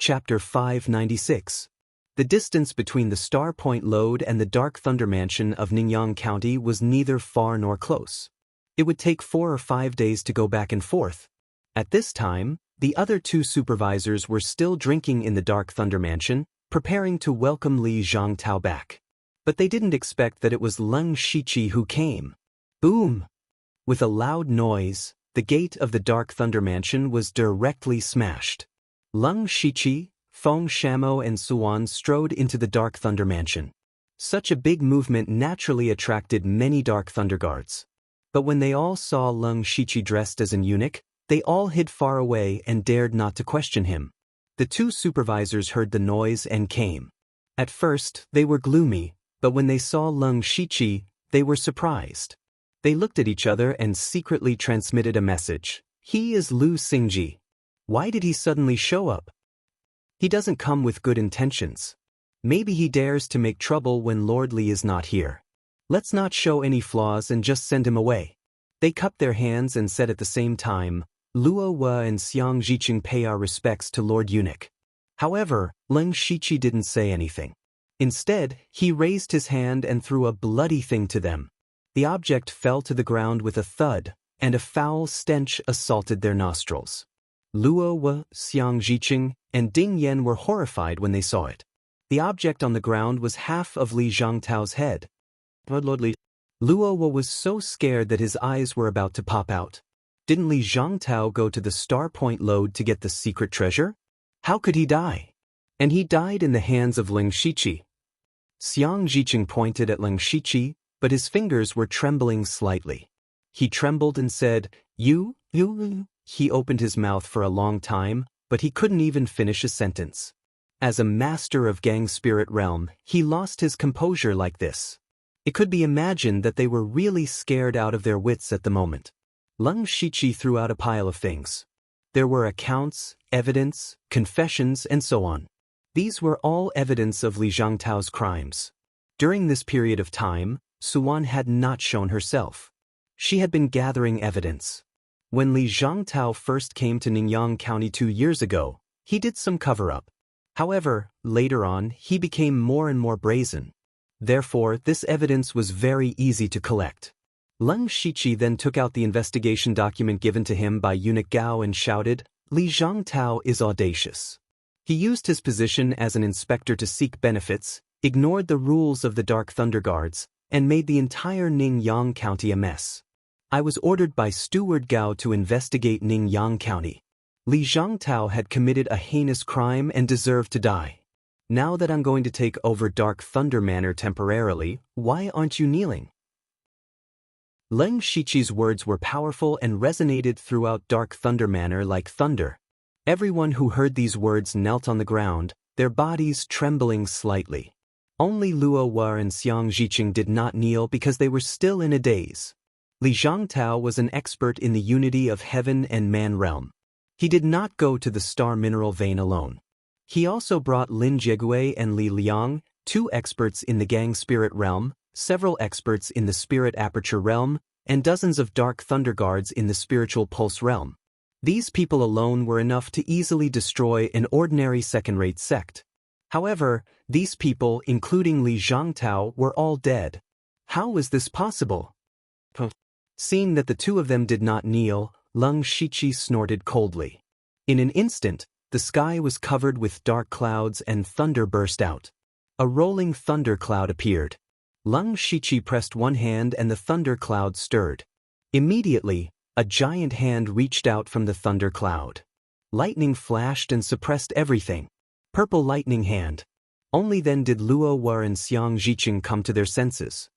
Chapter 596. The distance between the Star Point Lode and the Dark Thunder Mansion of Ningyang County was neither far nor close. It would take 4 or 5 days to go back and forth. At this time, the other 2 supervisors were still drinking in the Dark Thunder Mansion, preparing to welcome Li Zhangtao back. But they didn't expect that it was Leng Shiqi who came. Boom! With a loud noise, the gate of the Dark Thunder Mansion was directly smashed. Leng Shiqi, Feng Shamo and Suan strode into the Dark Thunder Mansion. Such a big movement naturally attracted many Dark Thunder guards. But when they all saw Leng Shiqi dressed as an eunuch, they all hid far away and dared not to question him. The 2 supervisors heard the noise and came. At first, they were gloomy, but when they saw Leng Shiqi, they were surprised. They looked at each other and secretly transmitted a message. He is Lu Xingji. Why did he suddenly show up? He doesn't come with good intentions. Maybe he dares to make trouble when Lord Li is not here. Let's not show any flaws and just send him away. They cupped their hands and said at the same time, Luo Hua and Xiang Zhiqing pay our respects to Lord Eunuch. However, Leng Shiqi didn't say anything. Instead, he raised his hand and threw a bloody thing to them. The object fell to the ground with a thud, and a foul stench assaulted their nostrils. Luo Hua, Xiang Zhiqing, and Ding Yan were horrified when they saw it. The object on the ground was half of Li Zhangtao's head. Luo Hua was so scared that his eyes were about to pop out. Didn't Li Zhangtao go to the Star Point Lode to get the secret treasure? How could he die? And he died in the hands of Leng Shiqi. Xiang Zhiqing pointed at Leng Shiqi, but his fingers were trembling slightly. He trembled and said, You. He opened his mouth for a long time, but he couldn't even finish a sentence. As a master of Gang Spirit Realm, he lost his composure like this. It could be imagined that they were really scared out of their wits at the moment. Leng Shiqi threw out a pile of things. There were accounts, evidence, confessions, and so on. These were all evidence of Li Zhangtao's crimes. During this period of time, Suan had not shown herself. She had been gathering evidence. When Li Zhangtao first came to Ningyang County 2 years ago, he did some cover-up. However, later on, he became more and more brazen. Therefore, this evidence was very easy to collect. Leng Shiqi then took out the investigation document given to him by Eunuch Gao and shouted, Li Zhangtao is audacious. He used his position as an inspector to seek benefits, ignored the rules of the Dark Thunder Guards, and made the entire Ningyang County a mess. I was ordered by Steward Gao to investigate Ningyang County. Li Zhangtao had committed a heinous crime and deserved to die. Now that I'm going to take over Dark Thunder Manor temporarily, why aren't you kneeling? Leng Shiqi's words were powerful and resonated throughout Dark Thunder Manor like thunder. Everyone who heard these words knelt on the ground, their bodies trembling slightly. Only Luo Hua and Xiang Zhiqing did not kneel because they were still in a daze. Li Zhangtao was an expert in the unity of heaven and man realm. He did not go to the star mineral vein alone. He also brought Lin Jiegue and Li Liang, 2 experts in the Gang Spirit Realm, several experts in the Spirit Aperture Realm, and dozens of Dark Thunder Guards in the Spiritual Pulse Realm. These people alone were enough to easily destroy an ordinary second-rate sect. However, these people, including Li Zhangtao, were all dead. How was this possible? Seeing that the 2 of them did not kneel, Leng Shiqi snorted coldly. In an instant, the sky was covered with dark clouds and thunder burst out. A rolling thunder cloud appeared. Leng Shiqi pressed one hand and the thunder cloud stirred. Immediately, a giant hand reached out from the thunder cloud. Lightning flashed and suppressed everything. Purple lightning hand. Only then did Luo Hua and Xiang Zhiqing come to their senses.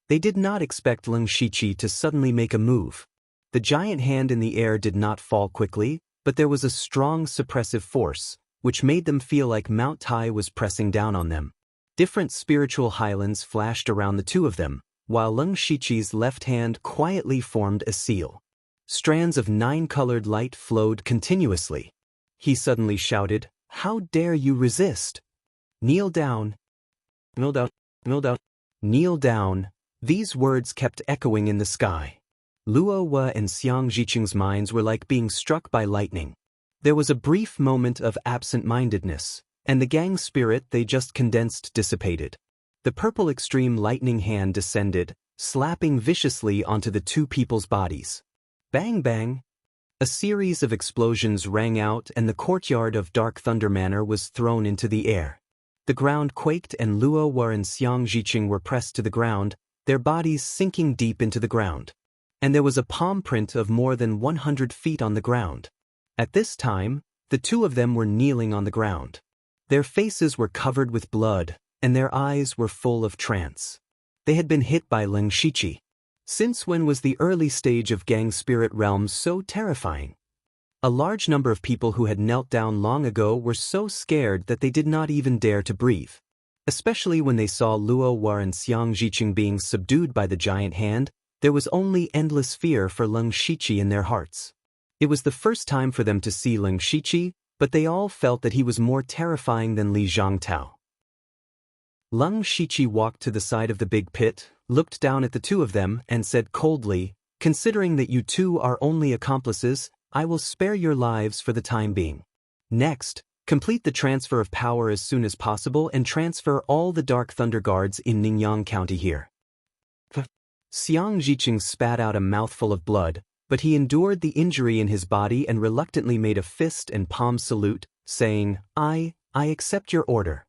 They did not expect Leng Shiqi to suddenly make a move. The giant hand in the air did not fall quickly, but there was a strong suppressive force, which made them feel like Mount Tai was pressing down on them. Different spiritual highlands flashed around the 2 of them, while Leng Shiqi's left hand quietly formed a seal. Strands of 9-colored light flowed continuously. He suddenly shouted, How dare you resist? Kneel down. Kneel down. Kneel down. Kneel down. These words kept echoing in the sky. Luo Hua and Xiang Zhiqing's minds were like being struck by lightning. There was a brief moment of absent-mindedness, and the gang spirit they just condensed dissipated. The purple extreme lightning hand descended, slapping viciously onto the two people's bodies. Bang bang! A series of explosions rang out and the courtyard of Dark Thunder Manor was thrown into the air. The ground quaked and Luo Wu and Xiang Zhiqing were pressed to the ground, their bodies sinking deep into the ground. And there was a palm print of more than 100 feet on the ground. At this time, the two of them were kneeling on the ground. Their faces were covered with blood, and their eyes were full of trance. They had been hit by Leng Shiqi. Since when was the early stage of gang spirit realm so terrifying? A large number of people who had knelt down long ago were so scared that they did not even dare to breathe. Especially when they saw Luo Wu and Xiang Zhiqing being subdued by the giant hand, there was only endless fear for Leng Shiqi in their hearts. It was the first time for them to see Leng Shiqi, but they all felt that he was more terrifying than Li Zhangtao. Leng Shiqi walked to the side of the big pit, looked down at the two of them, and said coldly, "Considering that you two are only accomplices, I will spare your lives for the time being. Next, complete the transfer of power as soon as possible and transfer all the Dark Thunder Guards in Ningyang County here." Xiang Zhiqing spat out a mouthful of blood, but he endured the injury in his body and reluctantly made a fist and palm salute, saying, I accept your order."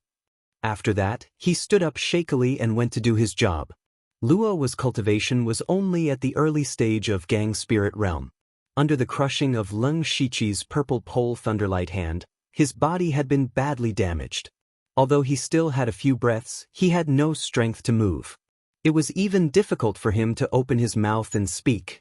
After that, he stood up shakily and went to do his job. Luo Wu's cultivation was only at the early stage of gang spirit realm. Under the crushing of Leng Shiqi's purple pole thunderlight hand, his body had been badly damaged. Although he still had a few breaths, he had no strength to move. It was even difficult for him to open his mouth and speak.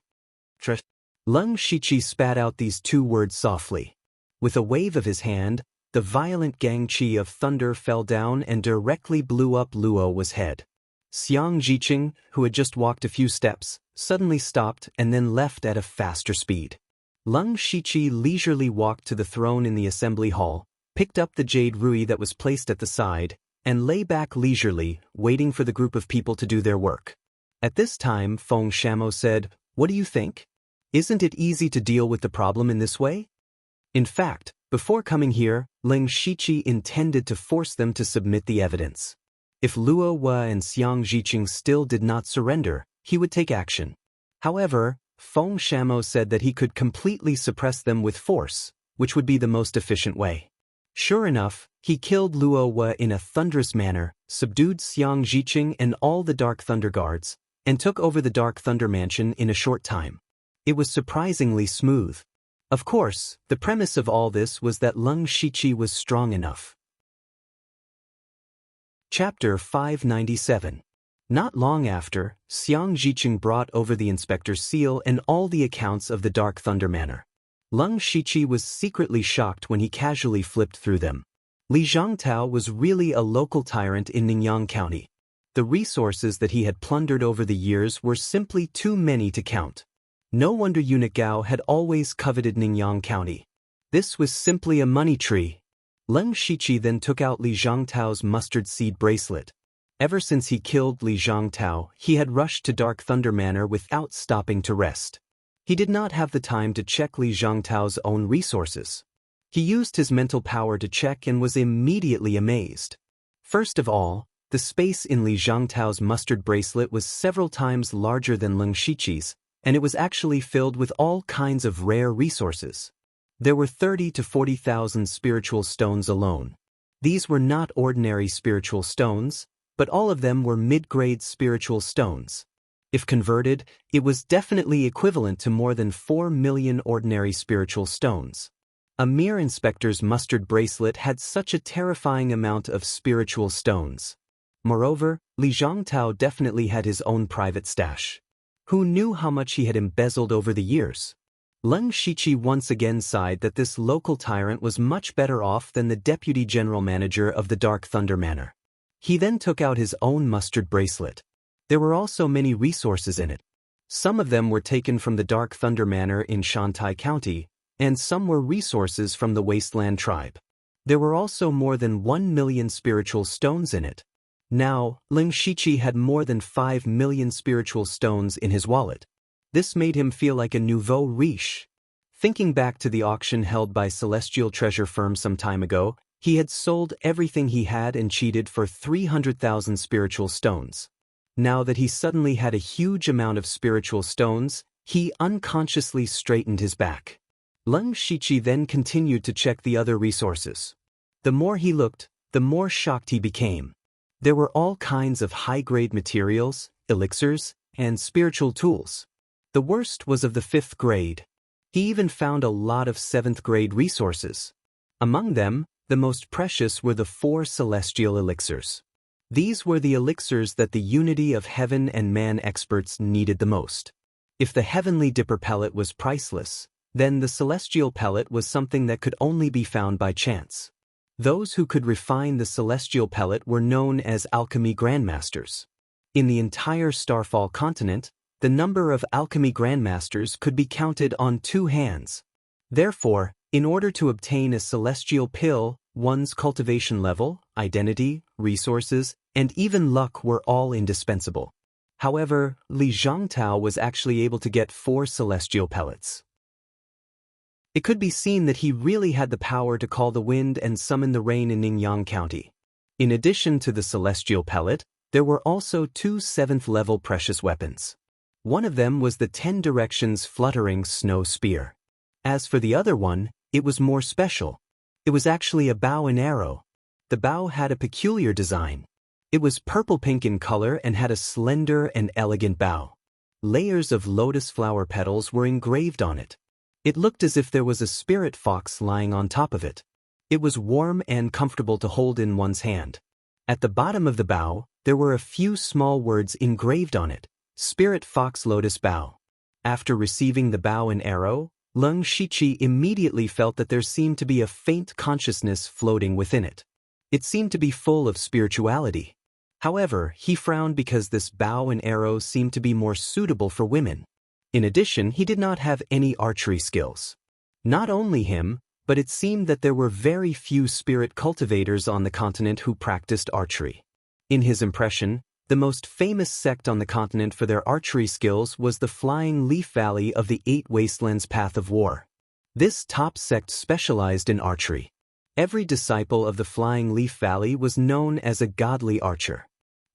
Leng Shiqi spat out these two words softly. With a wave of his hand, the violent gang chi of thunder fell down and directly blew up Luo Wu's head. Xiang Zhiqing, who had just walked a few steps, suddenly stopped and then left at a faster speed. Leng Shiqi leisurely walked to the throne in the assembly hall, picked up the jade rui that was placed at the side, and lay back leisurely, waiting for the group of people to do their work. At this time, Feng Shamo said, "What do you think? Isn't it easy to deal with the problem in this way?" In fact, before coming here, Leng Shiqi intended to force them to submit the evidence. If Luo Wu and Xiang Zhiqing still did not surrender, he would take action. However, Feng Shamo said that he could completely suppress them with force, which would be the most efficient way. Sure enough, he killed Luo Wu in a thunderous manner, subdued Xiang Zhiqing and all the Dark Thunder Guards, and took over the Dark Thunder Mansion in a short time. It was surprisingly smooth. Of course, the premise of all this was that Leng Shiqi was strong enough. Chapter 597. Not long after, Xiang Zhiqing brought over the inspector's seal and all the accounts of the Dark Thunder Manor. Leng Shiqi was secretly shocked when he casually flipped through them. Li Zhangtao was really a local tyrant in Ningyang County. The resources that he had plundered over the years were simply too many to count. No wonder Eunuch Gao had always coveted Ningyang County. This was simply a money tree. Leng Shiqi then took out Li Zhangtao's mustard seed bracelet. Ever since he killed Li Zhangtao, he had rushed to Dark Thunder Manor without stopping to rest. He did not have the time to check Li Zhangtao's own resources. He used his mental power to check and was immediately amazed. First of all, the space in Li Zhangtao's mustard bracelet was several times larger than Leng Shiqi's, and it was actually filled with all kinds of rare resources. There were 30 to 40,000 spiritual stones alone. These were not ordinary spiritual stones, but all of them were mid-grade spiritual stones. If converted, it was definitely equivalent to more than 4 million ordinary spiritual stones. A mere inspector's mustard bracelet had such a terrifying amount of spiritual stones. Moreover, Li Zhangtao definitely had his own private stash. Who knew how much he had embezzled over the years? Leng Shiqi once again sighed that this local tyrant was much better off than the deputy general manager of the Dark Thunder Manor. He then took out his own mustard bracelet. There were also many resources in it. Some of them were taken from the Dark Thunder Manor in Shantai County, and some were resources from the Wasteland tribe. There were also more than 1 million spiritual stones in it. Now, Leng Shiqi had more than 5 million spiritual stones in his wallet. This made him feel like a nouveau riche. Thinking back to the auction held by Celestial Treasure Firm some time ago, he had sold everything he had and cheated for 300,000 spiritual stones. Now that he suddenly had a huge amount of spiritual stones, he unconsciously straightened his back. Leng Shiqi then continued to check the other resources. The more he looked, the more shocked he became. There were all kinds of high-grade materials, elixirs, and spiritual tools. The worst was of the 5th grade. He even found a lot of 7th grade resources. Among them, the most precious were the 4 celestial elixirs. These were the elixirs that the unity of heaven and man experts needed the most. If the heavenly dipper pellet was priceless, then the celestial pellet was something that could only be found by chance. Those who could refine the celestial pellet were known as alchemy grandmasters. In the entire Starfall continent, the number of alchemy grandmasters could be counted on 2 hands. Therefore, in order to obtain a celestial pill, one's cultivation level, identity, resources, and even luck were all indispensable. However, Li Zhangtao was actually able to get 4 celestial pellets. It could be seen that he really had the power to call the wind and summon the rain in Ningyang County. In addition to the celestial pellet, there were also 2 7th-level precious weapons. One of them was the 10 Directions Fluttering Snow Spear. As for the other one, it was more special. It was actually a bow and arrow. The bow had a peculiar design. It was purple-pink in color and had a slender and elegant bow. Layers of lotus flower petals were engraved on it. It looked as if there was a spirit fox lying on top of it. It was warm and comfortable to hold in one's hand. At the bottom of the bow, there were a few small words engraved on it. Spirit Fox Lotus Bow. After receiving the bow and arrow, Leng Shiqi immediately felt that there seemed to be a faint consciousness floating within it. It seemed to be full of spirituality. However, he frowned because this bow and arrow seemed to be more suitable for women. In addition, he did not have any archery skills. Not only him, but it seemed that there were very few spirit cultivators on the continent who practiced archery. In his impression, the most famous sect on the continent for their archery skills was the Flying Leaf Valley of the 8 Wastelands Path of War. This top sect specialized in archery. Every disciple of the Flying Leaf Valley was known as a godly archer.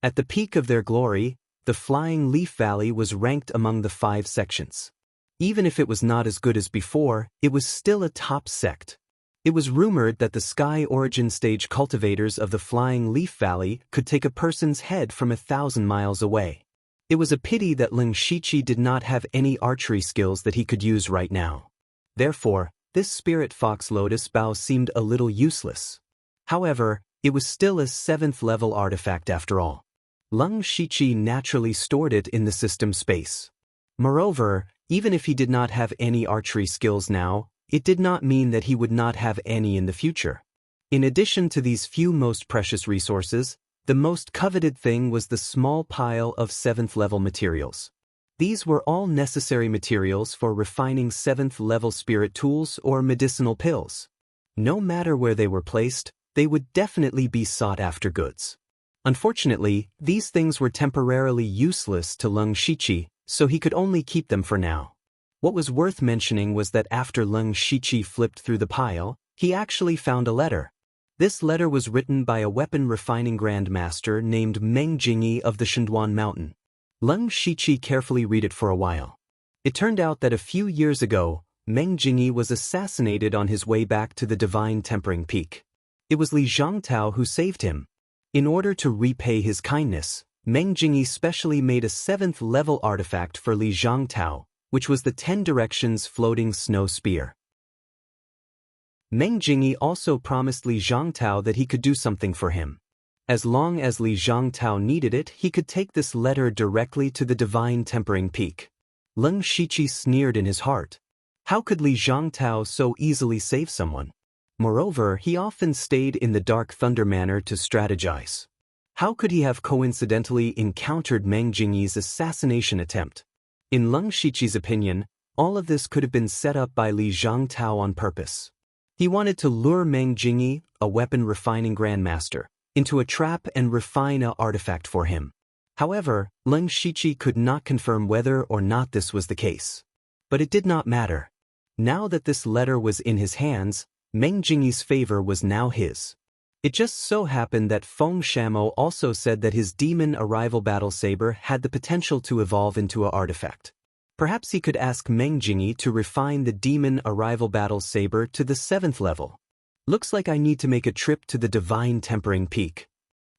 At the peak of their glory, the Flying Leaf Valley was ranked among the 5 sections. Even if it was not as good as before, it was still a top sect. It was rumored that the Sky Origin Stage cultivators of the Flying Leaf Valley could take a person's head from 1,000 miles away. It was a pity that Leng Shiqi did not have any archery skills that he could use right now. Therefore, this Spirit Fox Lotus Bow seemed a little useless. However, it was still a 7th-level artifact after all. Leng Shiqi naturally stored it in the system space. Moreover, even if he did not have any archery skills now, it did not mean that he would not have any in the future. In addition to these few most precious resources, the most coveted thing was the small pile of 7th-level materials. These were all necessary materials for refining 7th-level spirit tools or medicinal pills. No matter where they were placed, they would definitely be sought-after goods. Unfortunately, these things were temporarily useless to Leng Shiqi, so he could only keep them for now. What was worth mentioning was that after Leng Shiqi flipped through the pile, he actually found a letter. This letter was written by a weapon refining grandmaster named Meng Jingyi of the Shenduan Mountain. Leng Shiqi carefully read it for a while. It turned out that a few years ago, Meng Jingyi was assassinated on his way back to the Divine Tempering Peak. It was Li Zhangtao who saved him. In order to repay his kindness, Meng Jingyi specially made a 7th-level artifact for Li Zhangtao, which was the 10 Directions Floating Snow Spear. Meng Jingyi also promised Li Zhangtao that he could do something for him. As long as Li Zhangtao needed it, he could take this letter directly to the Divine Tempering Peak. Leng Shiqi sneered in his heart. How could Li Zhangtao so easily save someone? Moreover, he often stayed in the Dark Thunder Manor to strategize. How could he have coincidentally encountered Meng Jingyi's assassination attempt? In Leng Shiqi's opinion, all of this could have been set up by Li Zhangtao on purpose. He wanted to lure Meng Jingyi, a weapon refining grandmaster, into a trap and refine an artifact for him. However, Leng Shiqi could not confirm whether or not this was the case. But it did not matter. Now that this letter was in his hands, Meng Jingyi's favor was now his. It just so happened that Feng Shamo also said that his demon arrival battle saber had the potential to evolve into an artifact. Perhaps he could ask Meng Jingyi to refine the demon arrival battle saber to the 7th level. Looks like I need to make a trip to the Divine Tempering Peak.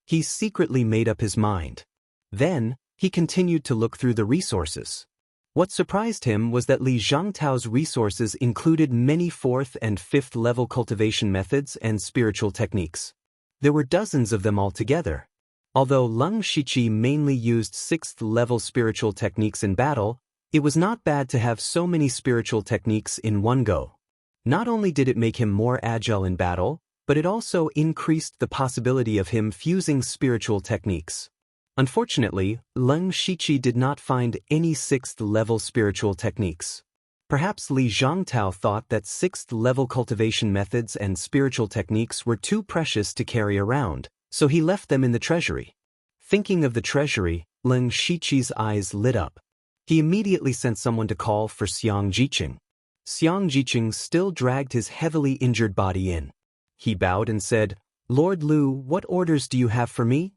He secretly made up his mind. Then, he continued to look through the resources. What surprised him was that Li Zhangtao's resources included many 4th and 5th level cultivation methods and spiritual techniques. There were dozens of them altogether. Although Leng Shiqi mainly used 6th level spiritual techniques in battle, it was not bad to have so many spiritual techniques in one go. Not only did it make him more agile in battle, but it also increased the possibility of him fusing spiritual techniques. Unfortunately, Leng Shiqi did not find any 6th level spiritual techniques. Perhaps Li Zhangtao thought that 6th level cultivation methods and spiritual techniques were too precious to carry around, so he left them in the treasury. Thinking of the treasury, Leng Shiqi's eyes lit up. He immediately sent someone to call for Xiang Jiqing. Xiang Jiqing still dragged his heavily injured body in. He bowed and said, "Lord Lu, what orders do you have for me?"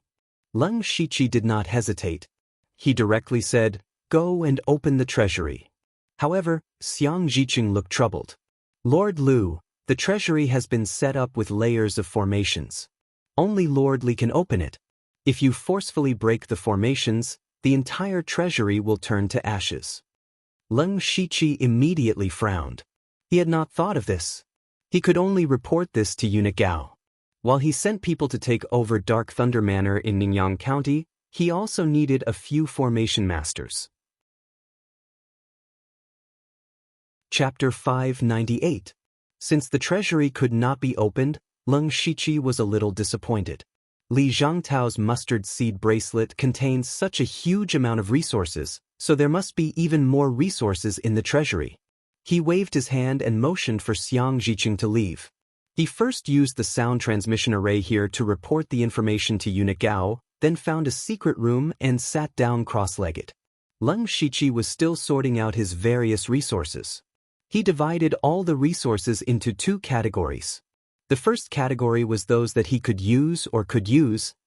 Leng Shiqi did not hesitate. He directly said, "Go and open the treasury." However, Xiang Jiqing looked troubled. "Lord Lu, the treasury has been set up with layers of formations. Only Lord Li can open it. If you forcefully break the formations, the entire treasury will turn to ashes." Leng Shiqi immediately frowned. He had not thought of this. He could only report this to Eunuch Gao. While he sent people to take over Dark Thunder Manor in Ningyan County, he also needed a few formation masters. Chapter 598. Since the treasury could not be opened, Leng Shiqi was a little disappointed. Li Zhangtao's mustard seed bracelet contains such a huge amount of resources, so there must be even more resources in the treasury. He waved his hand and motioned for Xiang Jiqing to leave. He first used the sound transmission array here to report the information to Eunuch Gao, then found a secret room and sat down cross-legged. Leng Shiqi was still sorting out his various resources. He divided all the resources into 2 categories. The first category was those that he could use,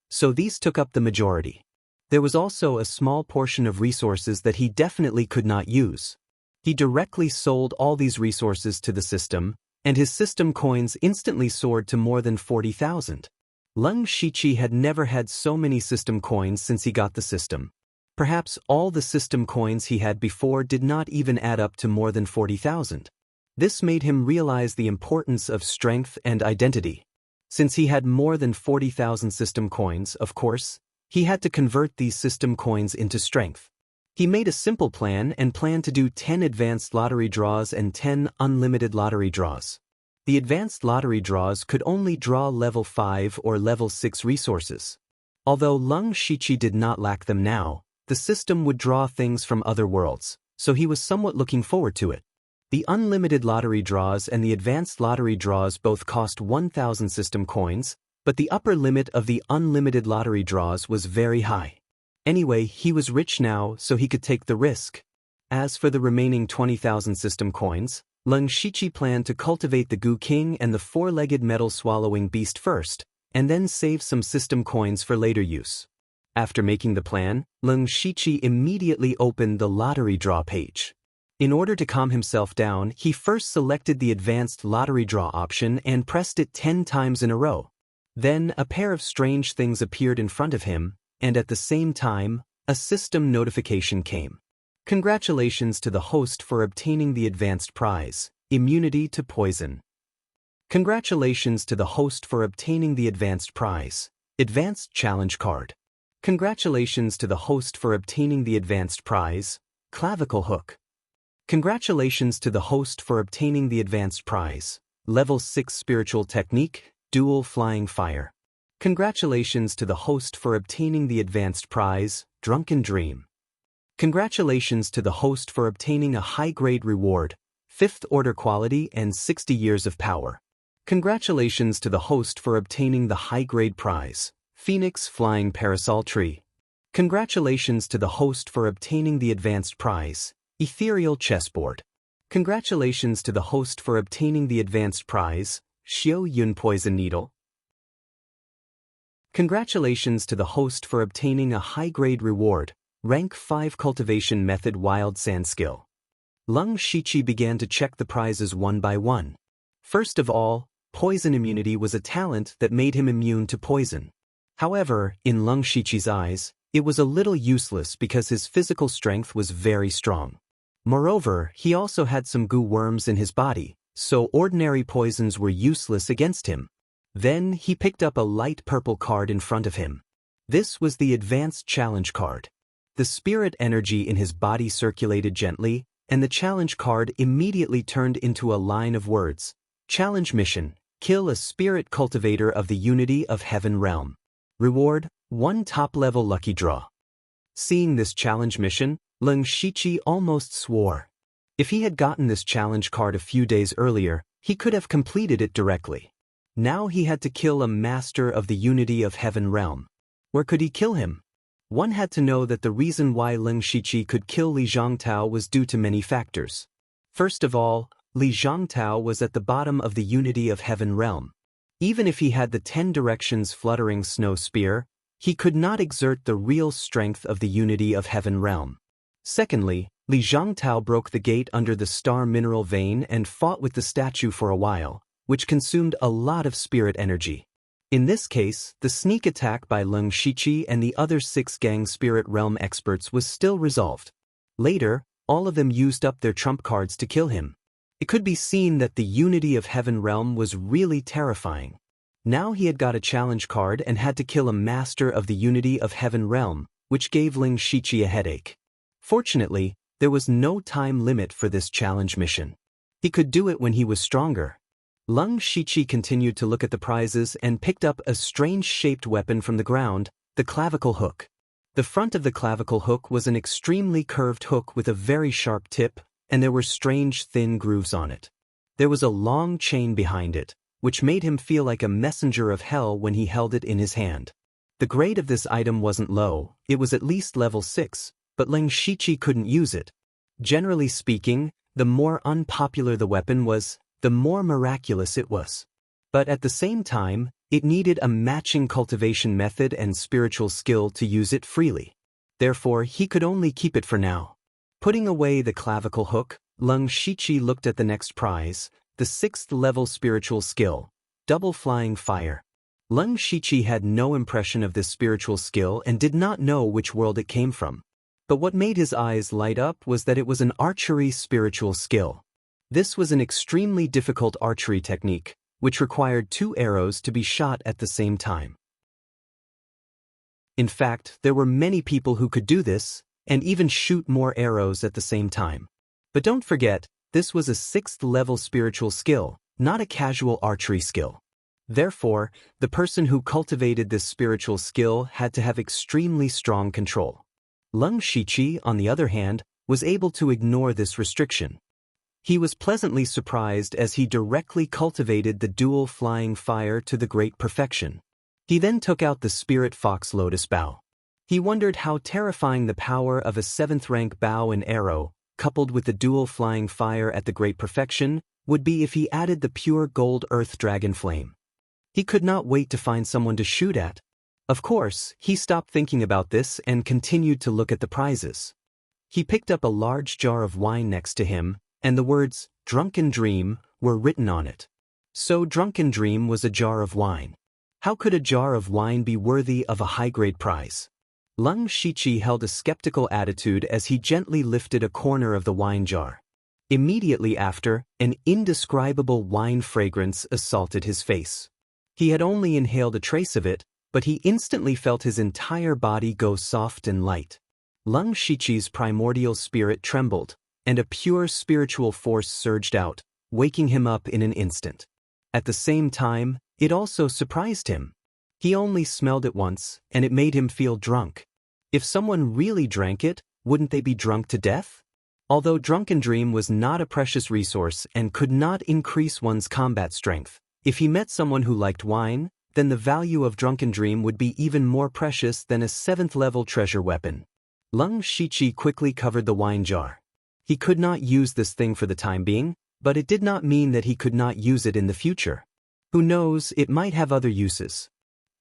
so these took up the majority. There was also a small portion of resources that he definitely could not use. He directly sold all these resources to the system, and his system coins instantly soared to more than 40,000. Leng Shiqi had never had so many system coins since he got the system. Perhaps all the system coins he had before did not even add up to more than 40,000. This made him realize the importance of strength and identity. Since he had more than 40,000 system coins, of course, he had to convert these system coins into strength. He made a simple plan and planned to do 10 advanced lottery draws and 10 unlimited lottery draws. The advanced lottery draws could only draw level 5 or level 6 resources. Although Leng Shiqi did not lack them now, the system would draw things from other worlds, so he was somewhat looking forward to it. The unlimited lottery draws and the advanced lottery draws both cost 1,000 system coins, but the upper limit of the unlimited lottery draws was very high. Anyway, he was rich now, so he could take the risk. As for the remaining 20,000 system coins, Leng Shiqi planned to cultivate the Gu King and the 4-legged metal-swallowing beast first, and then save some system coins for later use. After making the plan, Leng Shiqi immediately opened the lottery draw page. In order to calm himself down, he first selected the advanced lottery draw option and pressed it 10 times in a row. Then, a pair of strange things appeared in front of him, and at the same time, a system notification came. Congratulations to the host for obtaining the advanced prize, immunity to poison. Congratulations to the host for obtaining the advanced prize, advanced challenge card. Congratulations to the host for obtaining the advanced prize, clavicle hook. Congratulations to the host for obtaining the advanced prize, level 6 spiritual technique, dual flying fire. Congratulations to the host for obtaining the advanced prize, Drunken Dream. Congratulations to the host for obtaining a high-grade reward, 5th order quality and 60 years of power. Congratulations to the host for obtaining the high-grade prize, Phoenix Flying Parasol Tree. Congratulations to the host for obtaining the advanced prize, Ethereal Chessboard. Congratulations to the host for obtaining the advanced prize, Xiao Yun Poison Needle. Congratulations to the host for obtaining a high-grade reward, Rank 5 Cultivation Method Wild Sand Skill. Leng Shiqi began to check the prizes one by one. First of all, poison immunity was a talent that made him immune to poison. However, in Leng Shiqi's eyes, it was a little useless because his physical strength was very strong. Moreover, he also had some goo worms in his body, so ordinary poisons were useless against him. Then he picked up a light purple card in front of him. This was the Advanced Challenge card. The spirit energy in his body circulated gently, and the challenge card immediately turned into a line of words. Challenge mission: kill a spirit cultivator of the unity of heaven realm. Reward: 1 top-level lucky draw. Seeing this challenge mission, Leng Shiqi almost swore. If he had gotten this challenge card a few days earlier, he could have completed it directly. Now he had to kill a master of the unity of heaven realm. Where could he kill him? One had to know that the reason why Leng Shiqi could kill Li Zhangtao was due to many factors. First of all, Li Zhangtao was at the bottom of the unity of heaven realm. Even if he had the 10 directions fluttering snow spear, he could not exert the real strength of the unity of heaven realm. Secondly, Li Zhangtao broke the gate under the star mineral vein and fought with the statue for a while, which consumed a lot of spirit energy. In this case, the sneak attack by Leng Shiqi and the other 6 gang spirit realm experts was still resolved. Later, all of them used up their trump cards to kill him. It could be seen that the unity of heaven realm was really terrifying. Now he had got a challenge card and had to kill a master of the unity of heaven realm, which gave Leng Shiqi a headache. Fortunately, there was no time limit for this challenge mission. He could do it when he was stronger. Leng Shiqi continued to look at the prizes and picked up a strange-shaped weapon from the ground, the clavicle hook. The front of the clavicle hook was an extremely curved hook with a very sharp tip, and there were strange thin grooves on it. There was a long chain behind it, which made him feel like a messenger of hell when he held it in his hand. The grade of this item wasn't low, it was at least level 6, but Leng Shiqi couldn't use it. Generally speaking, the more unpopular the weapon was, the more miraculous it was. But at the same time, it needed a matching cultivation method and spiritual skill to use it freely. Therefore, he could only keep it for now. Putting away the clavicle hook, Leng Shiqi looked at the next prize, the 6th level spiritual skill, Double Flying Fire. Leng Shiqi had no impression of this spiritual skill and did not know which world it came from. But what made his eyes light up was that it was an archery spiritual skill. This was an extremely difficult archery technique, which required 2 arrows to be shot at the same time. In fact, there were many people who could do this, and even shoot more arrows at the same time. But don't forget, this was a 6th level spiritual skill, not a casual archery skill. Therefore, the person who cultivated this spiritual skill had to have extremely strong control. Leng Shiqi, on the other hand, was able to ignore this restriction. He was pleasantly surprised as he directly cultivated the dual flying fire to the great perfection. He then took out the spirit fox lotus bow. He wondered how terrifying the power of a 7th rank bow and arrow, coupled with the dual flying fire at the great perfection, would be if he added the pure gold earth dragon flame. He could not wait to find someone to shoot at. Of course, he stopped thinking about this and continued to look at the prizes. He picked up a large jar of wine next to him, and the words, "Drunken Dream," were written on it. So Drunken Dream was a jar of wine. How could a jar of wine be worthy of a high-grade prize? Leng Shiqi held a skeptical attitude as he gently lifted a corner of the wine jar. Immediately after, an indescribable wine fragrance assaulted his face. He had only inhaled a trace of it, but he instantly felt his entire body go soft and light. Leng Shiqi's primordial spirit trembled, and a pure spiritual force surged out, waking him up in an instant. At the same time, it also surprised him. He only smelled it once, and it made him feel drunk. If someone really drank it, wouldn't they be drunk to death? Although Drunken Dream was not a precious resource and could not increase one's combat strength, if he met someone who liked wine, then the value of Drunken Dream would be even more precious than a 7th level treasure weapon. Leng Shiqi quickly covered the wine jar. He could not use this thing for the time being, but it did not mean that he could not use it in the future. Who knows, it might have other uses.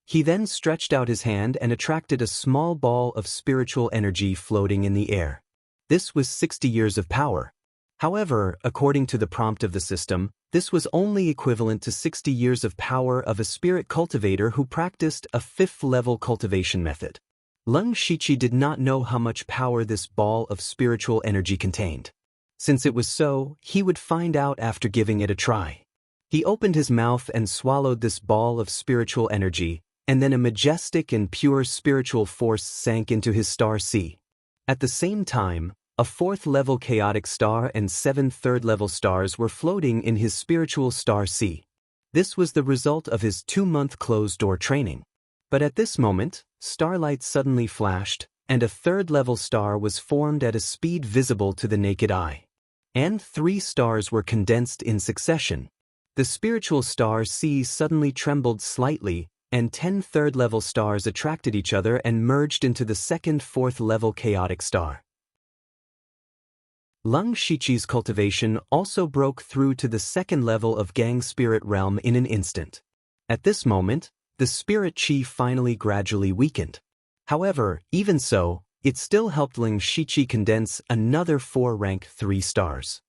He then stretched out his hand and attracted a small ball of spiritual energy floating in the air. This was 60 years of power. However, according to the prompt of the system, this was only equivalent to 60 years of power of a spirit cultivator who practiced a 5th-level cultivation method. Leng Shiqi did not know how much power this ball of spiritual energy contained. Since it was so, he would find out after giving it a try. He opened his mouth and swallowed this ball of spiritual energy, and then a majestic and pure spiritual force sank into his star sea. At the same time, a 4th-level chaotic star and 7 3rd-level stars were floating in his spiritual star sea. This was the result of his 2-month closed-door training. But at this moment, starlight suddenly flashed, and a 3rd-level star was formed at a speed visible to the naked eye. And 3 stars were condensed in succession. The spiritual star sea suddenly trembled slightly, and 10 3rd-level stars attracted each other and merged into the 2nd 4th-level chaotic star. Leng Shiqi's cultivation also broke through to the 2nd level of Gang Spirit Realm in an instant. At this moment, the spirit chi finally gradually weakened. However, even so, it still helped Leng Shiqi condense another 4 rank 3 stars.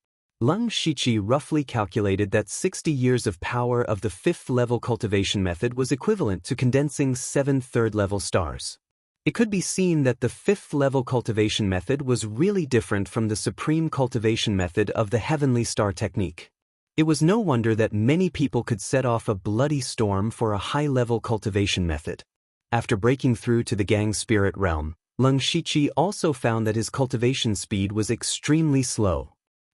Leng Shiqi roughly calculated that 60 years of power of the 5th-level cultivation method was equivalent to condensing 7 3rd-level stars. It could be seen that the 5th-level cultivation method was really different from the supreme cultivation method of the heavenly star technique. It was no wonder that many people could set off a bloody storm for a high-level cultivation method. After breaking through to the Gang Spirit Realm, Leng Shiqi also found that his cultivation speed was extremely slow.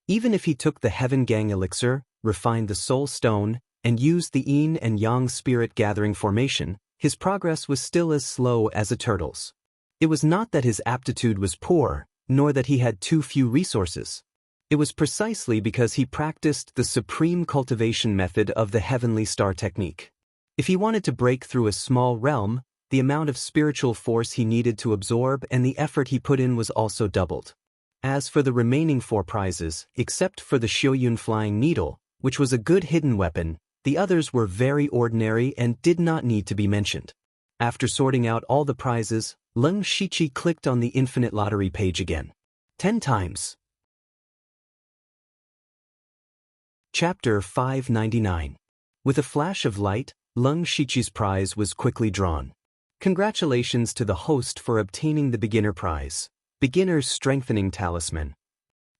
Even if he took the Heaven Gang Elixir, refined the Soul Stone, and used the Yin and Yang Spirit Gathering Formation, his progress was still as slow as a turtle's. It was not that his aptitude was poor, nor that he had too few resources. It was precisely because he practiced the supreme cultivation method of the heavenly star technique. If he wanted to break through a small realm, the amount of spiritual force he needed to absorb and the effort he put in was also doubled. As for the remaining 4 prizes, except for the Xiuyun Flying Needle, which was a good hidden weapon, the others were very ordinary and did not need to be mentioned. After sorting out all the prizes, Leng Shiqi clicked on the infinite lottery page again. 10 times. Chapter 599. With a flash of light, Leng Shiqi's prize was quickly drawn. Congratulations to the host for obtaining the beginner prize, Beginner's Strengthening Talisman.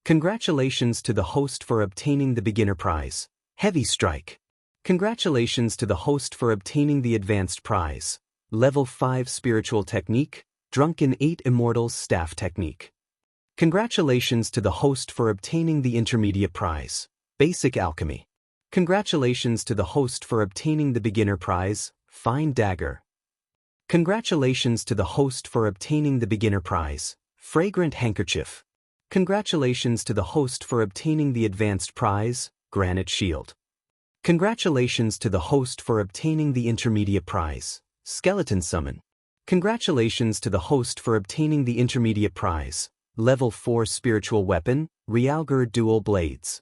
Congratulations to the host for obtaining the beginner prize, Heavy Strike. Congratulations to the host for obtaining the advanced prize, Level 5 Spiritual Technique, Drunken 8 Immortals Staff Technique. Congratulations to the host for obtaining the intermediate prize, Basic Alchemy. Congratulations to the host for obtaining the beginner prize, Fine Dagger. Congratulations to the host for obtaining the beginner prize, Fragrant Handkerchief. Congratulations to the host for obtaining the advanced prize, Granite Shield. Congratulations to the host for obtaining the intermediate prize, Skeleton Summon. Congratulations to the host for obtaining the intermediate prize, Level 4 Spiritual Weapon, Realgar Dual Blades.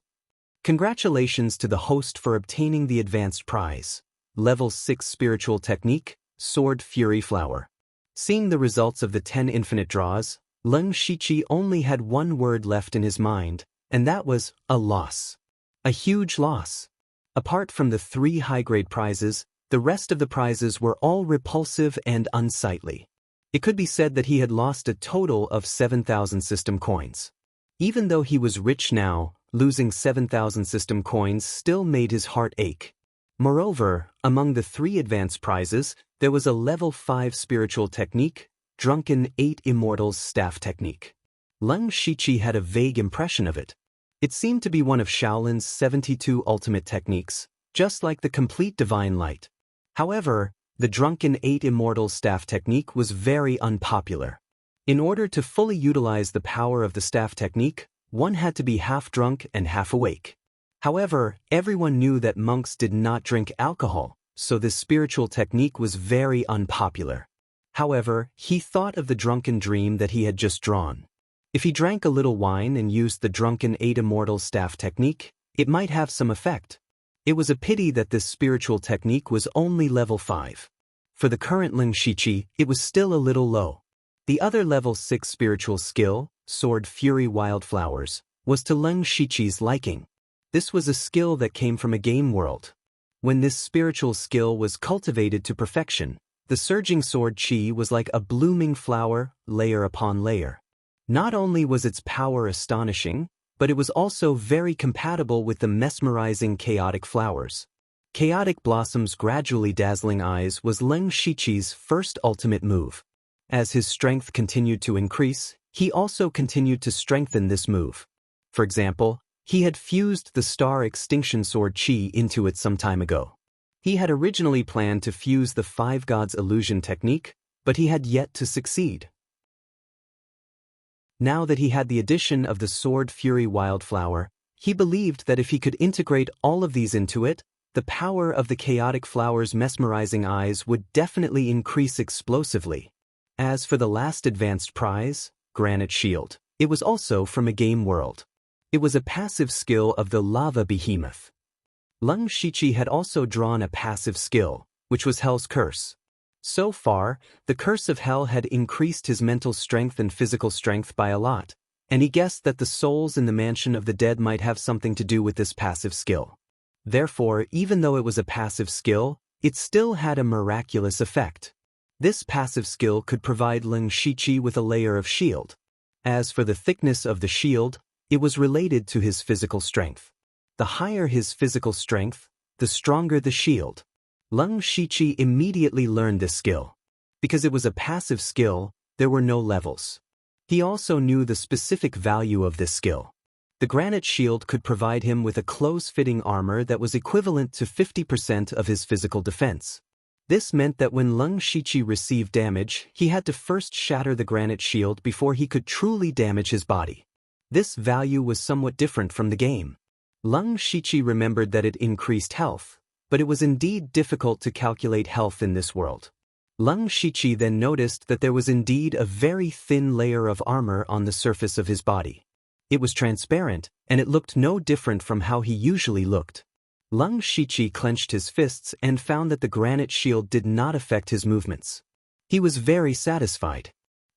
Congratulations to the host for obtaining the advanced prize, Level 6 Spiritual Technique, Sword Fury Flower. Seeing the results of the 10 infinite draws, Leng Shiqi only had one word left in his mind, and that was a loss. A huge loss. Apart from the 3 high-grade prizes, the rest of the prizes were all repulsive and unsightly. It could be said that he had lost a total of 7,000 system coins. Even though he was rich now, losing 7,000 system coins still made his heart ache. Moreover, among the 3 advanced prizes, there was a Level 5 Spiritual Technique, Drunken 8 Immortals Staff Technique. Leng Shiqi had a vague impression of it. It seemed to be one of Shaolin's 72 ultimate techniques, just like the Complete Divine Light. However, the Drunken 8 Immortals Staff Technique was very unpopular. In order to fully utilize the power of the staff technique, one had to be half drunk and half awake. However, everyone knew that monks did not drink alcohol, so this spiritual technique was very unpopular. However, he thought of the drunken dream that he had just drawn. If he drank a little wine and used the drunken 8 immortal staff technique, it might have some effect. It was a pity that this spiritual technique was only level 5. For the current Ling Shiqi, it was still a little low. The other level 6 spiritual skill, Sword Fury Wildflowers, was to Ling Shiqi's liking. This was a skill that came from a game world. When this spiritual skill was cultivated to perfection, the surging sword chi was like a blooming flower, layer upon layer. Not only was its power astonishing, but it was also very compatible with the mesmerizing chaotic flowers. Chaotic Blossom's gradually dazzling eyes was Ling Shiqi's first ultimate move. As his strength continued to increase, he also continued to strengthen this move. For example, he had fused the Star Extinction Sword Chi into it some time ago. He had originally planned to fuse the 5 Gods illusion technique, but he had yet to succeed. Now that he had the addition of the Sword Fury Wildflower, he believed that if he could integrate all of these into it, the power of the chaotic flower's mesmerizing eyes would definitely increase explosively. As for the last advanced prize, Granite Shield, it was also from a game world. It was a passive skill of the Lava Behemoth. Ling Shiqi had also drawn a passive skill, which was Hell's Curse. So far, the Curse of Hell had increased his mental strength and physical strength by a lot, and he guessed that the souls in the Mansion of the Dead might have something to do with this passive skill. Therefore, even though it was a passive skill, it still had a miraculous effect. This passive skill could provide Ling Shiqi with a layer of shield. As for the thickness of the shield, it was related to his physical strength. The higher his physical strength, the stronger the shield. Ling Shiqi immediately learned this skill. Because it was a passive skill, there were no levels. He also knew the specific value of this skill. The granite shield could provide him with a close-fitting armor that was equivalent to 50% of his physical defense. This meant that when Ling Shiqi received damage, he had to first shatter the granite shield before he could truly damage his body. This value was somewhat different from the game. Ling Shiqi remembered that it increased health, but it was indeed difficult to calculate health in this world. Ling Shiqi then noticed that there was indeed a very thin layer of armor on the surface of his body. It was transparent, and it looked no different from how he usually looked. Ling Shiqi clenched his fists and found that the granite shield did not affect his movements. He was very satisfied.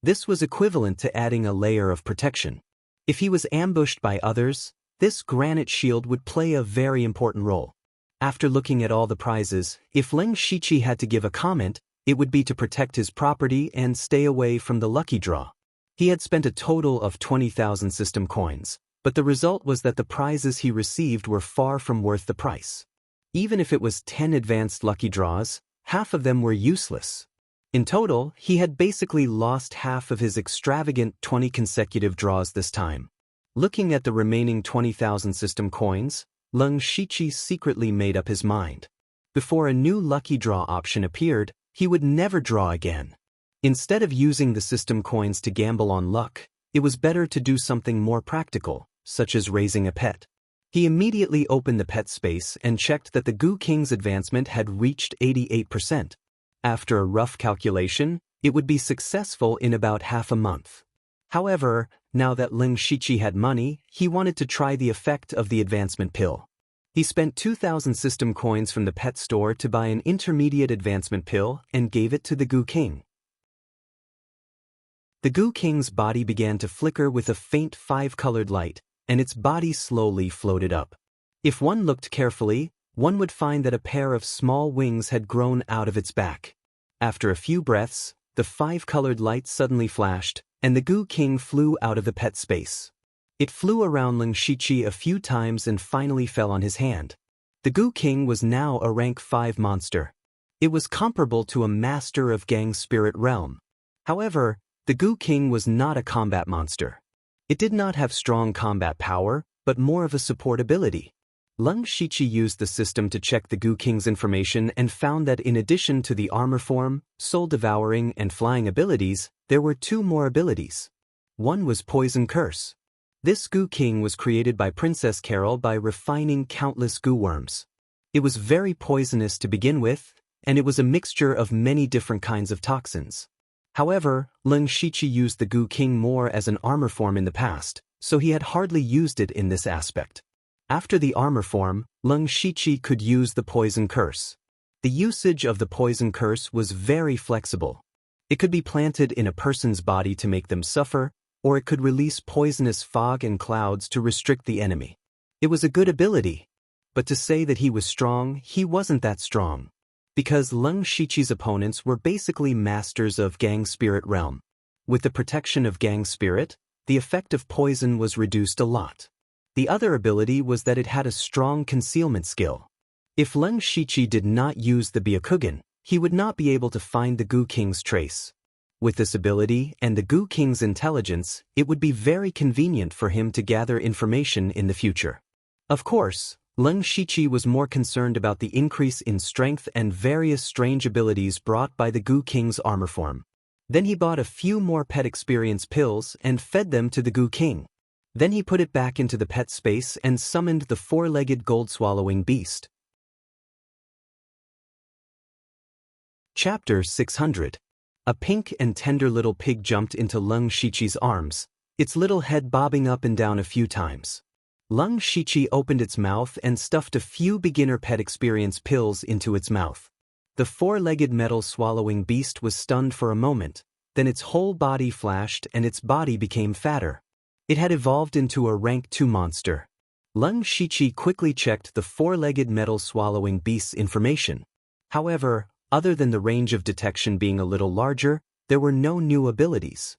This was equivalent to adding a layer of protection. If he was ambushed by others, this granite shield would play a very important role. After looking at all the prizes, if Ling Shiqi had to give a comment, it would be to protect his property and stay away from the lucky draw. He had spent a total of 20,000 system coins, but the result was that the prizes he received were far from worth the price. Even if it was 10 advanced lucky draws, half of them were useless. In total, he had basically lost half of his extravagant 20 consecutive draws this time. Looking at the remaining 20,000 system coins, Ling Shiqi secretly made up his mind. Before a new lucky draw option appeared, he would never draw again. Instead of using the system coins to gamble on luck, it was better to do something more practical, such as raising a pet. He immediately opened the pet space and checked that the Goo King's advancement had reached 88%. After a rough calculation, it would be successful in about half a month. However, now that Ling Shiqi had money, he wanted to try the effect of the advancement pill. He spent 2,000 system coins from the pet store to buy an intermediate advancement pill and gave it to the Goo King. The Goo King's body began to flicker with a faint 5-colored light, and its body slowly floated up. If one looked carefully, one would find that a pair of small wings had grown out of its back. After a few breaths, the 5-colored light suddenly flashed, and the Goo King flew out of the pet space. It flew around Ling Shiqi a few times and finally fell on his hand. The Goo King was now a rank 5 monster. It was comparable to a master of Gang Spirit Realm. However, the Goo King was not a combat monster. It did not have strong combat power, but more of a support ability. Ling Shiqi used the system to check the Goo King's information and found that in addition to the armor form, soul devouring, and flying abilities, there were 2 more abilities. One was Poison Curse. This Goo King was created by Princess Carol by refining countless goo worms. It was very poisonous to begin with, and it was a mixture of many different kinds of toxins. However, Leng Shiqi used the Gu King more as an armor form in the past, so he had hardly used it in this aspect. After the armor form, Leng Shiqi could use the poison curse. The usage of the poison curse was very flexible. It could be planted in a person's body to make them suffer, or it could release poisonous fog and clouds to restrict the enemy. It was a good ability, but to say that he was strong, he wasn't that strong. Because Leng Shiqi's opponents were basically masters of Gang Spirit realm. With the protection of Gang Spirit, the effect of poison was reduced a lot. The other ability was that it had a strong concealment skill. If Leng Shiqi did not use the Byakugan, he would not be able to find the Gu King's trace. With this ability and the Gu King's intelligence, it would be very convenient for him to gather information in the future. Of course, Leng Shiqi was more concerned about the increase in strength and various strange abilities brought by the Gu King's armor form. Then he bought a few more pet experience pills and fed them to the Gu King. Then he put it back into the pet space and summoned the four-legged gold-swallowing beast. Chapter 600. A pink and tender little pig jumped into Leng Shiqi's arms, its little head bobbing up and down a few times. Leng Shiqi opened its mouth and stuffed a few beginner pet experience pills into its mouth. The four-legged metal-swallowing beast was stunned for a moment, then its whole body flashed and its body became fatter. It had evolved into a rank 2 monster. Leng Shiqi quickly checked the four-legged metal-swallowing beast's information. However, other than the range of detection being a little larger, there were no new abilities.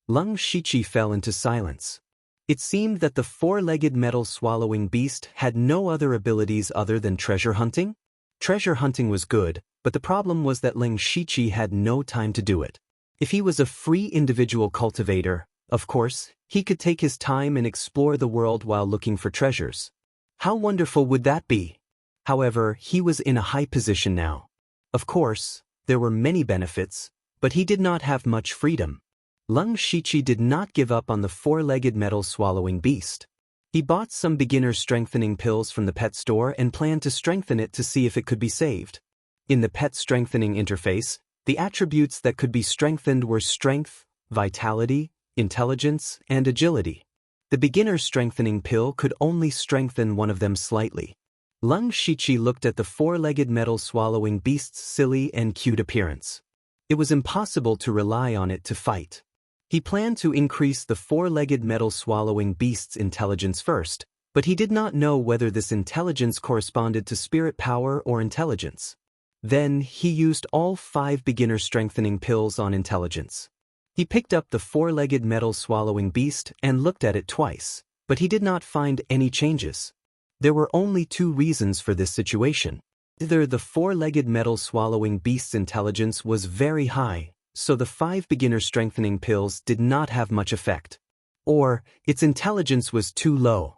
Leng Shiqi fell into silence. It seemed that the four-legged metal-swallowing beast had no other abilities other than treasure hunting. Treasure hunting was good, but the problem was that Leng Shiqi had no time to do it. If he was a free individual cultivator, of course, he could take his time and explore the world while looking for treasures. How wonderful would that be? However, he was in a high position now. Of course, there were many benefits, but he did not have much freedom. Leng Shiqi did not give up on the four-legged metal-swallowing beast. He bought some beginner strengthening pills from the pet store and planned to strengthen it to see if it could be saved. In the pet strengthening interface, the attributes that could be strengthened were strength, vitality, intelligence, and agility. The beginner strengthening pill could only strengthen one of them slightly. Leng Shiqi looked at the four-legged metal-swallowing beast's silly and cute appearance. It was impossible to rely on it to fight. He planned to increase the four-legged metal-swallowing beast's intelligence first, but he did not know whether this intelligence corresponded to spirit power or intelligence. Then, he used all 5 beginner strengthening pills on intelligence. He picked up the four-legged metal-swallowing beast and looked at it twice, but he did not find any changes. There were only 2 reasons for this situation. Either the four-legged metal-swallowing beast's intelligence was very high, so the 5 beginner strengthening pills did not have much effect. Or, its intelligence was too low.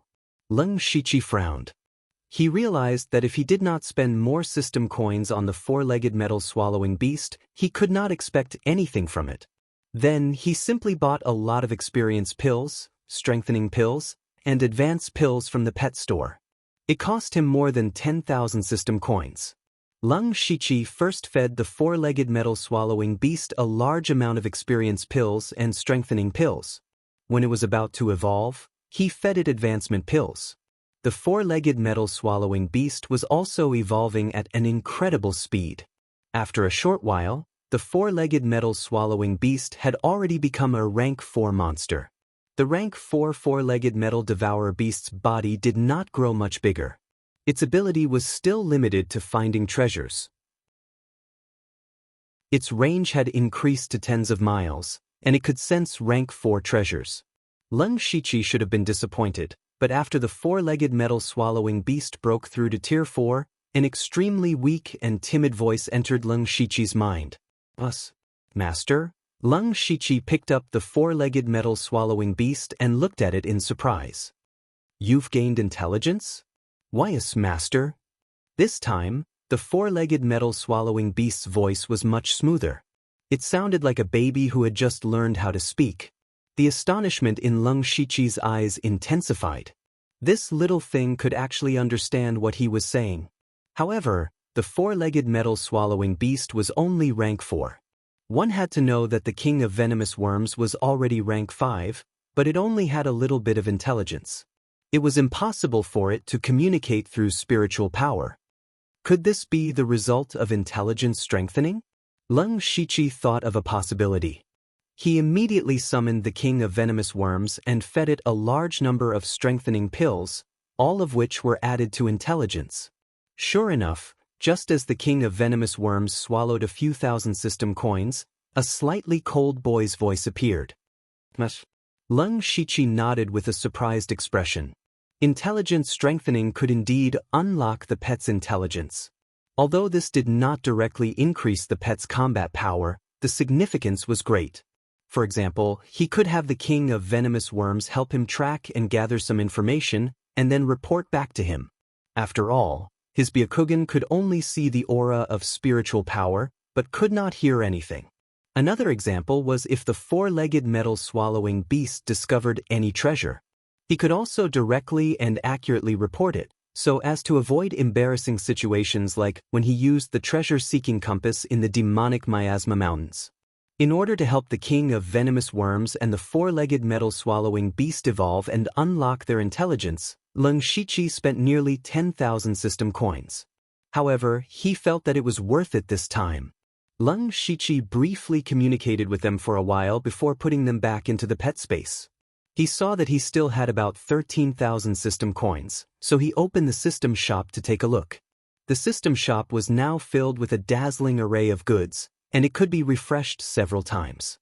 Leng Shiqi frowned. He realized that if he did not spend more system coins on the four-legged metal-swallowing beast, he could not expect anything from it. Then, he simply bought a lot of experience pills, strengthening pills, and advanced pills from the pet store. It cost him more than 10,000 system coins. Leng Shiqi first fed the four-legged metal-swallowing beast a large amount of experience pills and strengthening pills. When it was about to evolve, he fed it advancement pills. The four-legged metal-swallowing beast was also evolving at an incredible speed. After a short while, the four-legged metal-swallowing beast had already become a rank 4 monster. The rank 4 four-legged metal devourer beast's body did not grow much bigger. Its ability was still limited to finding treasures. Its range had increased to tens of miles, and it could sense rank 4 treasures. Leng Shiqi should have been disappointed, but after the four-legged metal-swallowing beast broke through to Tier 4, an extremely weak and timid voice entered Leng Shiqi's mind. "Us, Master?" Leng Shiqi picked up the four-legged metal-swallowing beast and looked at it in surprise. "You've gained intelligence? Why us, Master?" This time, the four-legged metal-swallowing beast's voice was much smoother. It sounded like a baby who had just learned how to speak. The astonishment in Leng Shiqi's eyes intensified. This little thing could actually understand what he was saying. However, the four-legged metal-swallowing beast was only rank 4. One had to know that the king of venomous worms was already rank 5, but it only had a little bit of intelligence. It was impossible for it to communicate through spiritual power. Could this be the result of intelligence strengthening? Leng Shiqi thought of a possibility. He immediately summoned the king of venomous worms and fed it a large number of strengthening pills, all of which were added to intelligence. Sure enough, just as the king of venomous worms swallowed a few thousand system coins, a slightly cold boy's voice appeared. Leng Shiqi nodded with a surprised expression. Intelligence strengthening could indeed unlock the pet's intelligence. Although this did not directly increase the pet's combat power, the significance was great. For example, he could have the king of venomous worms help him track and gather some information, and then report back to him. After all, his Byakugan could only see the aura of spiritual power, but could not hear anything. Another example was if the four-legged metal-swallowing beast discovered any treasure. He could also directly and accurately report it, so as to avoid embarrassing situations like when he used the treasure-seeking compass in the demonic Miasma Mountains. In order to help the king of venomous worms and the four-legged metal-swallowing beast evolve and unlock their intelligence, Leng Shiqi spent nearly 10,000 system coins. However, he felt that it was worth it this time. Leng Shiqi briefly communicated with them for a while before putting them back into the pet space. He saw that he still had about 13,000 system coins, so he opened the system shop to take a look. The system shop was now filled with a dazzling array of goods, and it could be refreshed several times.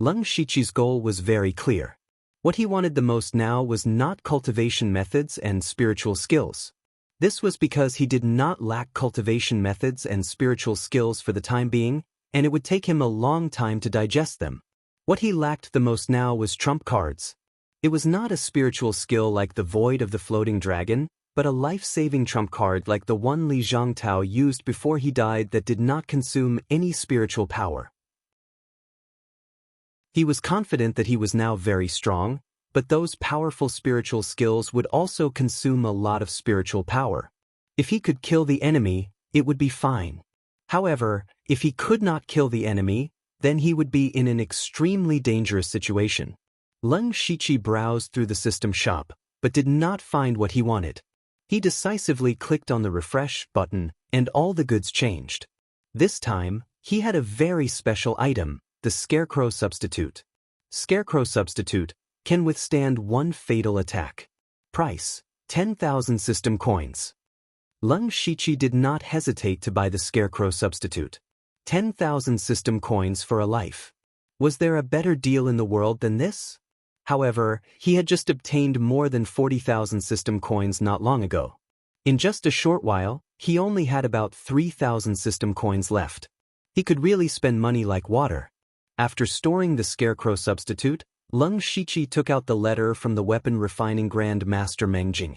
Leng Shiqi's goal was very clear. What he wanted the most now was not cultivation methods and spiritual skills. This was because he did not lack cultivation methods and spiritual skills for the time being, and it would take him a long time to digest them. What he lacked the most now was trump cards. It was not a spiritual skill like the Void of the Floating Dragon, but a life-saving trump card like the one Li Zhangtao used before he died that did not consume any spiritual power. He was confident that he was now very strong, but those powerful spiritual skills would also consume a lot of spiritual power. If he could kill the enemy, it would be fine. However, if he could not kill the enemy, then he would be in an extremely dangerous situation. Leng Shiqi browsed through the system shop, but did not find what he wanted. He decisively clicked on the refresh button, and all the goods changed. This time, he had a very special item, the Scarecrow Substitute. Scarecrow Substitute can withstand one fatal attack. Price: 10,000 system coins. Leng Shiqi did not hesitate to buy the Scarecrow Substitute. 10,000 system coins for a life. Was there a better deal in the world than this? However, he had just obtained more than 40,000 system coins not long ago. In just a short while, he only had about 3,000 system coins left. He could really spend money like water. After storing the Scarecrow Substitute, Leng Shiqi took out the letter from the weapon refining Grand Master Meng Jing.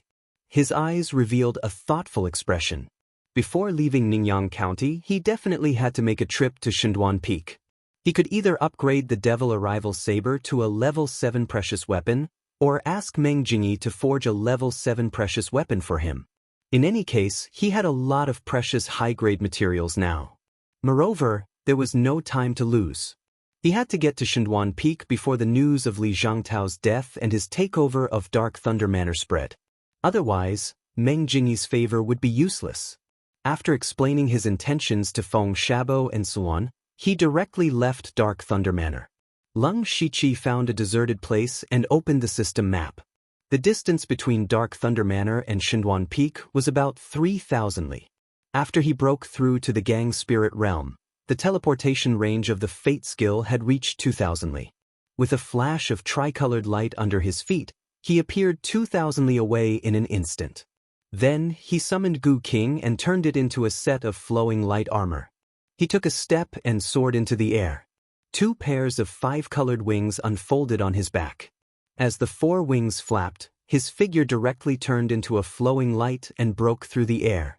His eyes revealed a thoughtful expression. Before leaving Ningyang County, he definitely had to make a trip to Shenduan Peak. He could either upgrade the Devil Arrival Saber to a level 7 precious weapon, or ask Meng Jingyi to forge a level 7 precious weapon for him. In any case, he had a lot of precious high-grade materials now. Moreover, there was no time to lose. He had to get to Shenduan Peak before the news of Li Zhangtao's death and his takeover of Dark Thunder Manor spread. Otherwise, Meng Jingyi's favor would be useless. After explaining his intentions to Feng Shabo and Suan, he directly left Dark Thunder Manor. Leng Shiqi found a deserted place and opened the system map. The distance between Dark Thunder Manor and Shenduan Peak was about 3,000 li. After he broke through to the Gang Spirit Realm, the teleportation range of the Fate skill had reached 2,000 li. With a flash of tricolored light under his feet, he appeared 2,000 li away in an instant. Then, he summoned Gu King and turned it into a set of flowing light armor. He took a step and soared into the air. 2 pairs of 5-colored wings unfolded on his back. As the 4 wings flapped, his figure directly turned into a flowing light and broke through the air.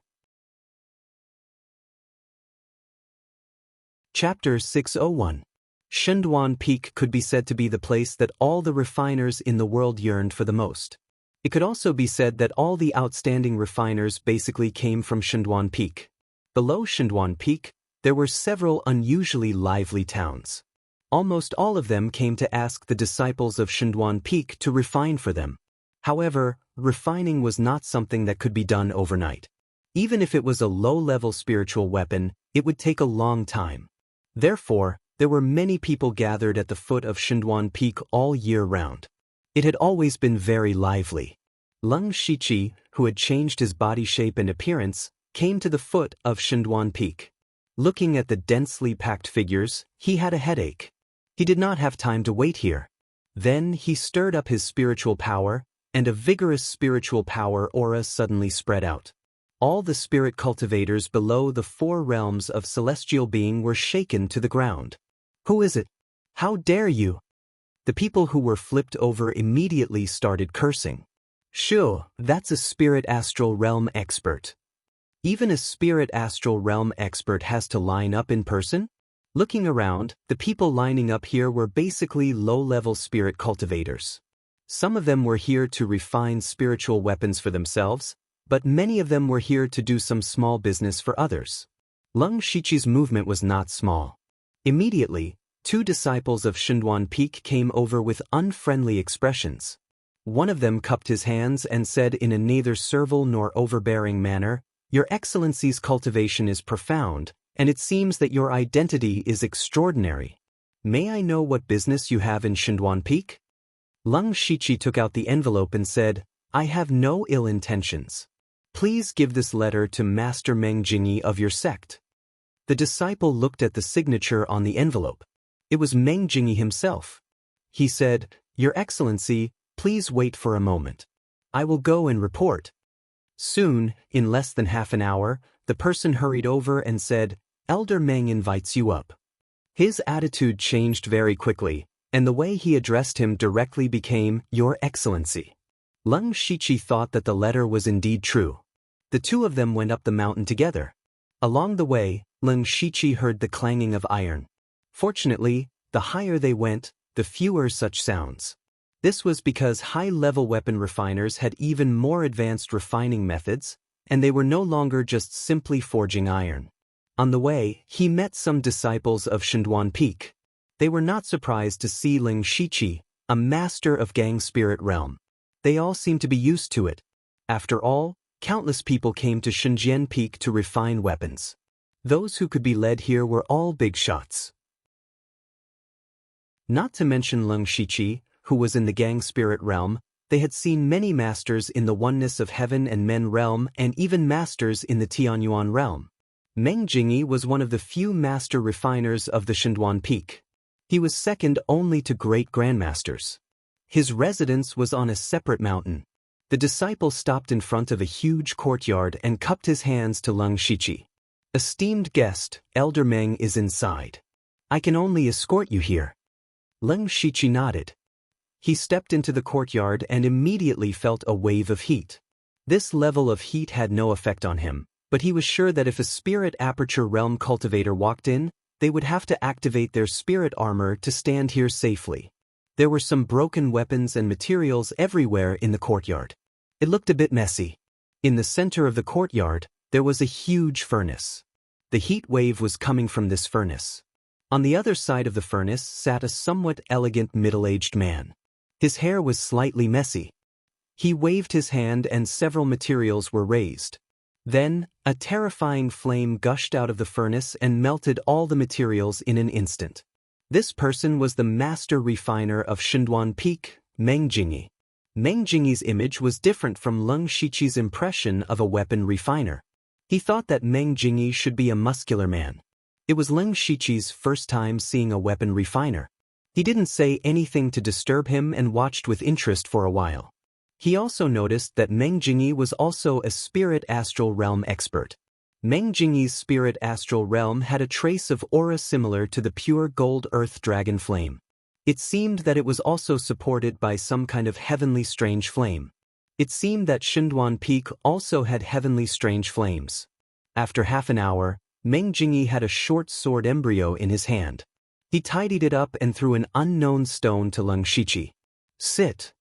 Chapter 601. Shenduan Peak could be said to be the place that all the refiners in the world yearned for the most. It could also be said that all the outstanding refiners basically came from Shenduan Peak. Below Shenduan Peak, there were several unusually lively towns. Almost all of them came to ask the disciples of Shenduan Peak to refine for them. However, refining was not something that could be done overnight. Even if it was a low-level spiritual weapon, it would take a long time. Therefore, there were many people gathered at the foot of Shenduan Peak all year round. It had always been very lively. Leng Shiqi, who had changed his body shape and appearance, came to the foot of Shenduan Peak. Looking at the densely packed figures, he had a headache. He did not have time to wait here. Then he stirred up his spiritual power, and a vigorous spiritual power aura suddenly spread out. All the spirit cultivators below the 4 realms of celestial being were shaken to the ground. "Who is it? How dare you?" The people who were flipped over immediately started cursing. "Sure, that's a spirit astral realm expert. Even a spirit astral realm expert has to line up in person?" Looking around, the people lining up here were basically low-level spirit cultivators. Some of them were here to refine spiritual weapons for themselves, but many of them were here to do some small business for others. Leng Shiqi's movement was not small. Immediately, 2 disciples of Shenduan Peak came over with unfriendly expressions. One of them cupped his hands and said in a neither servile nor overbearing manner, "Your Excellency's cultivation is profound, and it seems that your identity is extraordinary. May I know what business you have in Shenduan Peak?" Leng Shiqi took out the envelope and said, "I have no ill intentions. Please give this letter to Master Meng Jingyi of your sect." The disciple looked at the signature on the envelope. It was Meng Jingyi himself. He said, "Your Excellency, please wait for a moment. I will go and report." Soon, in less than half an hour, the person hurried over and said, "Elder Meng invites you up." His attitude changed very quickly, and the way he addressed him directly became, "Your Excellency." Leng Shiqi thought that the letter was indeed true. The 2 of them went up the mountain together. Along the way, Leng Shiqi heard the clanging of iron. Fortunately, the higher they went, the fewer such sounds. This was because high-level weapon refiners had even more advanced refining methods, and they were no longer just simply forging iron. On the way, he met some disciples of Shenduan Peak. They were not surprised to see Leng Shiqi, a master of Gang Spirit Realm. They all seemed to be used to it. After all, countless people came to Shenjian Peak to refine weapons. Those who could be led here were all big shots. Not to mention Leng Shiqi, who was in the Gang Spirit Realm, they had seen many masters in the Oneness of Heaven and Men Realm and even masters in the Tianyuan Realm. Meng Jingyi was one of the few master refiners of the Shenduan Peak. He was second only to great grandmasters. His residence was on a separate mountain. The disciple stopped in front of a huge courtyard and cupped his hands to Leng Shiqi. "Esteemed guest, Elder Meng is inside. I can only escort you here." Leng Shiqi nodded. He stepped into the courtyard and immediately felt a wave of heat. This level of heat had no effect on him, but he was sure that if a spirit aperture realm cultivator walked in, they would have to activate their spirit armor to stand here safely. There were some broken weapons and materials everywhere in the courtyard. It looked a bit messy. In the center of the courtyard, there was a huge furnace. The heat wave was coming from this furnace. On the other side of the furnace sat a somewhat elegant middle-aged man. His hair was slightly messy. He waved his hand and several materials were raised. Then, a terrifying flame gushed out of the furnace and melted all the materials in an instant. This person was the master refiner of Shenduan Peak, Meng Jingyi. Meng Jingyi's image was different from Leng Shiqi's impression of a weapon refiner. He thought that Meng Jingyi should be a muscular man. It was Leng Shiqi's first time seeing a weapon refiner. He didn't say anything to disturb him and watched with interest for a while. He also noticed that Meng Jingyi was also a spirit astral realm expert. Meng Jingyi's spirit astral realm had a trace of aura similar to the pure gold earth dragon flame. It seemed that it was also supported by some kind of heavenly strange flame. It seemed that Shenduan Peak also had heavenly strange flames. After half an hour, Meng Jingyi had a short sword embryo in his hand. He tidied it up and threw an unknown stone to Leng Shiqi. "Sit."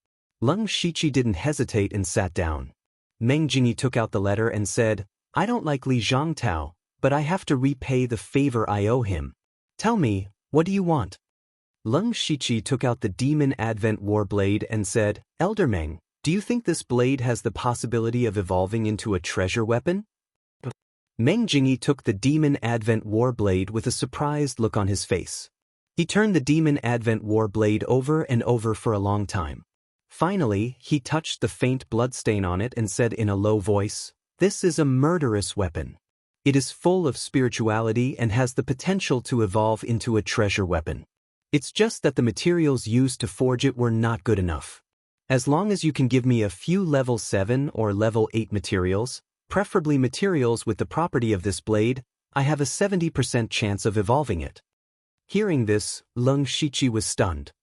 Leng Shiqi didn't hesitate and sat down. Meng Jingyi took out the letter and said, "I don't like Li Zhangtao, but I have to repay the favor I owe him. Tell me, what do you want? Leng Shiqi took out the Demon Advent Warblade and said, Elder Meng, do you think this blade has the possibility of evolving into a treasure weapon? Meng Jingyi took the Demon Advent Warblade with a surprised look on his face. He turned the Demon Advent Warblade over and over for a long time. Finally, he touched the faint bloodstain on it and said in a low voice, This is a murderous weapon. It is full of spirituality and has the potential to evolve into a treasure weapon. It's just that the materials used to forge it were not good enough. As long as you can give me a few level 7 or level 8 materials, preferably materials with the property of this blade, I have a 70% chance of evolving it. Hearing this, Leng Shiqi was stunned.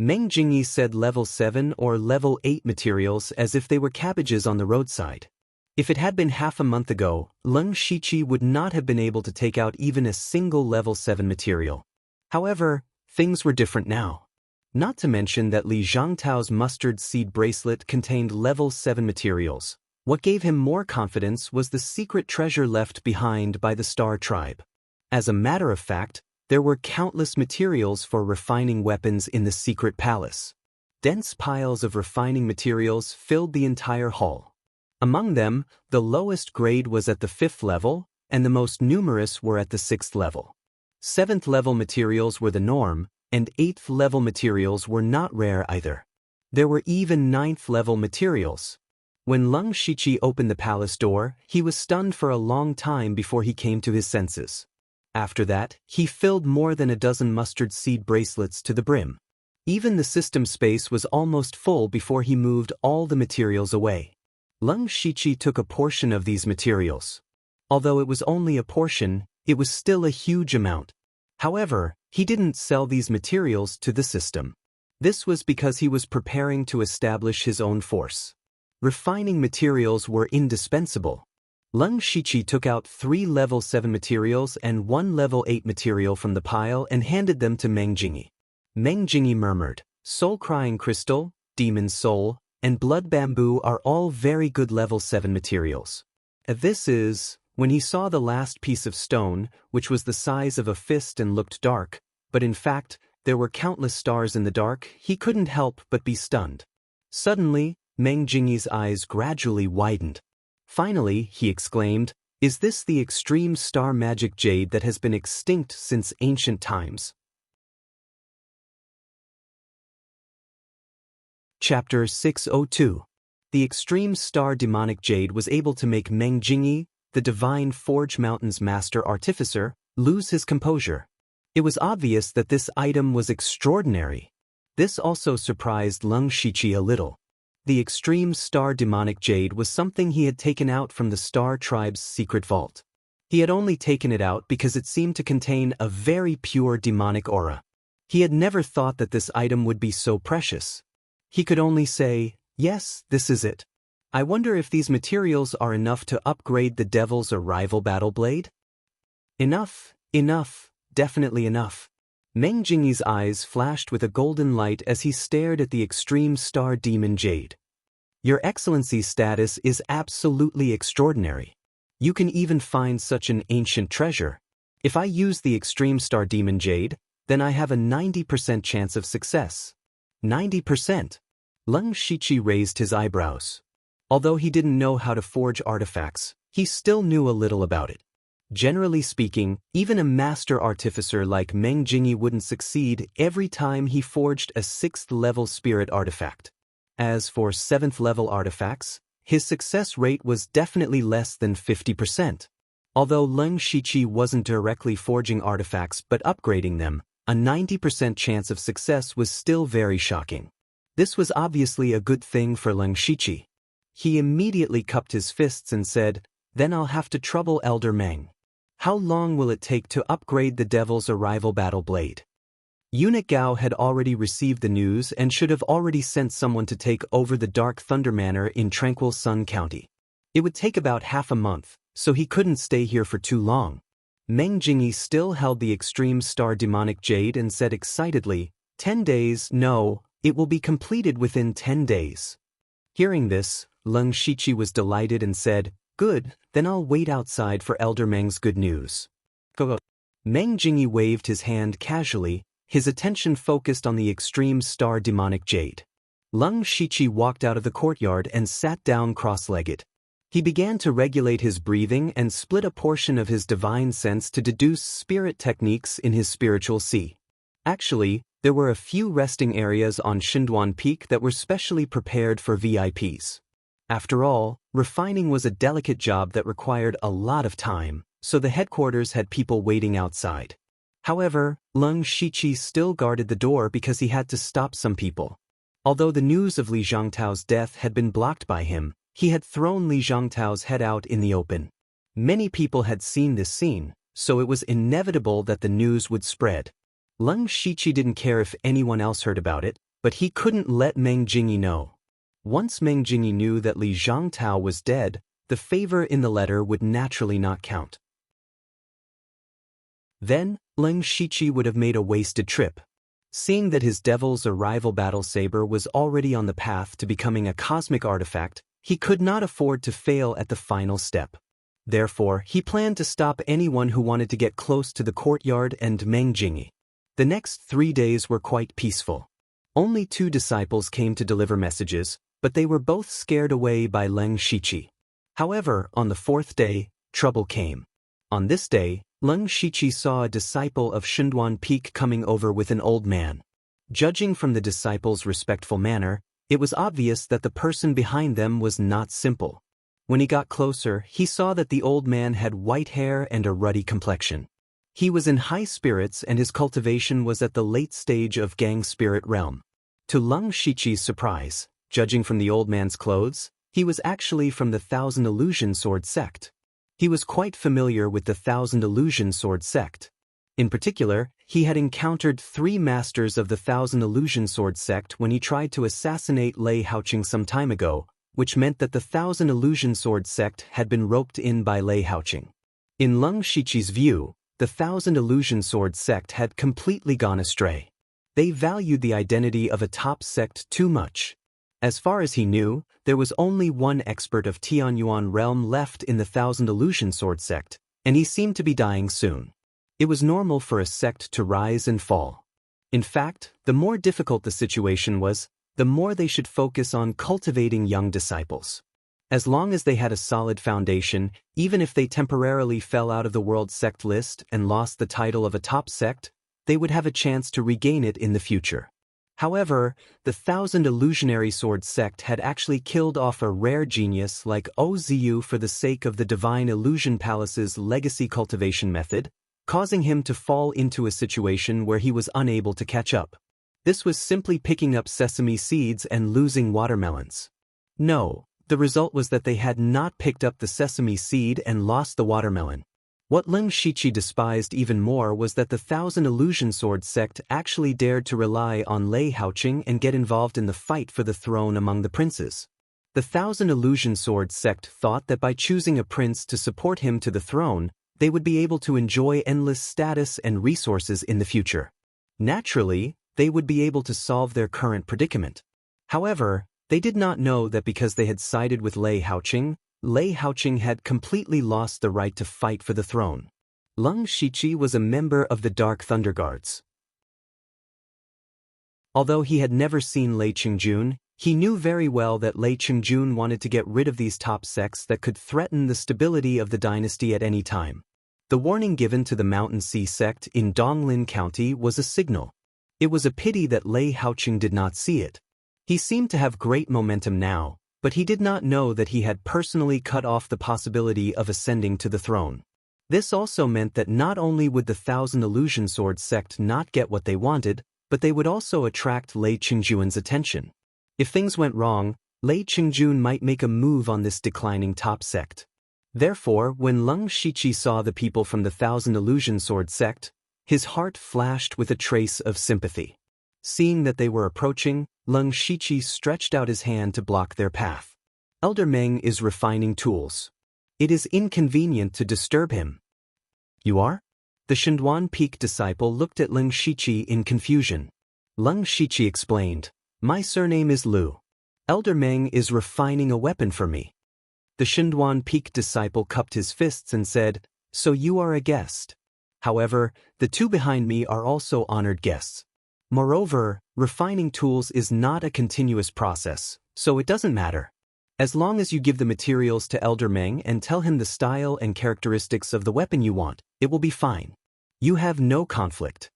Meng Jingyi said level 7 or level 8 materials as if they were cabbages on the roadside. If it had been half a month ago, Leng Shiqi would not have been able to take out even a single level 7 material. However, things were different now. Not to mention that Li Zhangtao's mustard seed bracelet contained level 7 materials. What gave him more confidence was the secret treasure left behind by the Star Tribe. As a matter of fact, there were countless materials for refining weapons in the secret palace. Dense piles of refining materials filled the entire hall. Among them, the lowest grade was at the 5th level, and the most numerous were at the 6th level. 7th level materials were the norm, and 8th level materials were not rare either. There were even 9th level materials. When Leng Shiqi opened the palace door, he was stunned for a long time before he came to his senses. After that, he filled more than a dozen mustard seed bracelets to the brim. Even the system space was almost full before he moved all the materials away. Leng Shiqi took a portion of these materials. Although it was only a portion, it was still a huge amount. However, he didn't sell these materials to the system. This was because he was preparing to establish his own force. Refining materials were indispensable. Leng Shiqi took out 3 level 7 materials and 1 level 8 material from the pile and handed them to Meng Jingyi. Meng Jingyi murmured, Soul-Crying Crystal, Demon Soul, and Blood Bamboo are all very good level 7 materials. This is, when he saw the last piece of stone, which was the size of a fist and looked dark, but in fact, there were countless stars in the dark, he couldn't help but be stunned. Suddenly, Meng Jingyi's eyes gradually widened. Finally, he exclaimed, Is this the extreme star magic jade that has been extinct since ancient times? Chapter 602. The extreme star demonic jade was able to make Meng Jingyi, the Divine Forge Mountain's master artificer, lose his composure. It was obvious that this item was extraordinary. This also surprised Leng Shiqi a little. The extreme star demonic jade was something he had taken out from the Star Tribe's secret vault. He had only taken it out because it seemed to contain a very pure demonic aura. He had never thought that this item would be so precious. He could only say, Yes, this is it. I wonder if these materials are enough to upgrade the Devil's Arrival Battle Blade? Enough, definitely enough. Meng Jingyi's eyes flashed with a golden light as he stared at the extreme star demon jade. Your Excellency's status is absolutely extraordinary. You can even find such an ancient treasure. If I use the extreme star demon jade, then I have a 90% chance of success. 90%. Leng Shiqi raised his eyebrows. Although he didn't know how to forge artifacts, he still knew a little about it. Generally speaking, even a master artificer like Meng Jingyi wouldn't succeed every time he forged a 6th level spirit artifact. As for 7th level artifacts, his success rate was definitely less than 50%. Although Leng Shiqi wasn't directly forging artifacts but upgrading them, a 90% chance of success was still very shocking. This was obviously a good thing for Leng Shiqi. He immediately cupped his fists and said, Then I'll have to trouble Elder Meng. How long will it take to upgrade the Devil's Arrival Battle Blade? Eunuch Gao had already received the news and should have already sent someone to take over the Dark Thunder Manor in Tranquil Sun County. It would take about half a month, so he couldn't stay here for too long. Meng Jingyi still held the extreme star demonic jade and said excitedly, 10 days, no, it will be completed within 10 days. Hearing this, Leng Shiqi was delighted and said, Good, then I'll wait outside for Elder Meng's good news. Go. Meng Jingyi waved his hand casually, his attention focused on the extreme star demonic jade. Leng Shiqi walked out of the courtyard and sat down cross-legged. He began to regulate his breathing and split a portion of his divine sense to deduce spirit techniques in his spiritual sea. Actually, there were a few resting areas on Xinduan Peak that were specially prepared for VIPs. After all, refining was a delicate job that required a lot of time, so the headquarters had people waiting outside. However, Leng Shiqi still guarded the door because he had to stop some people. Although the news of Li Zhangtao's death had been blocked by him, he had thrown Li Zhangtao's head out in the open. Many people had seen this scene, so it was inevitable that the news would spread. Leng Shiqi didn't care if anyone else heard about it, but he couldn't let Meng Jingyi know. Once Meng Jingyi knew that Li Zhangtao was dead, the favor in the letter would naturally not count. Then, Leng Shiqi would have made a wasted trip. Seeing that his devil's arrival battle saber was already on the path to becoming a cosmic artifact, he could not afford to fail at the final step. Therefore, he planned to stop anyone who wanted to get close to the courtyard and Meng Jingyi. The next 3 days were quite peaceful. Only 2 disciples came to deliver messages, but they were both scared away by Leng Shiqi. However, on the 4th day, trouble came. On this day, Leng Shiqi saw a disciple of Xinduan Peak coming over with an old man. Judging from the disciple's respectful manner, it was obvious that the person behind them was not simple. When he got closer, he saw that the old man had white hair and a ruddy complexion. He was in high spirits and his cultivation was at the late stage of gang spirit realm. To Leng Shiqi's surprise, judging from the old man's clothes, he was actually from the Thousand Illusion Sword sect. He was quite familiar with the Thousand Illusion Sword sect. In particular, he had encountered 3 masters of the Thousand Illusion Sword sect when he tried to assassinate Lei Haoqing some time ago, which meant that the Thousand Illusion Sword sect had been roped in by Lei Haoqing. In Leng Shiqi's view, the Thousand Illusion Sword sect had completely gone astray. They valued the identity of a top sect too much. As far as he knew, there was only one expert of Tianyuan realm left in the Thousand Illusion Sword sect, and he seemed to be dying soon. It was normal for a sect to rise and fall. In fact, the more difficult the situation was, the more they should focus on cultivating young disciples. As long as they had a solid foundation, even if they temporarily fell out of the world sect list and lost the title of a top sect, they would have a chance to regain it in the future. However, the Thousand Illusionary Sword sect had actually killed off a rare genius like Ozu for the sake of the Divine Illusion Palace's legacy cultivation method, causing him to fall into a situation where he was unable to catch up. This was simply picking up sesame seeds and losing watermelons. No, the result was that they had not picked up the sesame seed and lost the watermelon. What Leng Shiqi despised even more was that the Thousand Illusion Sword sect actually dared to rely on Lei Haoqing and get involved in the fight for the throne among the princes. The Thousand Illusion Sword sect thought that by choosing a prince to support him to the throne, they would be able to enjoy endless status and resources in the future. Naturally, they would be able to solve their current predicament. However, they did not know that because they had sided with Lei Haoqing had completely lost the right to fight for the throne. Leng Shiqi was a member of the Dark Thunder Guards. Although he had never seen Lei Qingjun, he knew very well that Lei Qingjun wanted to get rid of these top sects that could threaten the stability of the dynasty at any time. The warning given to the Mountain Sea sect in Donglin County was a signal. It was a pity that Lei Haoqing did not see it. He seemed to have great momentum now, but he did not know that he had personally cut off the possibility of ascending to the throne. This also meant that not only would the Thousand Illusion Sword sect not get what they wanted, but they would also attract Lei Qingjun's attention. If things went wrong, Lei Qingjun might make a move on this declining top sect. Therefore, when Leng Shiqi saw the people from the Thousand Illusion Sword sect, his heart flashed with a trace of sympathy. Seeing that they were approaching, Leng Shiqi stretched out his hand to block their path. Elder Meng is refining tools. It is inconvenient to disturb him. You are? The Xinduan Peak disciple looked at Leng Shiqi in confusion. Leng Shiqi explained, My surname is Lu. Elder Meng is refining a weapon for me. The Shinduan Peak disciple cupped his fists and said, "So you are a guest. However, the two behind me are also honored guests. Moreover, refining tools is not a continuous process, so it doesn't matter. As long as you give the materials to Elder Meng and tell him the style and characteristics of the weapon you want, it will be fine. You have no conflict."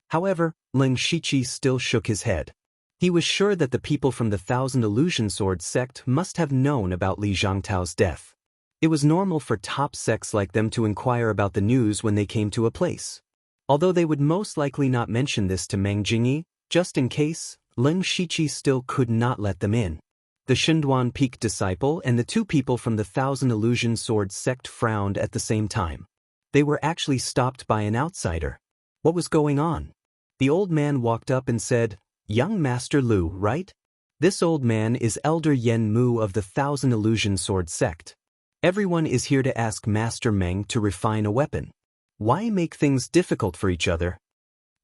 However, Ling Shiqi still shook his head. He was sure that the people from the Thousand Illusion Sword sect must have known about Li Zhangtao's death. It was normal for top sects like them to inquire about the news when they came to a place. Although they would most likely not mention this to Meng Jingyi, just in case, Ling Shiqi still could not let them in. The Shinduan Peak disciple and the two people from the Thousand Illusion Sword sect frowned at the same time. They were actually stopped by an outsider. What was going on? The old man walked up and said, "Young Master Lu, right? This old man is Elder Yen Mu of the Thousand Illusion Sword sect. Everyone is here to ask Master Meng to refine a weapon. Why make things difficult for each other?"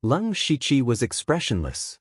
Ling Shiqi was expressionless.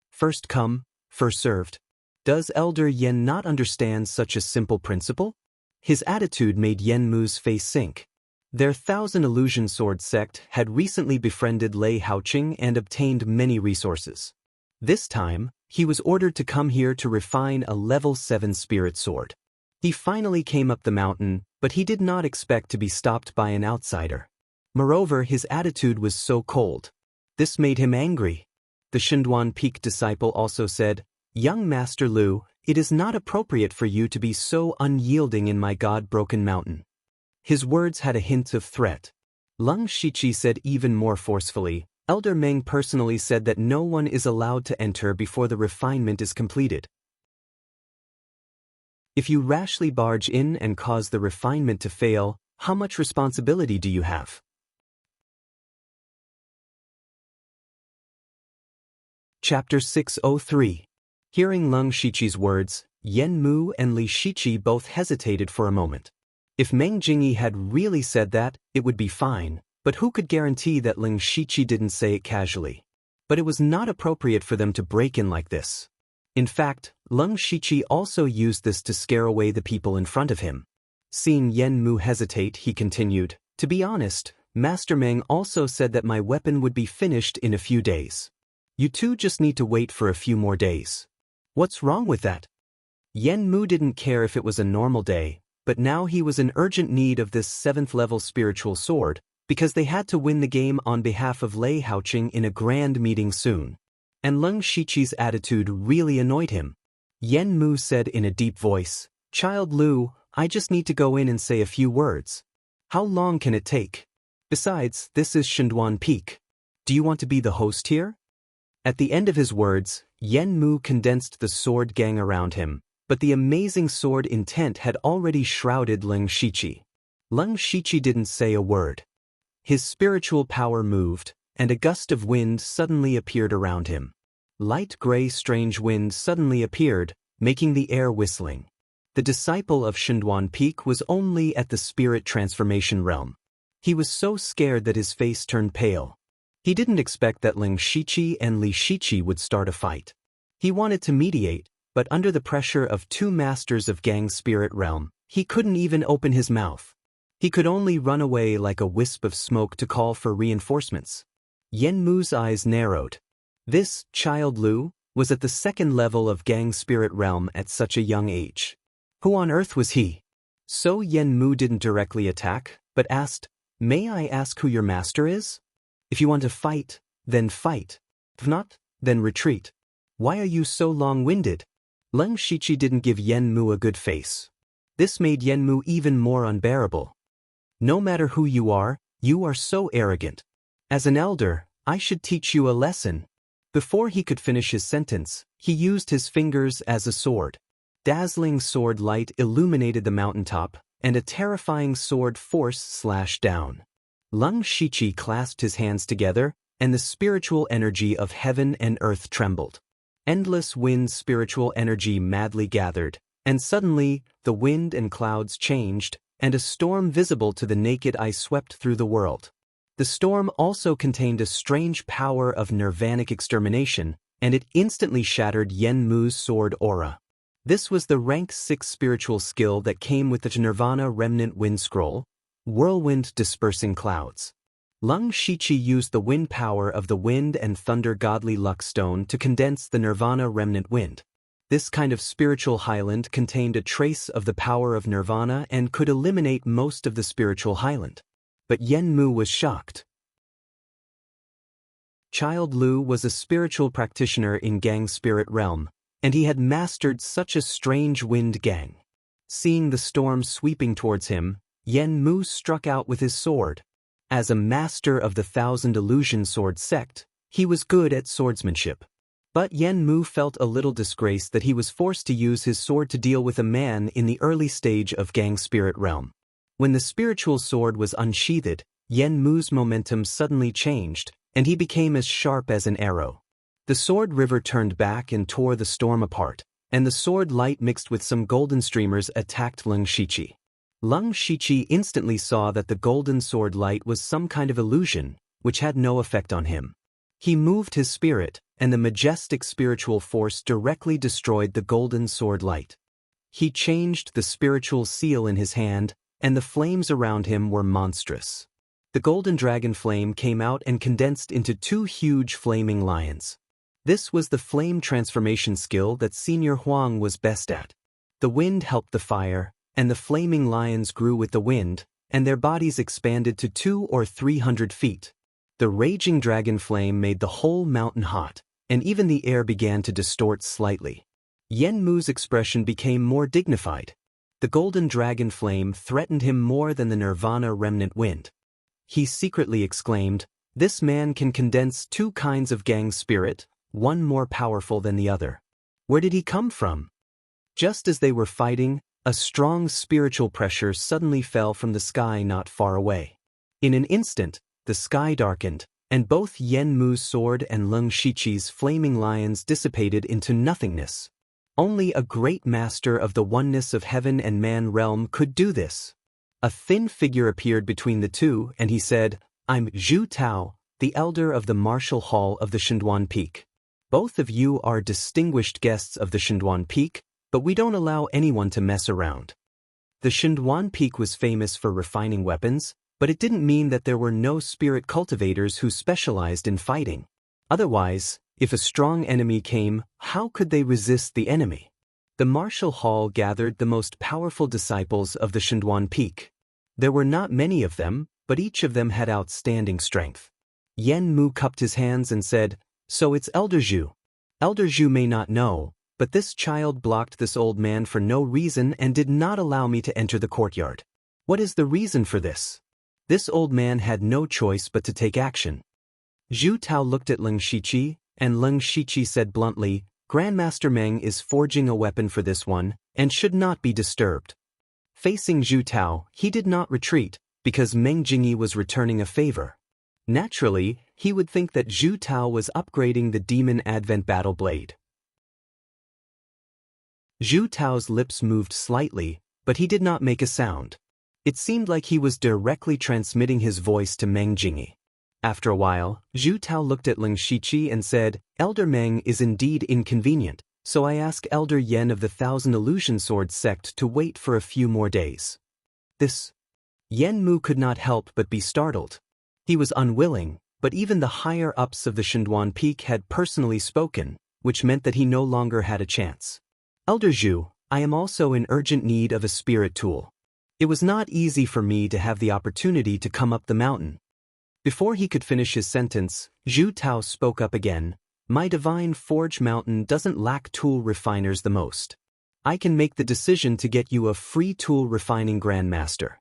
First come, first served. Does Elder Yen not understand such a simple principle? His attitude made Yen Mu's face sink. Their Thousand Illusion Sword sect had recently befriended Lei Haoqing and obtained many resources. This time, he was ordered to come here to refine a level 7 spirit sword. He finally came up the mountain, but he did not expect to be stopped by an outsider. Moreover, his attitude was so cold. This made him angry. The Shinduan Peak disciple also said, "Young Master Lu, it is not appropriate for you to be so unyielding in my God-broken mountain." His words had a hint of threat. Ling Shiqi said even more forcefully, "Elder Meng personally said that no one is allowed to enter before the refinement is completed. If you rashly barge in and cause the refinement to fail, how much responsibility do you have?" Chapter 603. Hearing Ling Shiqi's words, Yen Mu and Li Shiqi both hesitated for a moment. If Meng Jingyi had really said that, it would be fine, but who could guarantee that Ling Shiqi didn't say it casually? But it was not appropriate for them to break in like this. In fact, Ling Shiqi also used this to scare away the people in front of him. Seeing Yen Mu hesitate, he continued, "To be honest, Master Meng also said that my weapon would be finished in a few days. You two just need to wait for a few more days." "What's wrong with that?" Yen Mu didn't care if it was a normal day, but now he was in urgent need of this 7th level spiritual sword, because they had to win the game on behalf of Lei Haoqing in a grand meeting soon. And Ling Shiqi's attitude really annoyed him. Yen Mu said in a deep voice, "Child Lu, I just need to go in and say a few words. How long can it take? Besides, this is Shinduan Peak. Do you want to be the host here?" At the end of his words, Yen Mu condensed the sword gang around him, but the amazing sword intent had already shrouded Ling Shiqi. Ling Shiqi didn't say a word. His spiritual power moved, and a gust of wind suddenly appeared around him. Light gray strange wind suddenly appeared, making the air whistling. The disciple of Shinduan Peak was only at the spirit transformation realm. He was so scared that his face turned pale. He didn't expect that Ling Shiqi and Li Shiqi would start a fight. He wanted to mediate, but under the pressure of two masters of Gang's spirit realm, he couldn't even open his mouth. He could only run away like a wisp of smoke to call for reinforcements. Yen Mu's eyes narrowed. This, Child Lu, was at the 2nd level of Gang's spirit realm at such a young age. Who on earth was he? So Yen Mu didn't directly attack, but asked, "May I ask who your master is? If you want to fight, then fight. If not, then retreat. Why are you so long-winded?" Ling Shiqi didn't give Yen Mu a good face. This made Yen Mu even more unbearable. "No matter who you are so arrogant. As an elder, I should teach you a lesson." Before he could finish his sentence, he used his fingers as a sword. Dazzling sword light illuminated the mountaintop, and a terrifying sword force slashed down. Ling Shiqi clasped his hands together, and the spiritual energy of heaven and earth trembled. Endless wind spiritual energy madly gathered, and suddenly, the wind and clouds changed, and a storm visible to the naked eye swept through the world. The storm also contained a strange power of nirvanic extermination, and it instantly shattered Yen Mu's sword aura. This was the rank 6 spiritual skill that came with the Nirvana Remnant Wind Scroll, Whirlwind Dispersing Clouds. Lung Shichi used the wind power of the Wind and Thunder Godly Luck Stone to condense the Nirvana Remnant Wind. This kind of spiritual highland contained a trace of the power of Nirvana and could eliminate most of the spiritual highland. But Yen Mu was shocked. Child Lu was a spiritual practitioner in Gang Spirit Realm, and he had mastered such a strange wind gang. Seeing the storm sweeping towards him, Yen Mu struck out with his sword. As a master of the Thousand Illusion Sword sect, he was good at swordsmanship. But Yen Mu felt a little disgraced that he was forced to use his sword to deal with a man in the early stage of Gang Spirit Realm. When the spiritual sword was unsheathed, Yen Mu's momentum suddenly changed, and he became as sharp as an arrow. The sword river turned back and tore the storm apart, and the sword light mixed with some golden streamers attacked Lung Shichi. Lung Shichi instantly saw that the golden sword light was some kind of illusion, which had no effect on him. He moved his spirit, and the majestic spiritual force directly destroyed the golden sword light. He changed the spiritual seal in his hand, and the flames around him were monstrous. The golden dragon flame came out and condensed into 2 huge flaming lions. This was the flame transformation skill that Senior Huang was best at. The wind helped the fire, and the flaming lions grew with the wind, and their bodies expanded to 200 or 300 feet. The raging dragon flame made the whole mountain hot, and even the air began to distort slightly. Yen Mu's expression became more dignified. The golden dragon flame threatened him more than the Nirvana Remnant Wind. He secretly exclaimed, "This man can condense 2 kinds of gang spirit, one more powerful than the other. Where did he come from?" Just as they were fighting, a strong spiritual pressure suddenly fell from the sky not far away. In an instant, the sky darkened, and both Yen Mu's sword and Lung Shichi's flaming lions dissipated into nothingness. Only a great master of the oneness of heaven and man realm could do this. A thin figure appeared between the two, and he said, "I'm Zhu Tao, the elder of the Martial Hall of the Shenduan Peak. Both of you are distinguished guests of the Shenduan Peak, but we don't allow anyone to mess around." The Shenduan Peak was famous for refining weapons, but it didn't mean that there were no spirit cultivators who specialized in fighting. Otherwise, if a strong enemy came, how could they resist the enemy? The Martial Hall gathered the most powerful disciples of the Shenduan Peak. There were not many of them, but each of them had outstanding strength. Yen Mu cupped his hands and said, "So it's Elder Zhu. Elder Zhu may not know, but this child blocked this old man for no reason and did not allow me to enter the courtyard. What is the reason for this?" This old man had no choice but to take action. Zhu Tao looked at Lung Shichi, and Lung Shichi said bluntly, "Grandmaster Meng is forging a weapon for this one, and should not be disturbed." Facing Zhu Tao, he did not retreat, because Meng Jingyi was returning a favor. Naturally, he would think that Zhu Tao was upgrading the Demon Advent Battle Blade. Zhu Tao's lips moved slightly, but he did not make a sound. It seemed like he was directly transmitting his voice to Meng Jingyi. After a while, Zhu Tao looked at Lung Shichi and said, "Elder Meng is indeed inconvenient, so I ask Elder Yen of the Thousand Illusion Sword sect to wait for a few more days." This. Yen Mu could not help but be startled. He was unwilling, but even the higher-ups of the Shenduan Peak had personally spoken, which meant that he no longer had a chance. "Elder Zhu, I am also in urgent need of a spirit tool. It was not easy for me to have the opportunity to come up the mountain." Before he could finish his sentence, Zhu Tao spoke up again, "My divine Forge Mountain doesn't lack tool refiners the most. I can make the decision to get you a free tool refining grandmaster."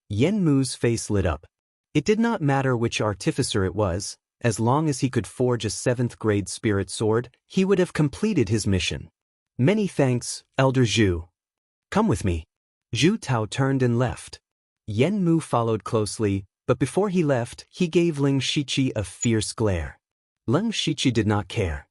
Yen Mu's face lit up. It did not matter which artificer it was, as long as he could forge a 7th-grade spirit sword, he would have completed his mission. "Many thanks, Elder Zhu. Come with me." Zhu Tao turned and left. Yen Mu followed closely, but before he left, he gave Lung Shichi a fierce glare. Lung Shichi did not care.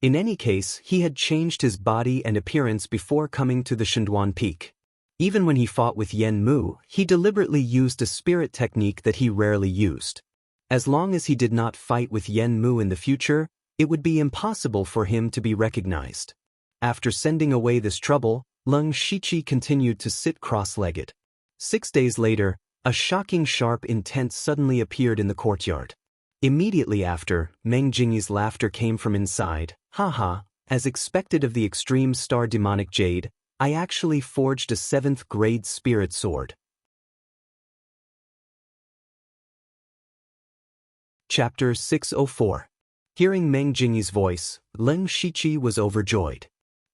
In any case, he had changed his body and appearance before coming to the Shenduan Peak. Even when he fought with Yen Mu, he deliberately used a spirit technique that he rarely used. As long as he did not fight with Yen Mu in the future, it would be impossible for him to be recognized. After sending away this trouble, Leng Shiqi continued to sit cross-legged. 6 days later, a shocking sharp intent suddenly appeared in the courtyard. Immediately after, Meng Jingyi's laughter came from inside. Haha, as expected of the extreme star demonic jade, I actually forged a 7th grade spirit sword. Chapter 604. Hearing Meng Jingyi's voice, Leng Shiqi was overjoyed.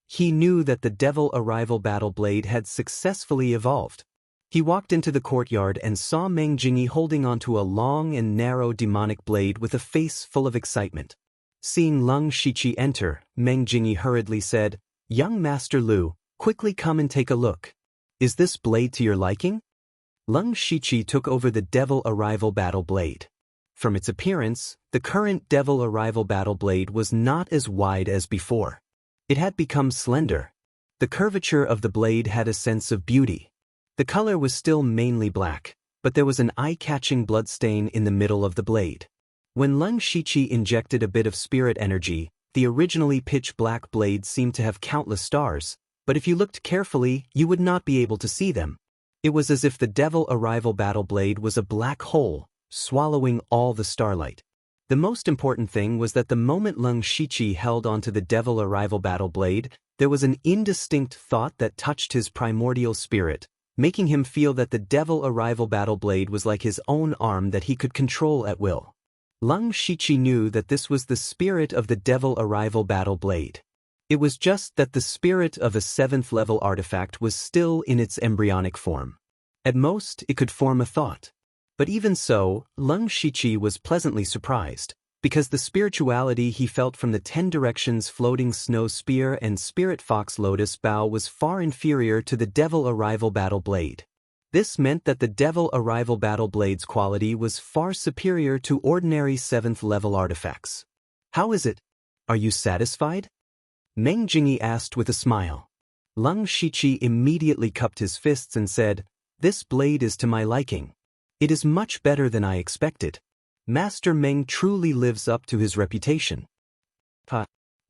He knew that the Devil Arrival Battle Blade had successfully evolved. He walked into the courtyard and saw Meng Jingyi holding onto a long and narrow demonic blade with a face full of excitement. Seeing Leng Shiqi enter, Meng Jingyi hurriedly said, "Young Master Lu, quickly come and take a look. Is this blade to your liking?" Leng Shiqi took over the Devil Arrival Battle Blade. From its appearance, the current Devil Arrival Battle Blade was not as wide as before. It had become slender. The curvature of the blade had a sense of beauty. The color was still mainly black, but there was an eye-catching blood stain in the middle of the blade. When Leng Shiqi injected a bit of spirit energy, the originally pitch-black blade seemed to have countless stars, but if you looked carefully, you would not be able to see them. It was as if the Devil Arrival Battle Blade was a black hole, swallowing all the starlight. The most important thing was that the moment Leng Shiqi held onto the Devil Arrival Battle Blade, there was an indistinct thought that touched his primordial spirit, making him feel that the Devil Arrival Battle Blade was like his own arm that he could control at will. Leng Shiqi knew that this was the spirit of the Devil Arrival Battle Blade. It was just that the spirit of a 7th-level artifact was still in its embryonic form. At most, it could form a thought. But even so, Leng Shiqi was pleasantly surprised, because the spirituality he felt from the 10 Directions Floating Snow Spear and Spirit Fox Lotus Bow was far inferior to the Devil Arrival Battle Blade. This meant that the Devil Arrival Battle Blade's quality was far superior to ordinary 7th-level artifacts. "How is it? Are you satisfied?" Meng Jingyi asked with a smile. Leng Shiqi immediately cupped his fists and said, "This blade is to my liking. It is much better than I expected. Master Meng truly lives up to his reputation."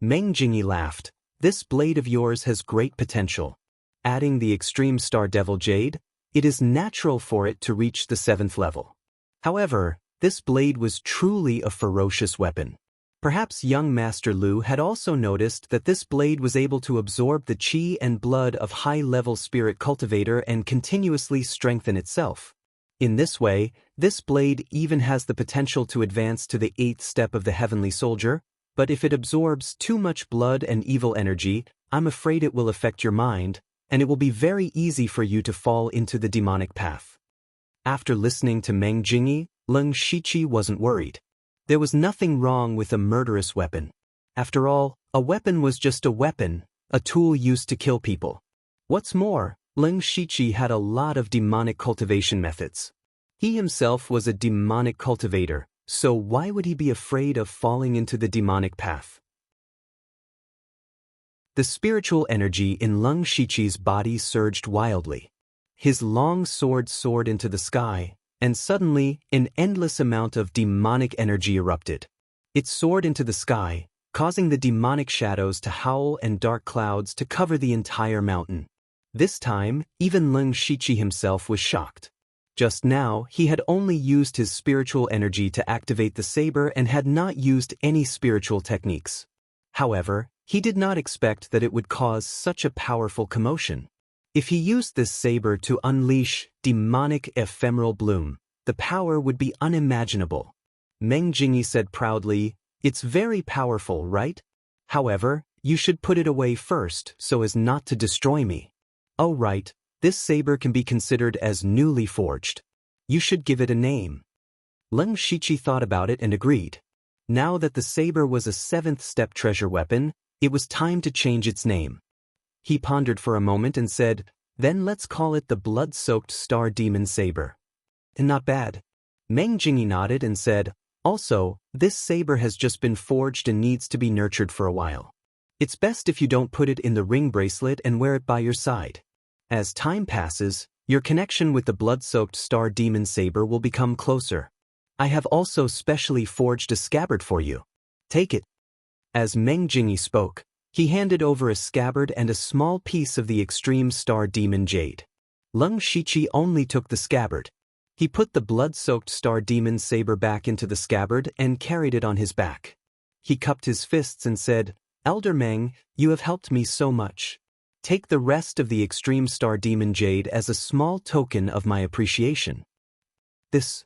Meng Jingyi laughed. "This blade of yours has great potential. Adding the Extreme Star Devil Jade, it is natural for it to reach the 7th level. However, this blade was truly a ferocious weapon. Perhaps young Master Lu had also noticed that this blade was able to absorb the qi and blood of high-level spirit cultivator and continuously strengthen itself. In this way, this blade even has the potential to advance to the 8th step of the Heavenly Soldier, but if it absorbs too much blood and evil energy, I'm afraid it will affect your mind, and it will be very easy for you to fall into the demonic path." After listening to Meng Jingyi, Leng Shiqi wasn't worried. There was nothing wrong with a murderous weapon. After all, a weapon was just a weapon, a tool used to kill people. What's more, Leng Shiqi had a lot of demonic cultivation methods. He himself was a demonic cultivator, so why would he be afraid of falling into the demonic path? The spiritual energy in Leng Shiqi's body surged wildly. His long sword soared into the sky, and suddenly, an endless amount of demonic energy erupted. It soared into the sky, causing the demonic shadows to howl and dark clouds to cover the entire mountain. This time, even Leng Shiqi himself was shocked. Just now, he had only used his spiritual energy to activate the saber and had not used any spiritual techniques. However, he did not expect that it would cause such a powerful commotion. If he used this saber to unleash demonic ephemeral bloom, the power would be unimaginable. Meng Jingyi said proudly, "It's very powerful, right? However, you should put it away first so as not to destroy me." "Oh right, this saber can be considered as newly forged. You should give it a name." Leng Shiqi thought about it and agreed. Now that the saber was a 7th step treasure weapon, it was time to change its name. He pondered for a moment and said, "Then let's call it the Blood-Soaked Star Demon Saber." "Not bad." Meng Jingyi nodded and said, "Also, this saber has just been forged and needs to be nurtured for a while. It's best if you don't put it in the ring bracelet and wear it by your side. As time passes, your connection with the blood-soaked star demon saber will become closer. I have also specially forged a scabbard for you. Take it." As Meng Jingyi spoke, He handed over a scabbard and a small piece of the extreme star demon jade. Leng Shiqi only took the scabbard. He put the blood-soaked star demon saber back into the scabbard and carried it on his back. He cupped his fists and said, "Elder Meng, you have helped me so much. Take the rest of the extreme star demon jade as a small token of my appreciation." This.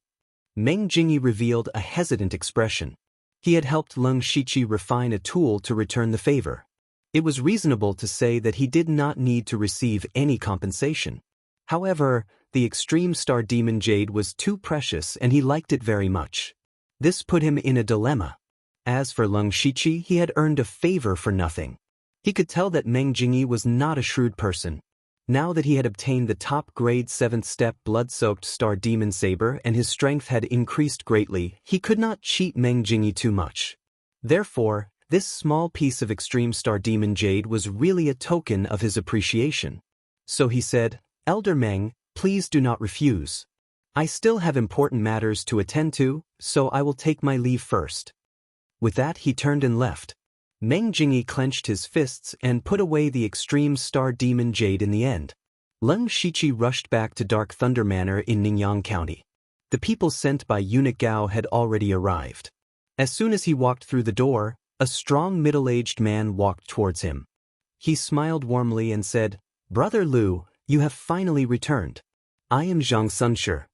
Meng Jingyi revealed a hesitant expression. He had helped Leng Shiqi refine a tool to return the favor. It was reasonable to say that he did not need to receive any compensation. However, the extreme star demon jade was too precious and he liked it very much. This put him in a dilemma. As for Leng Shiqi, he had earned a favor for nothing. He could tell that Meng Jingyi was not a shrewd person. Now that he had obtained the top-grade 7th step blood-soaked star demon saber and his strength had increased greatly, he could not cheat Meng Jingyi too much. Therefore, this small piece of extreme star demon jade was really a token of his appreciation. So he said, "Elder Meng, please do not refuse. I still have important matters to attend to, so I will take my leave first." With that he turned and left. Meng Jingyi clenched his fists and put away the extreme star demon jade in the end. Leng Shiqi rushed back to Dark Thunder Manor in Ningyang County. The people sent by Eunuch Gao had already arrived. As soon as he walked through the door, a strong middle-aged man walked towards him. He smiled warmly and said, "Brother Lu, you have finally returned. I am Zhang Sunshi.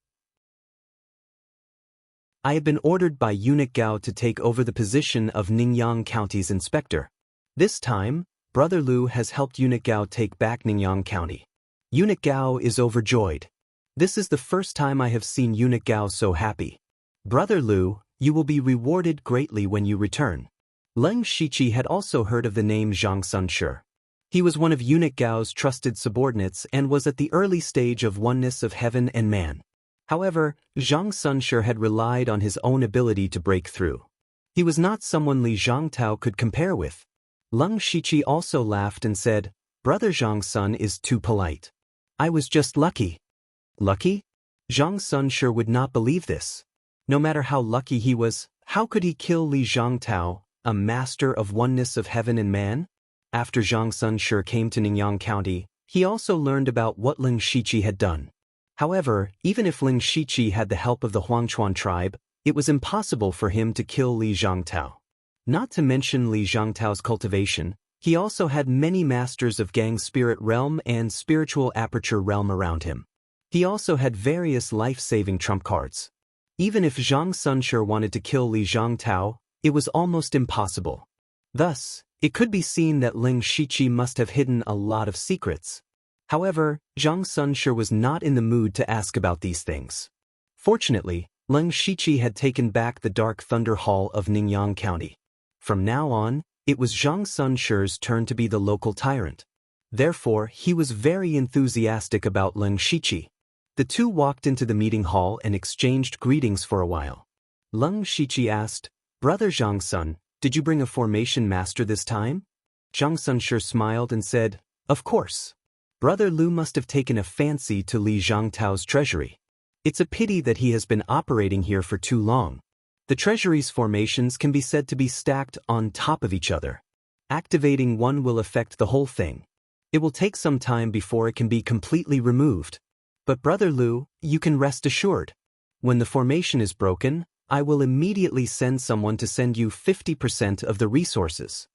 I have been ordered by Eunuch Gao to take over the position of Ningyang County's inspector. This time, Brother Lu has helped Eunuch Gao take back Ningyang County. Eunuch Gao is overjoyed. This is the first time I have seen Eunuch Gao so happy. Brother Lu, you will be rewarded greatly when you return." Leng Shiqi had also heard of the name Zhang Sunshi. He was one of Eunuch Gao's trusted subordinates and was at the early stage of oneness of heaven and man. However, Zhang Sunshi had relied on his own ability to break through. He was not someone Li Zhangtao could compare with. Leng Shiqi also laughed and said, "Brother Zhang's son is too polite. I was just lucky." Lucky? Zhang Sunshi would not believe this. No matter how lucky he was, how could he kill Li Zhangtao, a master of oneness of heaven and man? After Zhang Sunshi came to Ningyang County, he also learned about what Leng Shiqi had done. However, even if Leng Shiqi had the help of the Huangchuan tribe, it was impossible for him to kill Li Zhangtao. Not to mention Li Zhangtao's cultivation, he also had many masters of Gang Spirit Realm and Spiritual Aperture Realm around him. He also had various life-saving trump cards. Even if Zhang Sunshi wanted to kill Li Zhangtao, it was almost impossible. Thus, it could be seen that Leng Shiqi must have hidden a lot of secrets. However, Zhang Sunshi was not in the mood to ask about these things. Fortunately, Leng Shiqi had taken back the Dark Thunder Hall of Ningyang County. From now on, it was Zhang Sunshi's turn to be the local tyrant. Therefore, he was very enthusiastic about Leng Shiqi. The two walked into the meeting hall and exchanged greetings for a while. Leng Shiqi asked, "Brother Zhang-sun, did you bring a formation master this time?" Zhang Sunshi smiled and said, "Of course. Brother Lu must have taken a fancy to Li Zhangtao's treasury. It's a pity that he has been operating here for too long. The treasury's formations can be said to be stacked on top of each other. Activating one will affect the whole thing. It will take some time before it can be completely removed. But Brother Lu, you can rest assured. When the formation is broken, I will immediately send someone to send you 50% of the resources."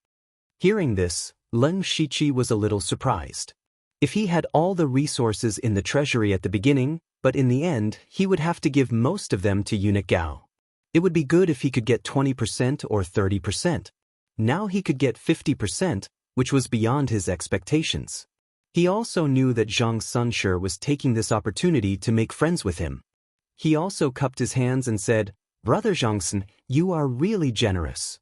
Hearing this, Leng Shiqi was a little surprised. If he had all the resources in the treasury at the beginning, but in the end, he would have to give most of them to Eunuch Gao. It would be good if he could get 20% or 30%. Now he could get 50%, which was beyond his expectations. He also knew that Zhang Sunshi was taking this opportunity to make friends with him. He also cupped his hands and said, "Brother Zhangsun, you are really generous."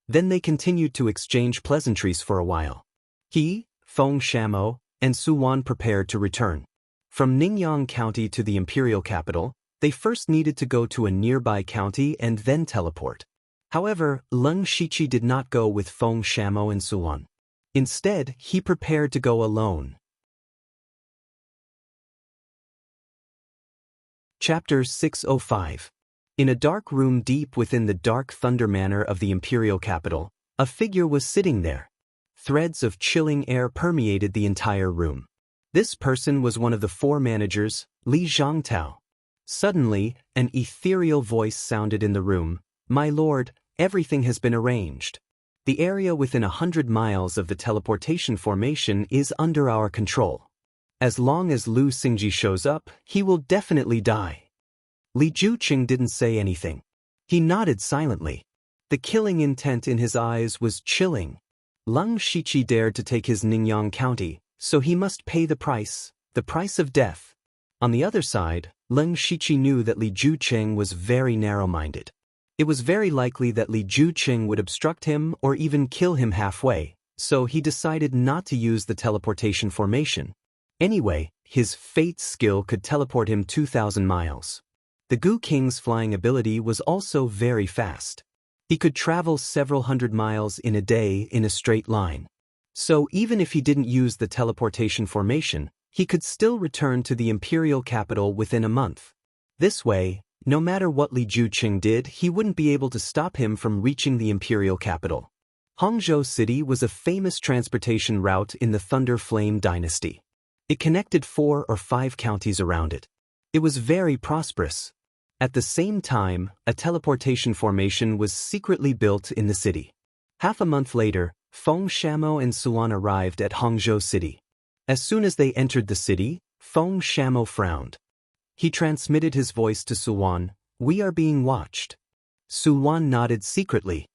Then they continued to exchange pleasantries for a while. He, Feng Shamo, and Su Wan prepared to return. From Ningyang County to the imperial capital, they first needed to go to a nearby county and then teleport. However, Leng Shiqi did not go with Feng Shamo and Su Wan. Instead, he prepared to go alone. Chapter 605. In a dark room deep within the Dark Thunder Manor of the imperial capital, a figure was sitting there. Threads of chilling air permeated the entire room. This person was one of the 4 managers, Li Zhangtao. Suddenly, an ethereal voice sounded in the room. "My lord, everything has been arranged. The area within 100 miles of the teleportation formation is under our control. As long as Lu Xingji shows up, he will definitely die." Li Juqing didn't say anything. He nodded silently. The killing intent in his eyes was chilling. Leng Shiqi dared to take his Ningyang County, so he must pay the price of death. On the other side, Leng Shiqi knew that Li Juqing was very narrow-minded. It was very likely that Li Juqing would obstruct him or even kill him halfway, so he decided not to use the teleportation formation. Anyway, his fate skill could teleport him 2,000 miles. The Gu King's flying ability was also very fast. He could travel several hundred miles in a day in a straight line. So even if he didn't use the teleportation formation, he could still return to the imperial capital within a month. This way, no matter what Li Juqing did, he wouldn't be able to stop him from reaching the imperial capital. Hangzhou City was a famous transportation route in the Thunder Flame dynasty. It connected 4 or 5 counties around it. It was very prosperous. At the same time, a teleportation formation was secretly built in the city. Half a month later, Feng Shamo and Suan arrived at Hangzhou City. As soon as they entered the city, Feng Shamo frowned. He transmitted his voice to Suan. "We are being watched." Suan nodded secretly.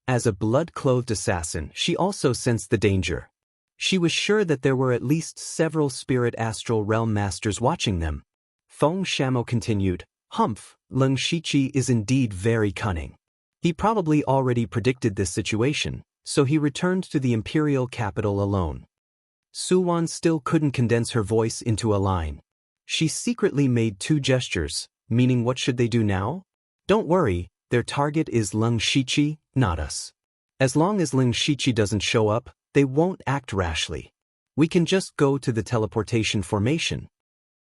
As a blood-clothed assassin, she also sensed the danger. She was sure that there were at least several spirit astral realm masters watching them. Feng Shamo continued, "Humph, Leng Shiqi is indeed very cunning. He probably already predicted this situation, so he returned to the imperial capital alone." Suan still couldn't condense her voice into a line. She secretly made 2 gestures, meaning what should they do now? Don't worry, their target is Leng Shiqi, not us. As long as Leng Shiqi doesn't show up, they won't act rashly. We can just go to the teleportation formation.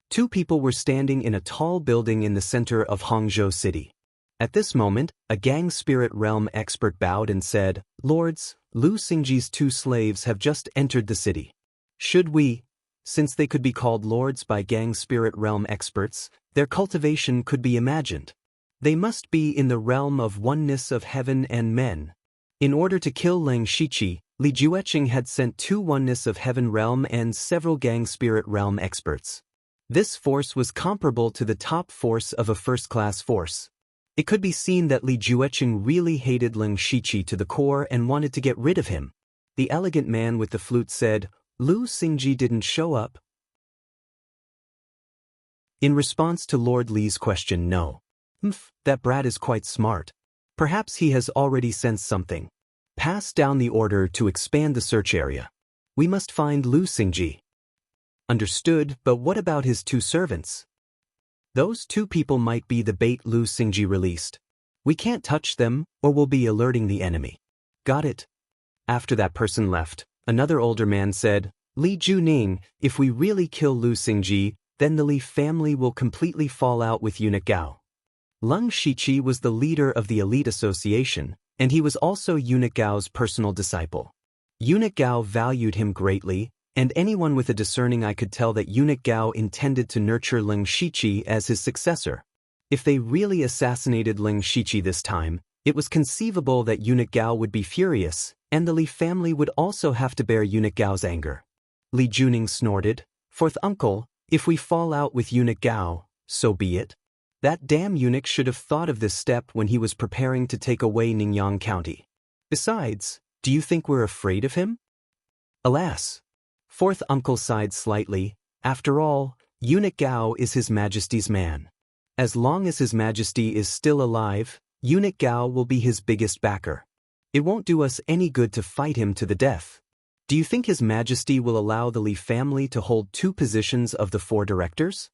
2 people were standing in a tall building in the center of Hangzhou City. At this moment, a gang spirit realm expert bowed and said, "Lords, Lu Xingji's 2 slaves have just entered the city. Should we, since they could be called lords by gang spirit realm experts, their cultivation could be imagined. They must be in the realm of oneness of heaven and men." In order to kill Leng Shiqi, Li Juqing had sent 2 oneness of heaven realm and several gang spirit realm experts. This force was comparable to the top force of a first-class force. It could be seen that Li Juqing really hated Leng Shiqi to the core and wanted to get rid of him. The elegant man with the flute said, "Lu Xingji didn't show up?" In response to Lord Li's question, "No. That brat is quite smart. Perhaps he has already sensed something. Pass down the order to expand the search area. We must find Lu Xingji." "Understood, but what about his 2 servants? Those 2 people might be the bait Lu Xingji released. We can't touch them, or we'll be alerting the enemy." "Got it." After that person left, another older man said, "Li Juning, if we really kill Lu Xingji, then the Li family will completely fall out with Eunuch Gao." Leng Shiqi was the leader of the elite association, and he was also Eunuch Gao's personal disciple. Eunuch Gao valued him greatly, and anyone with a discerning eye could tell that Eunuch Gao intended to nurture Leng Shiqi as his successor. If they really assassinated Leng Shiqi this time, it was conceivable that Eunuch Gao would be furious, and the Li family would also have to bear Eunuch Gao's anger. Li Juning snorted, "Fourth uncle, if we fall out with Eunuch Gao, so be it. That damn eunuch should have thought of this step when he was preparing to take away Ningyang County. Besides, do you think we're afraid of him?" Alas. Fourth uncle sighed slightly. After all, Eunuch Gao is His Majesty's man. As long as His Majesty is still alive, Eunuch Gao will be his biggest backer. It won't do us any good to fight him to the death. Do you think His Majesty will allow the Li family to hold 2 positions of the 4 directors?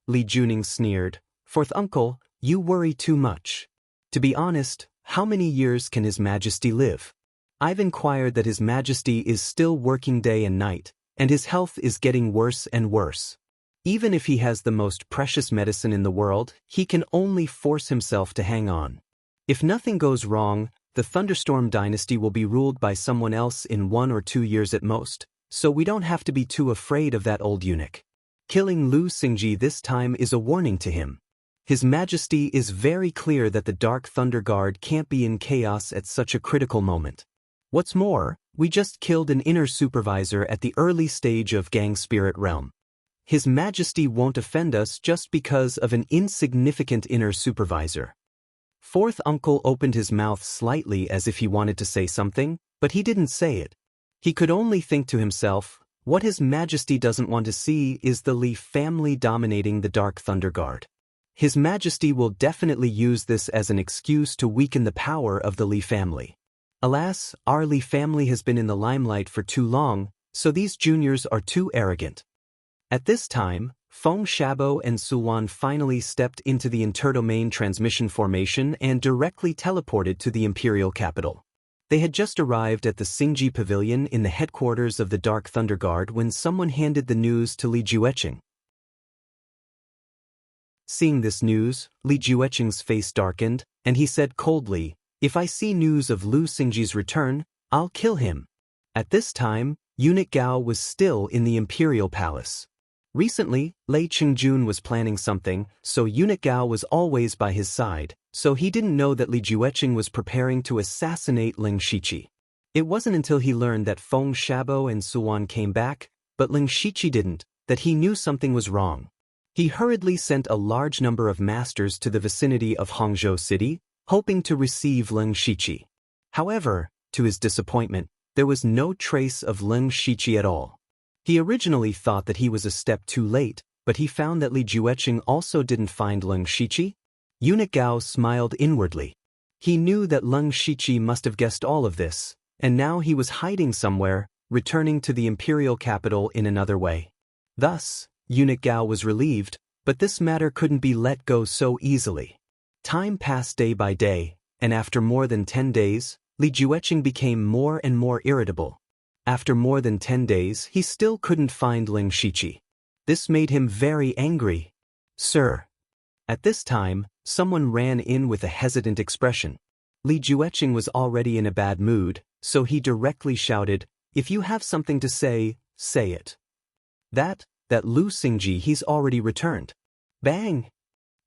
Li Juning sneered, "Fourth uncle, you worry too much. To be honest, how many years can His Majesty live? I've inquired that His Majesty is still working day and night, and his health is getting worse and worse. Even if he has the most precious medicine in the world, he can only force himself to hang on. If nothing goes wrong, the Thunderstorm dynasty will be ruled by someone else in 1 or 2 years at most, so we don't have to be too afraid of that old eunuch. Killing Lu Xingji this time is a warning to him. His Majesty is very clear that the Dark Thunder Guard can't be in chaos at such a critical moment. What's more, we just killed an inner supervisor at the early stage of Gang Spirit Realm. His Majesty won't offend us just because of an insignificant inner supervisor. Fourth uncle opened his mouth slightly as if he wanted to say something, but he didn't say it. He could only think to himself, what His Majesty doesn't want to see is the Li family dominating the Dark Thunder Guard. His Majesty will definitely use this as an excuse to weaken the power of the Li family. Alas, our Li family has been in the limelight for too long, so these juniors are too arrogant. At this time, Feng Shabo and Suwan finally stepped into the interdomain transmission formation and directly teleported to the imperial capital. They had just arrived at the Xingji Pavilion in the headquarters of the Dark Thunder Guard when someone handed the news to Li Jueqing. Seeing this news, Li Jueqing's face darkened, and he said coldly, "If I see news of Lu Xingji's return, I'll kill him." At this time, Eunuch Gao was still in the imperial palace. Recently, Lei Qingjun was planning something, so Eunuch Gao was always by his side, so he didn't know that Li Jueqing was preparing to assassinate Ling Shiqi. It wasn't until he learned that Feng Shabo and Suwan came back, but Ling Shiqi didn't, that he knew something was wrong. He hurriedly sent a large number of masters to the vicinity of Hangzhou City, hoping to receive Ling Shiqi. However, to his disappointment, there was no trace of Ling Shiqi at all. He originally thought that he was a step too late, but he found that Li Jueqing also didn't find Ling Shiqi. Eunuch Gao smiled inwardly. He knew that Ling Shiqi must have guessed all of this, and now he was hiding somewhere, returning to the imperial capital in another way. Thus, Eunuch Gao was relieved, but this matter couldn't be let go so easily. Time passed day by day, and after more than 10 days, Li Jueqing became more and more irritable. After more than 10 days, he still couldn't find Ling Shiqi. This made him very angry. "Sir." At this time, someone ran in with a hesitant expression. Li Jueqing was already in a bad mood, so he directly shouted, "If you have something to say, say it." That Lu Xingji, he's already returned. Bang!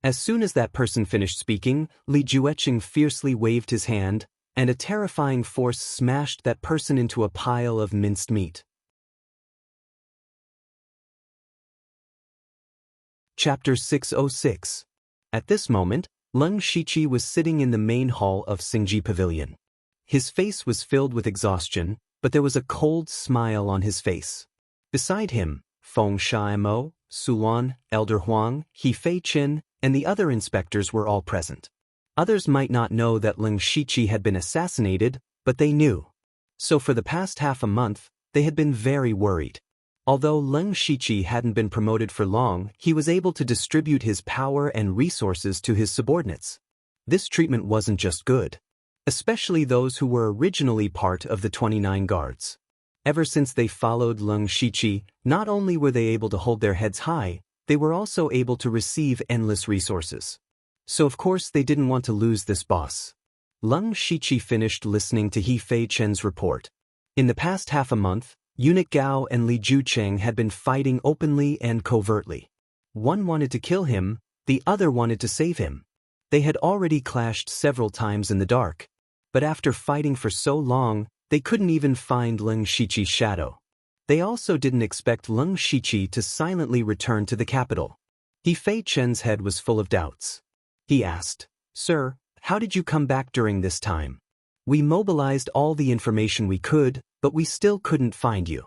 As soon as that person finished speaking, Li Jueqing fiercely waved his hand, and a terrifying force smashed that person into a pile of minced meat. Chapter 606. At this moment, Ling Shiqi was sitting in the main hall of Xingji Pavilion. His face was filled with exhaustion, but there was a cold smile on his face. Beside him, Feng Shamo, Suwan, Elder Huang, He Fei Qin, and the other inspectors were all present. Others might not know that Ling Shiqi had been assassinated, but they knew. So for the past half a month, they had been very worried. Although Ling Shiqi hadn't been promoted for long, he was able to distribute his power and resources to his subordinates. This treatment wasn't just good, especially those who were originally part of the 29 guards. Ever since they followed Ling Shiqi, not only were they able to hold their heads high, they were also able to receive endless resources. So of course they didn't want to lose this boss. Ling Shiqi finished listening to He Fei Chen's report. In the past half a month, Eunuch Gao and Li Jueqing had been fighting openly and covertly. One wanted to kill him, the other wanted to save him. They had already clashed several times in the dark, but after fighting for so long, they couldn't even find Ling Shiqi's shadow. They also didn't expect Ling Shiqi to silently return to the capital. He Fei Chen's head was full of doubts. He asked, "Sir, how did you come back during this time? We mobilized all the information we could, but we still couldn't find you."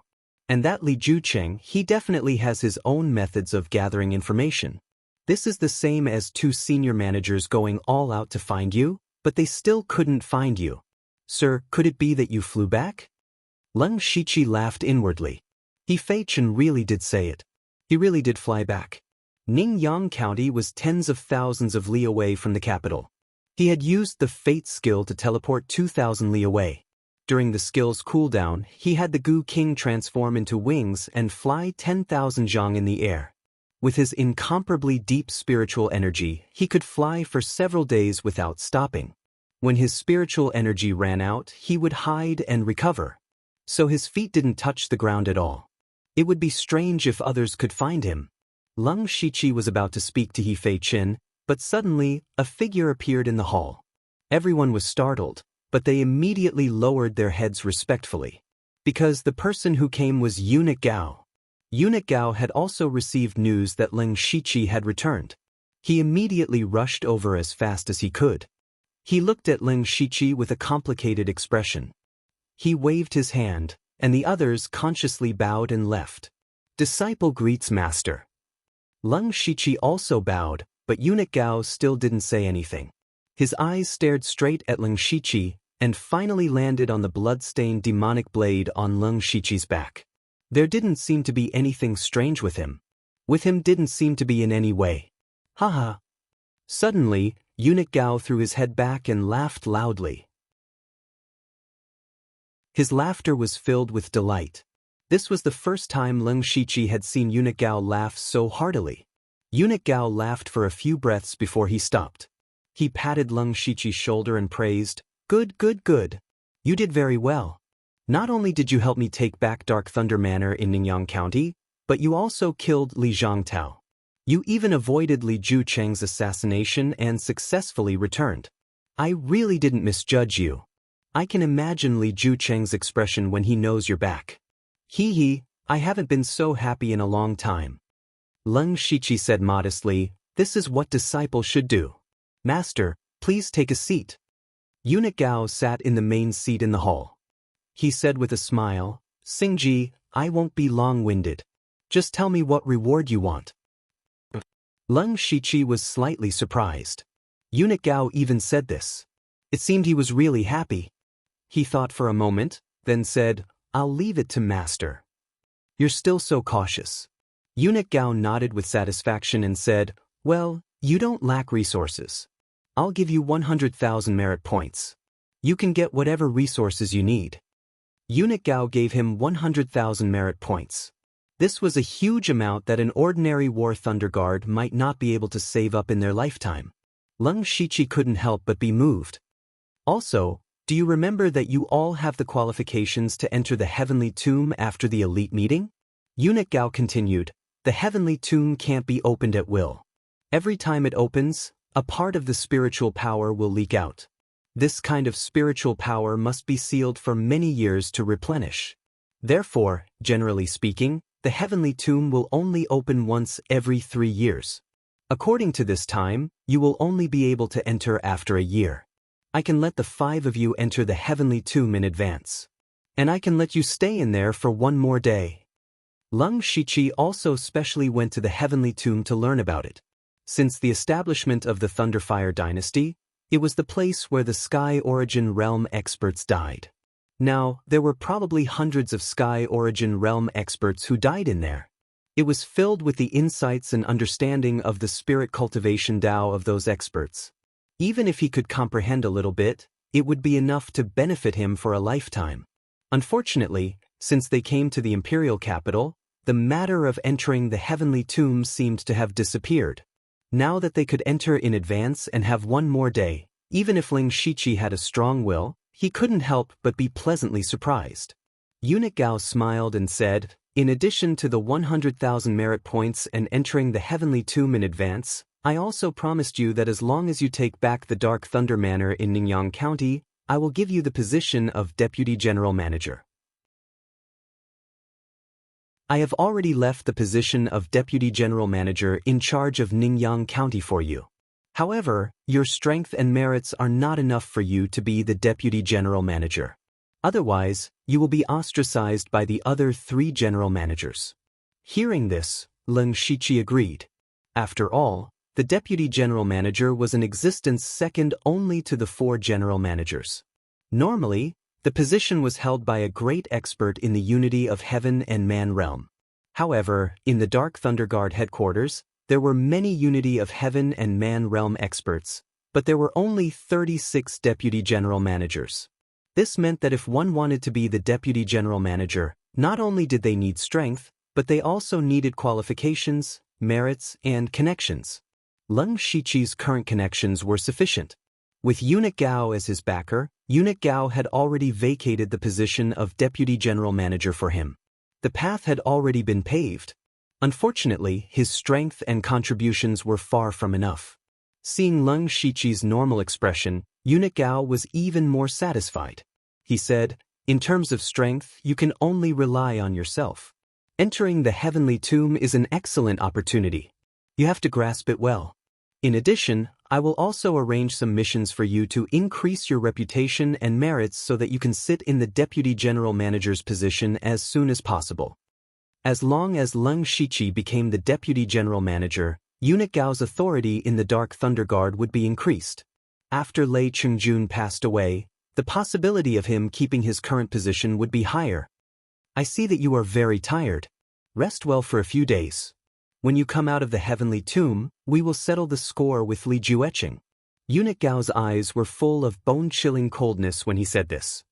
And that Li Jueqing, he definitely has his own methods of gathering information. This is the same as 2 senior managers going all out to find you, but they still couldn't find you. "Sir, could it be that you flew back?" Ling Shiqi laughed inwardly. He Fei Chen really did say it. He really did fly back. Ningyang County was tens of thousands of li away from the capital. He had used the Fate skill to teleport 2,000 li away. During the skill's cooldown, he had the Gu King transform into wings and fly 10,000 zhang in the air. With his incomparably deep spiritual energy, he could fly for several days without stopping. When his spiritual energy ran out, he would hide and recover. So his feet didn't touch the ground at all. It would be strange if others could find him. Leng Shiqi was about to speak to He Fei Qin, but suddenly, a figure appeared in the hall. Everyone was startled, but they immediately lowered their heads respectfully. Because the person who came was Eunuch Gao. Eunuch Gao had also received news that Leng Shiqi had returned. He immediately rushed over as fast as he could. He looked at Leng Shiqi with a complicated expression. He waved his hand, and the others consciously bowed and left. Disciple greets master. Leng Shiqi also bowed, but Eunuch Gao still didn't say anything. His eyes stared straight at Leng Shiqi, and finally landed on the blood-stained demonic blade on Leng Shiqi's back. There didn't seem to be anything strange with him. With him didn't seem to be in any way. Haha. Suddenly, Eunuch Gao threw his head back and laughed loudly. His laughter was filled with delight. This was the first time Leng Shiqi had seen Eunuch Gao laugh so heartily. Eunuch Gao laughed for a few breaths before he stopped. He patted Leng Shiqi's shoulder and praised, "Good, good, good. You did very well. Not only did you help me take back Dark Thunder Manor in Ningyan County, but you also killed Li Zhangtao. You even avoided Li Jucheng's assassination and successfully returned. I really didn't misjudge you. I can imagine Li Jucheng's expression when he knows you're back. Hee hee, I haven't been so happy in a long time." Leng Shiqi said modestly, "This is what disciples should do. Master, please take a seat." Eunuch Gao sat in the main seat in the hall. He said with a smile, "Xingji, I won't be long-winded. Just tell me what reward you want." Leng Shiqi was slightly surprised. Eunuch Gao even said this. It seemed he was really happy. He thought for a moment, then said, "I'll leave it to master." "You're still so cautious." Eunuch Gao nodded with satisfaction and said, "Well, you don't lack resources. I'll give you 100,000 merit points. You can get whatever resources you need." Eunuch Gao gave him 100,000 merit points. This was a huge amount that an ordinary War Thunder Guard might not be able to save up in their lifetime. Leng Shiqi couldn't help but be moved. "Also, do you remember that you all have the qualifications to enter the Heavenly Tomb after the elite meeting?" Eunuch Gao continued, "The Heavenly Tomb can't be opened at will. Every time it opens, a part of the spiritual power will leak out. This kind of spiritual power must be sealed for many years to replenish. Therefore, generally speaking, the Heavenly Tomb will only open once every 3 years. According to this time, you will only be able to enter after a year. I can let the 5 of you enter the Heavenly Tomb in advance. And I can let you stay in there for 1 more day." Leng Shiqi also specially went to the Heavenly Tomb to learn about it. Since the establishment of the Thunderfire dynasty, it was the place where the Sky Origin Realm experts died. Now, there were probably hundreds of Sky Origin Realm experts who died in there. It was filled with the insights and understanding of the spirit cultivation Tao of those experts. Even if he could comprehend a little bit, it would be enough to benefit him for a lifetime. Unfortunately, since they came to the imperial capital, the matter of entering the Heavenly Tomb seemed to have disappeared. Now that they could enter in advance and have 1 more day, even if Leng Shiqi had a strong will, he couldn't help but be pleasantly surprised. Eunuch Gao smiled and said, "In addition to the 100,000 merit points and entering the Heavenly Tomb in advance, I also promised you that as long as you take back the Dark Thunder Manor in Ningyan County, I will give you the position of Deputy General Manager." "I have already left the position of Deputy General Manager in charge of Ningyan County for you. However, your strength and merits are not enough for you to be the Deputy General Manager. Otherwise, you will be ostracized by the other 3 General Managers." Hearing this, Leng Shiqi agreed. After all, the Deputy General Manager was in existence second only to the 4 General Managers. Normally, the position was held by a great expert in the unity of heaven and man realm. However, in the Dark Thunder Guard headquarters, there were many unity of heaven and man realm experts, but there were only 36 Deputy General Managers. This meant that if one wanted to be the Deputy General Manager, not only did they need strength, but they also needed qualifications, merits, and connections. Leng Shiqi's current connections were sufficient. With Eunuch Gao as his backer, Eunuch Gao had already vacated the position of Deputy General Manager for him. The path had already been paved. Unfortunately, his strength and contributions were far from enough. Seeing Leng Shiqi's normal expression, Eunuch Gao was even more satisfied. He said, "In terms of strength, you can only rely on yourself. Entering the heavenly tomb is an excellent opportunity. You have to grasp it well. In addition, I will also arrange some missions for you to increase your reputation and merits so that you can sit in the Deputy General Manager's position as soon as possible." As long as Leng Shiqi became the Deputy General Manager, Eunuch Gao's authority in the Dark Thunder Guard would be increased. After Lei Chengjun passed away, the possibility of him keeping his current position would be higher. "I see that you are very tired. Rest well for a few days. When you come out of the heavenly tomb, we will settle the score with Li Jueqing." Eunuch Gao's eyes were full of bone-chilling coldness when he said this.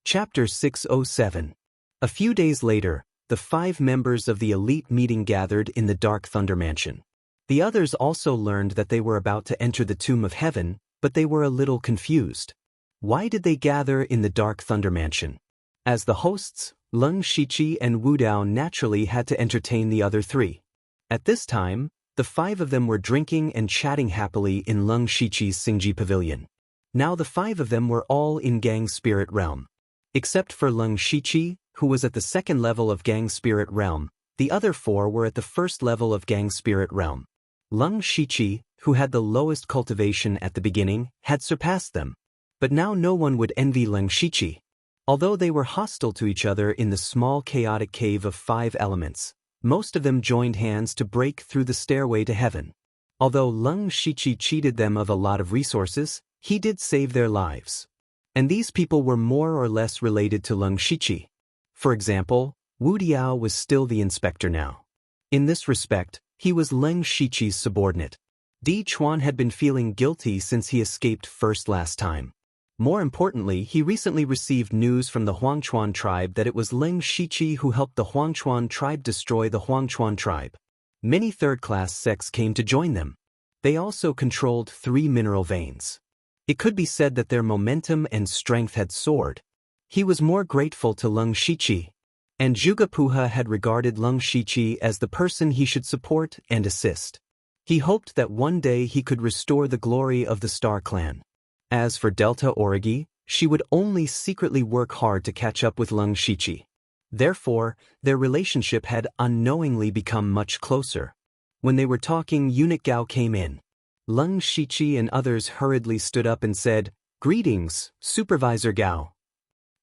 Chapter 607. A few days later, the 5 members of the elite meeting gathered in the Dark Thunder Mansion. The others also learned that they were about to enter the Tomb of Heaven, but they were a little confused. Why did they gather in the Dark Thunder Mansion? As the hosts, Leng Shiqi and Wu Dao naturally had to entertain the other 3. At this time, the 5 of them were drinking and chatting happily in Leng Shiqi's Xingji Pavilion. Now the 5 of them were all in Gang Spirit Realm. Except for Leng Shiqi, who was at the 2nd level of Gang Spirit Realm, the other 4 were at the 1st level of Gang Spirit Realm. Leng Shiqi, who had the lowest cultivation at the beginning, had surpassed them. But now no one would envy Leng Shiqi. Although they were hostile to each other in the small chaotic cave of 5 elements, most of them joined hands to break through the stairway to heaven. Although Leng Shiqi cheated them of a lot of resources, he did save their lives. And these people were more or less related to Leng Shiqi. For example, Wu Diao was still the inspector now. In this respect, he was Leng Shiqi's subordinate. Di Chuan had been feeling guilty since he escaped first last time. More importantly, he recently received news from the Huangchuan tribe that it was Leng Shiqi who helped the Huangchuan tribe destroy the Huangchuan tribe. Many third-class sects came to join them. They also controlled 3 mineral veins. It could be said that their momentum and strength had soared. He was more grateful to Leng Shiqi. And Zhuge Puha had regarded Leng Shiqi as the person he should support and assist. He hoped that one day he could restore the glory of the Star Clan. As for Delta Origi, she would only secretly work hard to catch up with Leng Shiqi. Therefore, their relationship had unknowingly become much closer. When they were talking, Eunuch Gao came in. Leng Shiqi and others hurriedly stood up and said, "Greetings, Supervisor Gao.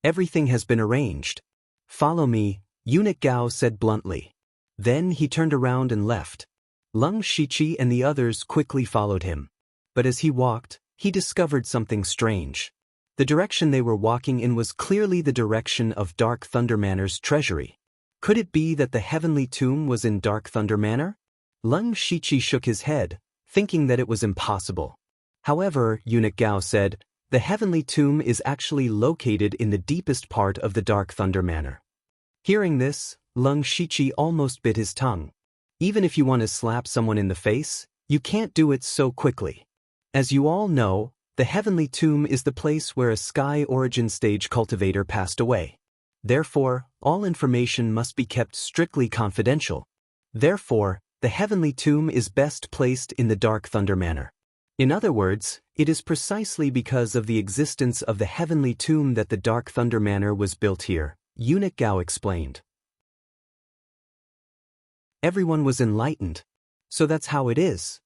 Everything has been arranged. Follow me," Eunuch Gao said bluntly. Then he turned around and left. Leng Shiqi and the others quickly followed him. But as he walked, he discovered something strange. The direction they were walking in was clearly the direction of Dark Thunder Manor's treasury. Could it be that the heavenly tomb was in Dark Thunder Manor? Leng Shiqi shook his head, thinking that it was impossible. However, Eunuch Gao said, the heavenly tomb is actually located in the deepest part of the Dark Thunder Manor. Hearing this, Leng Shiqi almost bit his tongue. Even if you want to slap someone in the face, you can't do it so quickly. As you all know, the heavenly tomb is the place where a Sky Origin Stage cultivator passed away. Therefore, all information must be kept strictly confidential. Therefore, the heavenly tomb is best placed in the Dark Thunder Manor. In other words, it is precisely because of the existence of the heavenly tomb that the Dark Thunder Manor was built here, Eunuch Gao explained. Everyone was enlightened. So that's how it is.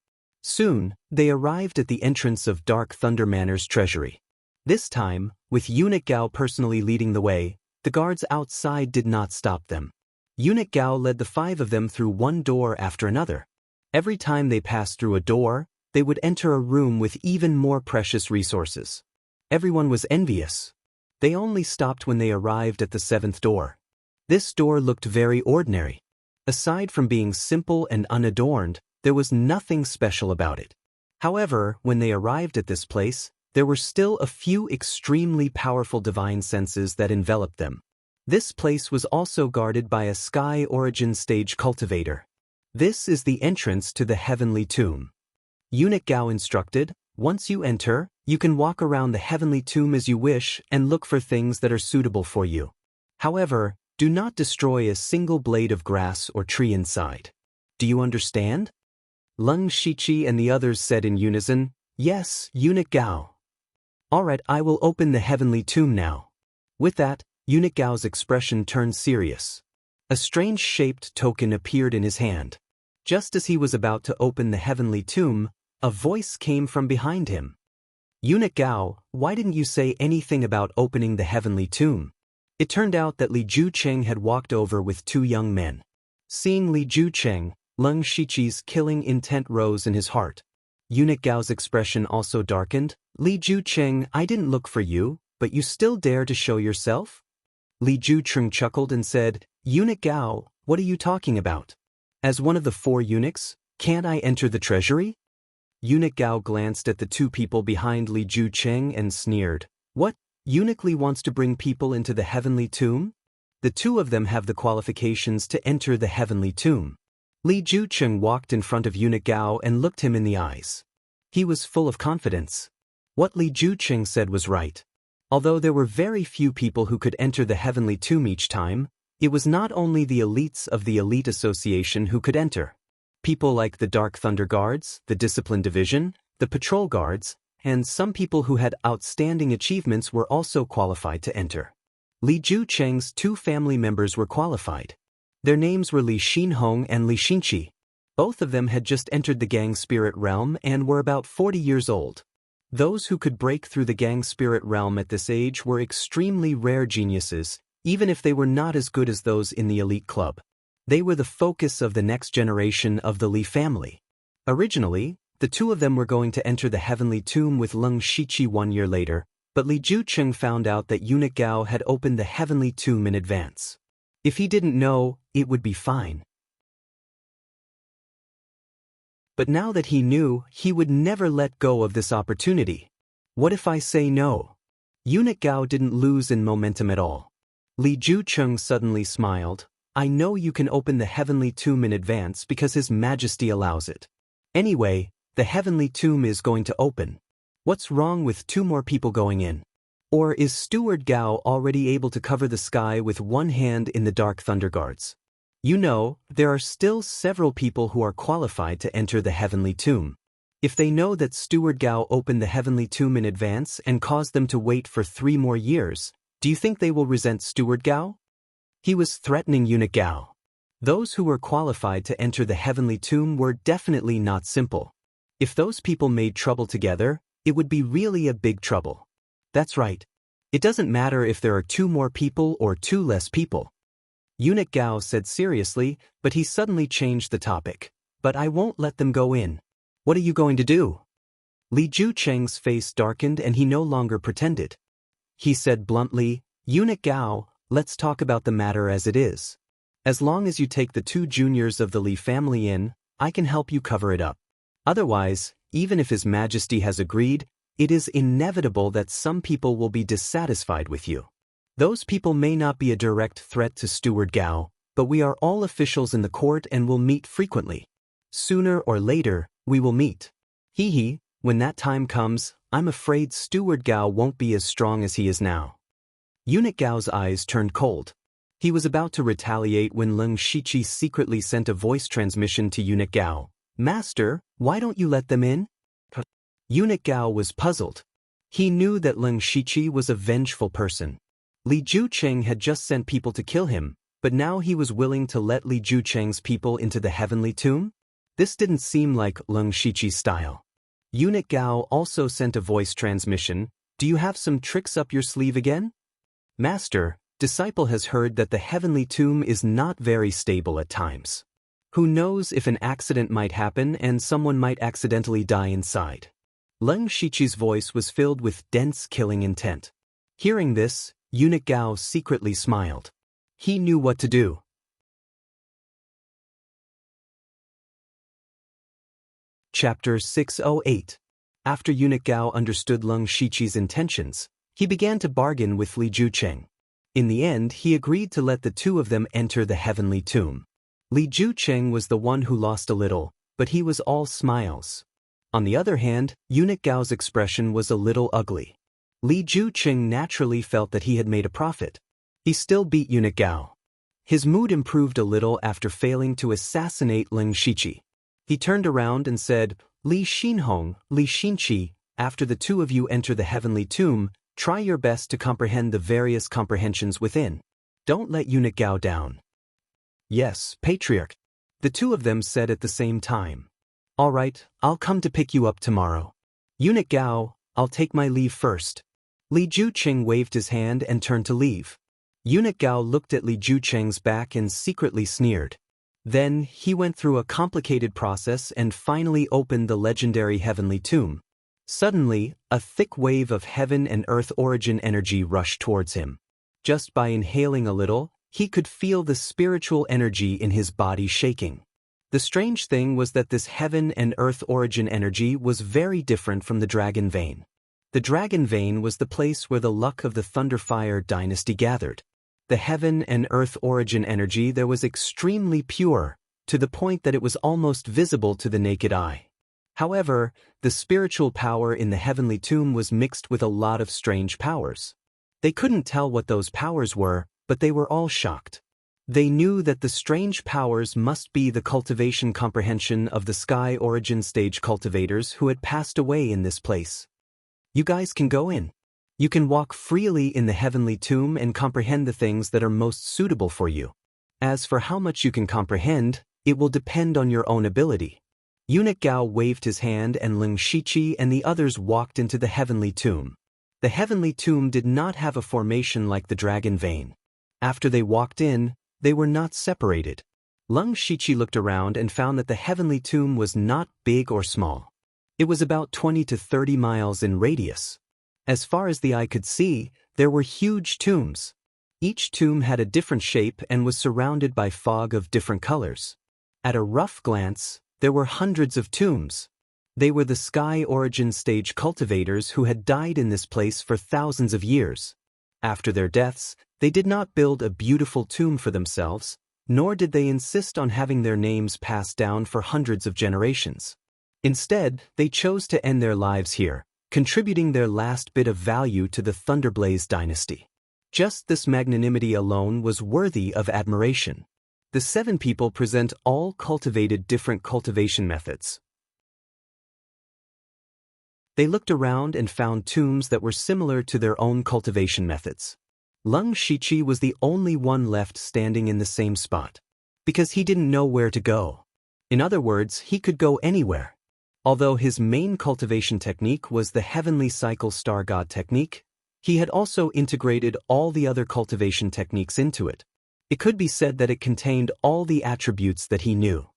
Soon, they arrived at the entrance of Dark Thunder Manor's treasury. This time, with Eunuch Gao personally leading the way, the guards outside did not stop them. Eunuch Gao led the 5 of them through one door after another. Every time they passed through a door, they would enter a room with even more precious resources. Everyone was envious. They only stopped when they arrived at the 7th door. This door looked very ordinary. Aside from being simple and unadorned, there was nothing special about it. However, when they arrived at this place, there were still a few extremely powerful divine senses that enveloped them. This place was also guarded by a Sky Origin Stage cultivator. This is the entrance to the heavenly tomb. Eunuch Gao instructed, once you enter, you can walk around the heavenly tomb as you wish and look for things that are suitable for you. However, do not destroy a single blade of grass or tree inside. Do you understand? Leng Shiqi and the others said in unison, yes, Eunuch Gao. Alright, I will open the heavenly tomb now. With that, Eunuch Gao's expression turned serious. A strange-shaped token appeared in his hand. Just as he was about to open the heavenly tomb, a voice came from behind him. Eunuch Gao, why didn't you say anything about opening the heavenly tomb? It turned out that Li Jucheng had walked over with two young men. Seeing Li Jucheng, Leng Shiqi's killing intent rose in his heart. Eunuch Gao's expression also darkened. Li Jucheng, I didn't look for you, but you still dare to show yourself? Li Jucheng chuckled and said, Eunuch Gao, what are you talking about? As one of the four eunuchs, can't I enter the treasury? Eunuch Gao glanced at the two people behind Li Jucheng and sneered. What? Eunuch Li wants to bring people into the heavenly tomb? The two of them have the qualifications to enter the heavenly tomb. Li Jucheng walked in front of Eunuch Gao and looked him in the eyes. He was full of confidence. What Li Jucheng said was right. Although there were very few people who could enter the heavenly tomb each time, it was not only the elites of the elite association who could enter. People like the Dark Thunder Guards, the Discipline Division, the Patrol Guards, and some people who had outstanding achievements were also qualified to enter. Li Jucheng's two family members were qualified. Their names were Li Xinhong and Li Xinqi. Both of them had just entered the gang spirit realm and were about 40 years old. Those who could break through the gang spirit realm at this age were extremely rare geniuses, even if they were not as good as those in the elite club. They were the focus of the next generation of the Li family. Originally, the two of them were going to enter the heavenly tomb with Leng Shiqi 1 year later, but Li Jucheng found out that Eunuch Gao had opened the heavenly tomb in advance. If he didn't know, it would be fine. But now that he knew, he would never let go of this opportunity. What if I say no? Eunuch Gao didn't lose in momentum at all. Li Jucheng suddenly smiled. I know you can open the heavenly tomb in advance because His Majesty allows it. Anyway, the heavenly tomb is going to open. What's wrong with 2 more people going in? Or is Steward Gao already able to cover the sky with one hand in the Dark Thunder Guards? You know, there are still several people who are qualified to enter the heavenly tomb. If they know that Steward Gao opened the heavenly tomb in advance and caused them to wait for 3 more years, do you think they will resent Steward Gao? He was threatening Eunuch Gao. Those who were qualified to enter the heavenly tomb were definitely not simple. If those people made trouble together, it would be really a big trouble. That's right. It doesn't matter if there are 2 more people or 2 less people. Eunuch Gao said seriously, but he suddenly changed the topic. But I won't let them go in. What are you going to do? Li Jucheng's face darkened and he no longer pretended. He said bluntly, Eunuch Gao, let's talk about the matter as it is. As long as you take the 2 juniors of the Li family in, I can help you cover it up. Otherwise, even if His Majesty has agreed, it is inevitable that some people will be dissatisfied with you. Those people may not be a direct threat to Steward Gao, but we are all officials in the court and will meet frequently. Sooner or later, we will meet. Hee, when that time comes, I'm afraid Steward Gao won't be as strong as he is now. Eunuch Gao's eyes turned cold. He was about to retaliate when Leng Shiqi secretly sent a voice transmission to Eunuch Gao. Master, why don't you let them in? Eunuch Gao was puzzled. He knew that Leng Shiqi was a vengeful person. Li Jucheng had just sent people to kill him, but now he was willing to let Li Jucheng's people into the heavenly tomb? This didn't seem like Leng Shiqi's style. Eunuch Gao also sent a voice transmission. Do you have some tricks up your sleeve again? Master, disciple has heard that the heavenly tomb is not very stable at times. Who knows if an accident might happen and someone might accidentally die inside. Leng Shiqi's voice was filled with dense killing intent. Hearing this, Eunuch Gao secretly smiled. He knew what to do. Chapter 608. After Eunuch Gao understood Leng Shiqi's intentions, he began to bargain with Li Jucheng. In the end, he agreed to let the 2 of them enter the heavenly tomb. Li Jucheng was the one who lost a little, but he was all smiles. On the other hand, Eunuch Gao's expression was a little ugly. Li Jucheng naturally felt that he had made a profit. He still beat Eunuch Gao. His mood improved a little after failing to assassinate Ling Shiqi. He turned around and said, Li Xinhong, Li Xinqi, after the two of you enter the heavenly tomb, try your best to comprehend the various comprehensions within. Don't let Eunuch Gao down. Yes, Patriarch. The two of them said at the same time. All right, I'll come to pick you up tomorrow. Eunuch Gao, I'll take my leave first. Li Jucheng waved his hand and turned to leave. Eunuch Gao looked at Li Jucheng's back and secretly sneered. Then, he went through a complicated process and finally opened the legendary heavenly tomb. Suddenly, a thick wave of heaven and earth origin energy rushed towards him. Just by inhaling a little, he could feel the spiritual energy in his body shaking. The strange thing was that this heaven and earth origin energy was very different from the dragon vein. The dragon vein was the place where the luck of the Thunderfire dynasty gathered. The heaven and earth origin energy there was extremely pure, to the point that it was almost visible to the naked eye. However, the spiritual power in the heavenly tomb was mixed with a lot of strange powers. They couldn't tell what those powers were, but they were all shocked. They knew that the strange powers must be the cultivation comprehension of the sky origin stage cultivators who had passed away in this place. You guys can go in. You can walk freely in the heavenly tomb and comprehend the things that are most suitable for you. As for how much you can comprehend, it will depend on your own ability. Eunuch Gao waved his hand and Ling Shiqi and the others walked into the heavenly tomb. The heavenly tomb did not have a formation like the dragon vein. After they walked in, they were not separated. Ling Shiqi looked around and found that the heavenly tomb was not big or small. It was about 20 to 30 miles in radius. As far as the eye could see, there were huge tombs. Each tomb had a different shape and was surrounded by fog of different colors. At a rough glance, there were hundreds of tombs. They were the sky origin stage cultivators who had died in this place for thousands of years. After their deaths, they did not build a beautiful tomb for themselves, nor did they insist on having their names passed down for hundreds of generations. Instead, they chose to end their lives here, contributing their last bit of value to the Thunderblaze dynasty. Just this magnanimity alone was worthy of admiration. The 7 people present all cultivated different cultivation methods. They looked around and found tombs that were similar to their own cultivation methods. Ling Shiqi was the only one left standing in the same spot, because he didn't know where to go. In other words, he could go anywhere. Although his main cultivation technique was the Heavenly Cycle Star God technique, he had also integrated all the other cultivation techniques into it. It could be said that it contained all the attributes that he knew.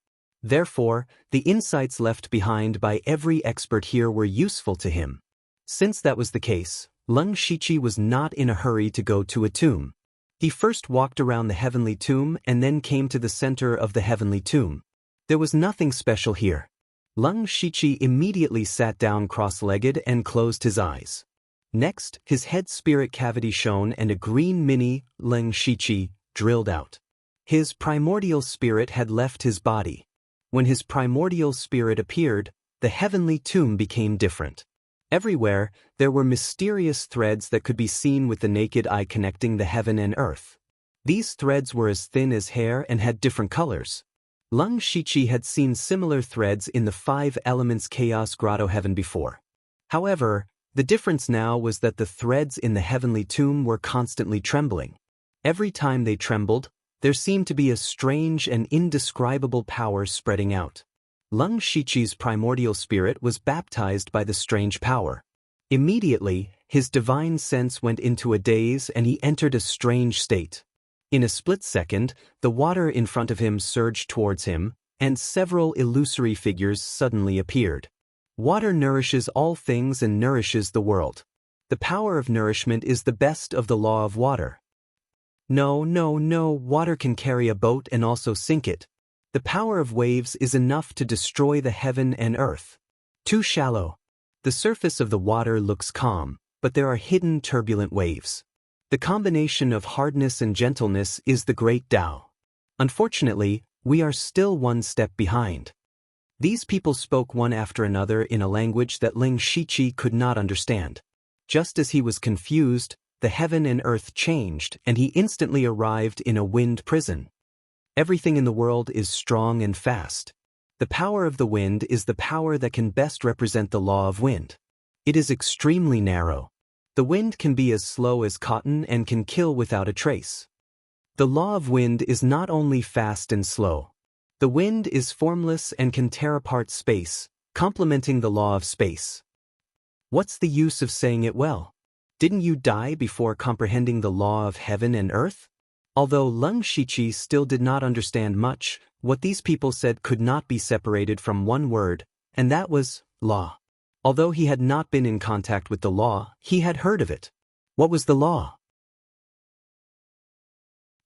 Therefore, the insights left behind by every expert here were useful to him. Since that was the case, Ling Shiqi was not in a hurry to go to a tomb. He first walked around the heavenly tomb and then came to the center of the heavenly tomb. There was nothing special here. Ling Shiqi immediately sat down cross-legged and closed his eyes. Next, his head spirit cavity shone and a green mini, Ling Shiqi, drilled out. His primordial spirit had left his body. When his primordial spirit appeared, the heavenly tomb became different. Everywhere, there were mysterious threads that could be seen with the naked eye connecting the heaven and earth. These threads were as thin as hair and had different colors. Ling Shiqi had seen similar threads in the 5 Elements Chaos Grotto Heaven before. However, the difference now was that the threads in the heavenly tomb were constantly trembling. Every time they trembled, there seemed to be a strange and indescribable power spreading out. Ling Shiqi's primordial spirit was baptized by the strange power. Immediately, his divine sense went into a daze and he entered a strange state. In a split second, the water in front of him surged towards him, and several illusory figures suddenly appeared. Water nourishes all things and nourishes the world. The power of nourishment is the best of the law of water. No, water can carry a boat and also sink it. The power of waves is enough to destroy the heaven and earth. Too shallow. The surface of the water looks calm, but there are hidden turbulent waves. The combination of hardness and gentleness is the great Tao. Unfortunately, We are still one step behind. These people spoke one after another in a language that Ling Shiqi could not understand. Just as he was confused, the heaven and earth changed and he instantly arrived in a wind prison. Everything in the world is strong and fast. The power of the wind is the power that can best represent the law of wind. It is extremely narrow. The wind can be as slow as cotton and can kill without a trace. The law of wind is not only fast and slow. The wind is formless and can tear apart space, complementing the law of space. What's the use of saying it well? Didn't you die before comprehending the law of heaven and earth? Although Leng Shiqi still did not understand much, what these people said could not be separated from one word, and that was law. Although he had not been in contact with the law, he had heard of it. What was the law?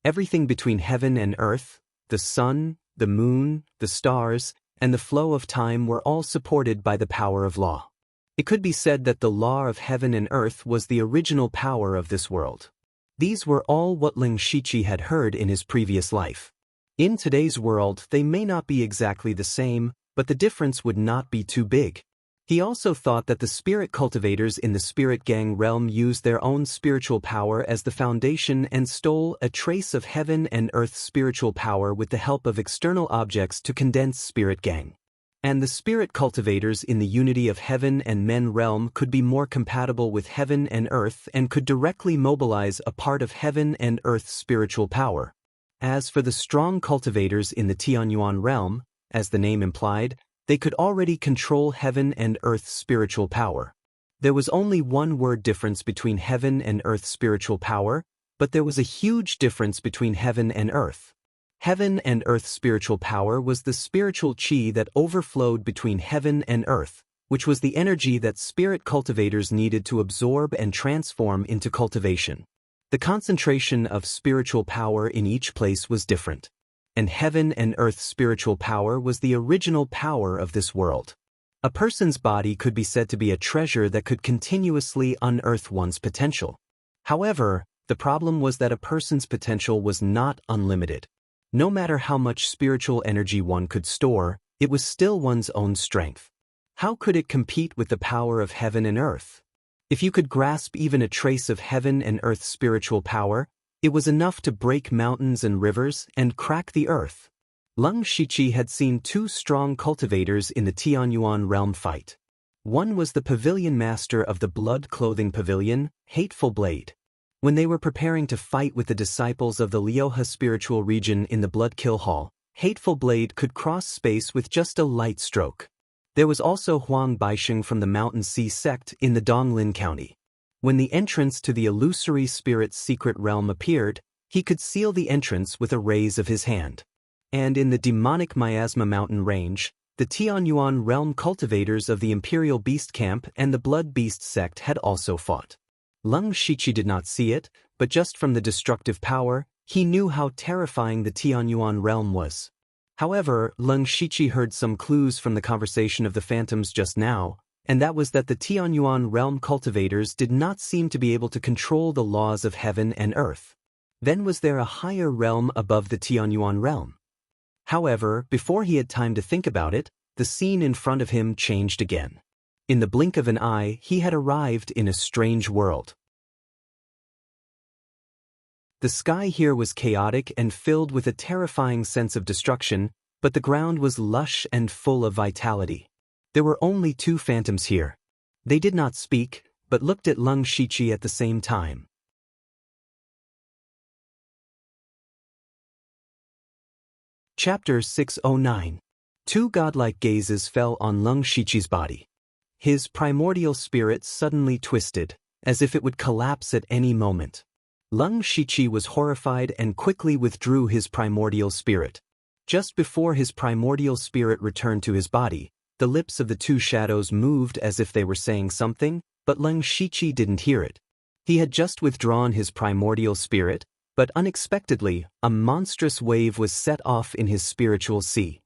Everything between heaven and earth, the sun, the moon, the stars, and the flow of time were all supported by the power of law. It could be said that the law of heaven and earth was the original power of this world. These were all what Ling Shiqi had heard in his previous life. In today's world, they may not be exactly the same, but the difference would not be too big. He also thought that the spirit cultivators in the spirit gang realm used their own spiritual power as the foundation and stole a trace of heaven and earth's spiritual power with the help of external objects to condense spirit gang. And the spirit cultivators in the unity of heaven and men realm could be more compatible with heaven and earth and could directly mobilize a part of heaven and earth's spiritual power. As for the strong cultivators in the Tianyuan realm, as the name implied, they could already control heaven and earth's spiritual power. There was only one word difference between heaven and earth's spiritual power, but there was a huge difference between heaven and earth. Heaven and earth's spiritual power was the spiritual chi that overflowed between heaven and earth, which was the energy that spirit cultivators needed to absorb and transform into cultivation. The concentration of spiritual power in each place was different. And heaven and earth's spiritual power was the original power of this world. A person's body could be said to be a treasure that could continuously unearth one's potential. However, the problem was that a person's potential was not unlimited. No matter how much spiritual energy one could store, it was still one's own strength. How could it compete with the power of heaven and earth? If you could grasp even a trace of heaven and earth's spiritual power, it was enough to break mountains and rivers and crack the earth. Leng Shiqi had seen two strong cultivators in the Tianyuan realm fight. One was the pavilion master of the blood-clothing pavilion, Hateful Blade. When they were preparing to fight with the disciples of the Liuhe spiritual region in the Blood Kill Hall, Hateful Blade could cross space with just a light stroke. There was also Huang Baixing from the Mountain Sea sect in the Donglin County. When the entrance to the illusory spirit's secret realm appeared, he could seal the entrance with a raise of his hand. And in the demonic Miasma mountain range, the Tianyuan realm cultivators of the Imperial Beast Camp and the Blood Beast sect had also fought. Leng Shiqi did not see it, but just from the destructive power, he knew how terrifying the Tianyuan realm was. However, Leng Shiqi heard some clues from the conversation of the phantoms just now, and that was that the Tianyuan realm cultivators did not seem to be able to control the laws of heaven and earth. Then was there a higher realm above the Tianyuan realm? However, before he had time to think about it, the scene in front of him changed again. In the blink of an eye, he had arrived in a strange world. The sky here was chaotic and filled with a terrifying sense of destruction, but the ground was lush and full of vitality. There were only two phantoms here. They did not speak, but looked at Leng Shiqi at the same time. Chapter 609. Two godlike gazes fell on Leng Shiqi's body. His primordial spirit suddenly twisted, as if it would collapse at any moment. Leng Shiqi was horrified and quickly withdrew his primordial spirit. Just before his primordial spirit returned to his body, the lips of the two shadows moved as if they were saying something, but Leng Shiqi didn't hear it. He had just withdrawn his primordial spirit, but unexpectedly, a monstrous wave was set off in his spiritual sea.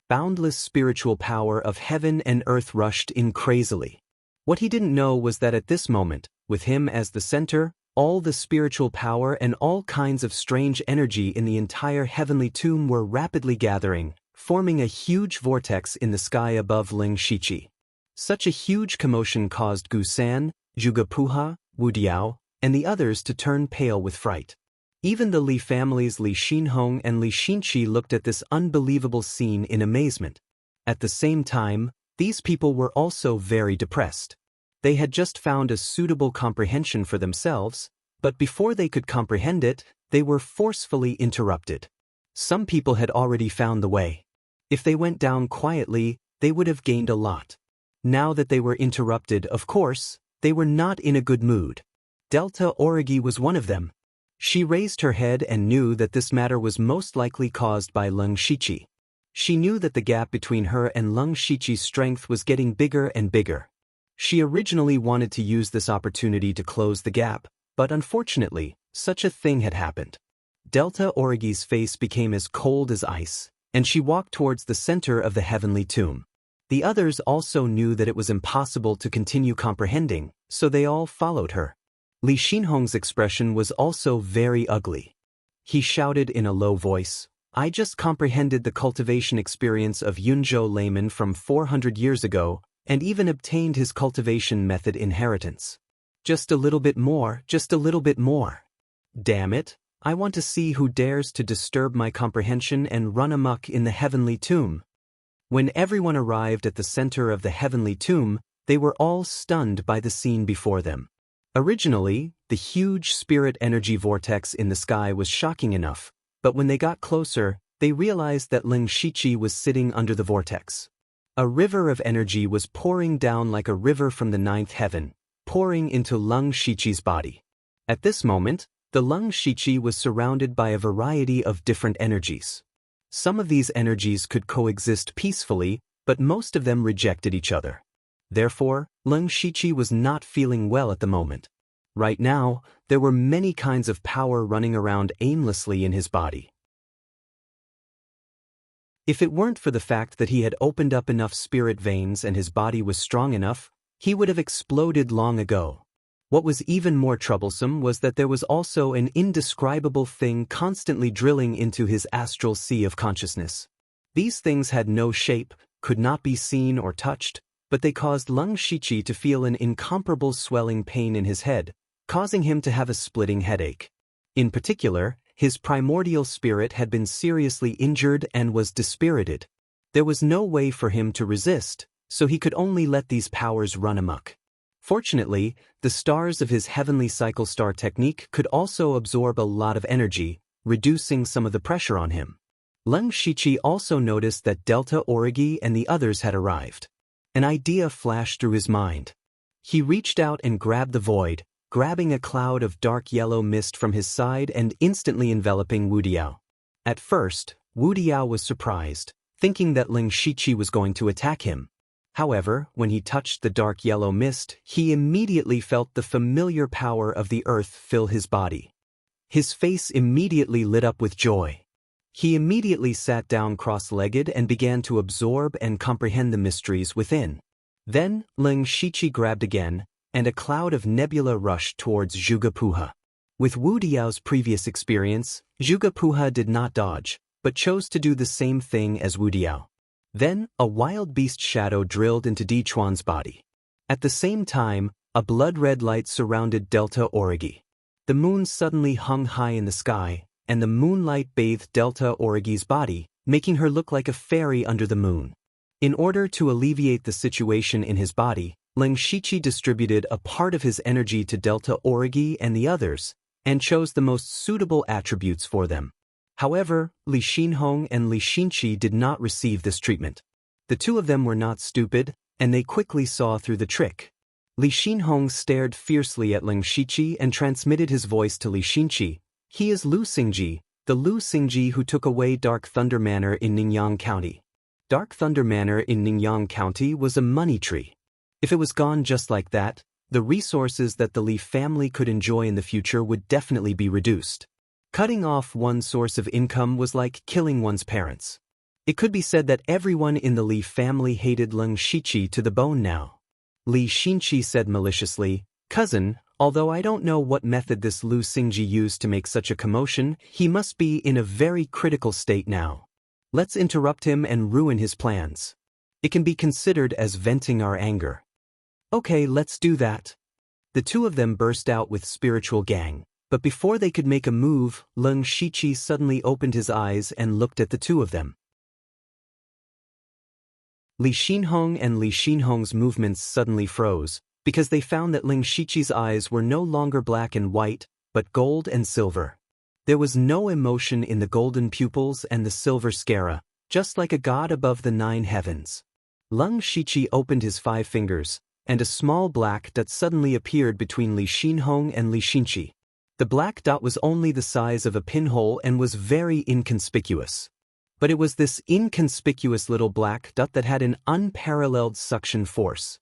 Boundless spiritual power of heaven and earth rushed in crazily. What he didn't know was that at this moment, with him as the center, All the spiritual power and all kinds of strange energy in the entire heavenly tomb were rapidly gathering, forming a huge vortex in the sky above Ling Shiqi. Such a huge commotion caused Gusan, Zhuge-Puha, Wu Diao, and the others to turn pale with fright. Even the Li families Li Xinhong and Li Xinqi looked at this unbelievable scene in amazement. At the same time, these people were also very depressed. They had just found a suitable comprehension for themselves, but before they could comprehend it, they were forcefully interrupted. Some people had already found the way. If they went down quietly, they would have gained a lot. Now that they were interrupted, of course, they were not in a good mood. Delta Origi was one of them. She raised her head and knew that this matter was most likely caused by Ling Shiqi. She knew that the gap between her and Ling Shiqi's strength was getting bigger and bigger. She originally wanted to use this opportunity to close the gap, but unfortunately, such a thing had happened. Delta Origi's face became as cold as ice, and she walked towards the center of the heavenly tomb. The others also knew that it was impossible to continue comprehending, so they all followed her. Li Xinhong's expression was also very ugly. He shouted in a low voice, "I just comprehended the cultivation experience of Yunzhou layman from 400 years ago, and even obtained his cultivation method inheritance. Just a little bit more, just a little bit more. Damn it, I want to see who dares to disturb my comprehension and run amok in the heavenly tomb." When everyone arrived at the center of the heavenly tomb, they were all stunned by the scene before them. Originally, the huge spirit energy vortex in the sky was shocking enough, but when they got closer, they realized that Ling Shiqi was sitting under the vortex. A river of energy was pouring down like a river from the ninth heaven, pouring into Ling Shiqi's body. At this moment, the Ling Shiqi was surrounded by a variety of different energies. Some of these energies could coexist peacefully, but most of them rejected each other. Therefore, Ling Shiqi was not feeling well at the moment. Right now, there were many kinds of power running around aimlessly in his body. If it weren't for the fact that he had opened up enough spirit veins and his body was strong enough, he would have exploded long ago. What was even more troublesome was that there was also an indescribable thing constantly drilling into his astral sea of consciousness. These things had no shape, could not be seen or touched, but they caused Ling Shiqi to feel an incomparable swelling pain in his head, causing him to have a splitting headache. In particular, his primordial spirit had been seriously injured and was dispirited. There was no way for him to resist, so he could only let these powers run amok. Fortunately, the stars of his heavenly cycle star technique could also absorb a lot of energy, reducing some of the pressure on him. Ling Shiqi also noticed that Delta Origi and the others had arrived. An idea flashed through his mind. He reached out and grabbed the void, grabbing a cloud of dark yellow mist from his side and instantly enveloping Wu Diao. At first, Wu Diao was surprised, thinking that Ling Shiqi was going to attack him. However, when he touched the dark yellow mist, he immediately felt the familiar power of the earth fill his body. His face immediately lit up with joy. He immediately sat down cross-legged and began to absorb and comprehend the mysteries within. Then, Ling Shiqi grabbed again, and a cloud of nebula rushed towards Zhuge-Puha. With Wu Diao's previous experience, Zhuge-Puha did not dodge, but chose to do the same thing as Wu Diao. Then, a wild beast shadow drilled into Di Chuan's body. At the same time, a blood-red light surrounded Delta Origi. The moon suddenly hung high in the sky, and the moonlight bathed Delta Origi's body, making her look like a fairy under the moon. In order to alleviate the situation in his body, Ling Shiqi distributed a part of his energy to Delta Origi and the others, and chose the most suitable attributes for them. However, Li Xinhong and Li Xinqi did not receive this treatment. The two of them were not stupid, and they quickly saw through the trick. Li Xinhong stared fiercely at Ling Shiqi and transmitted his voice to Li Xinqi. "He is Lu Xingji, the Lu Xingji who took away Dark Thunder Manor in Ningyang County." Dark Thunder Manor in Ningyang County was a money tree. If it was gone just like that, the resources that the Li family could enjoy in the future would definitely be reduced. Cutting off one source of income was like killing one's parents. It could be said that everyone in the Li family hated Ling Shiqi to the bone now. Li Xinqi said maliciously, "Cousin, Although I don't know what method this Lu Xingji used to make such a commotion, he must be in a very critical state now. Let's interrupt him and ruin his plans. It can be considered as venting our anger. Okay, let's do that. The two of them burst out with spiritual gang, but before they could make a move, Leng Shiqi suddenly opened his eyes and looked at the two of them. Li Xinhong and Li Xinhong's movements suddenly froze, because they found that Leng Shiqi's eyes were no longer black and white, but gold and silver. There was no emotion in the golden pupils and the silver sclera, just like a god above the 9 heavens. Leng Shiqi opened his 5 fingers, and a small black dot suddenly appeared between Li Xinhong and Li Xinqi. The black dot was only the size of a pinhole and was very inconspicuous. But it was this inconspicuous little black dot that had an unparalleled suction force.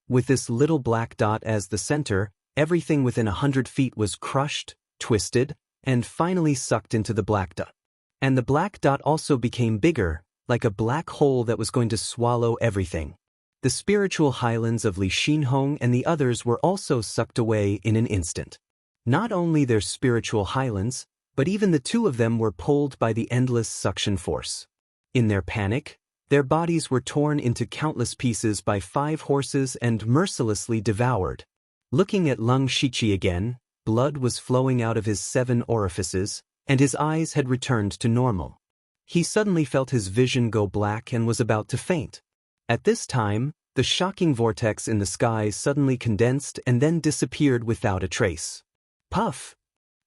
With this little black dot as the center, everything within 100 feet was crushed, twisted, and finally sucked into the black dot. And the black dot also became bigger, like a black hole that was going to swallow everything. The spiritual highlands of Li Xinhong and the others were also sucked away in an instant. Not only their spiritual highlands, but even the two of them were pulled by the endless suction force. In their panic, their bodies were torn into countless pieces by 5 horses and mercilessly devoured. Looking at Leng Shiqi again, blood was flowing out of his 7 orifices, and his eyes had returned to normal. He suddenly felt his vision go black and was about to faint. At this time, the shocking vortex in the sky suddenly condensed and then disappeared without a trace. Puff!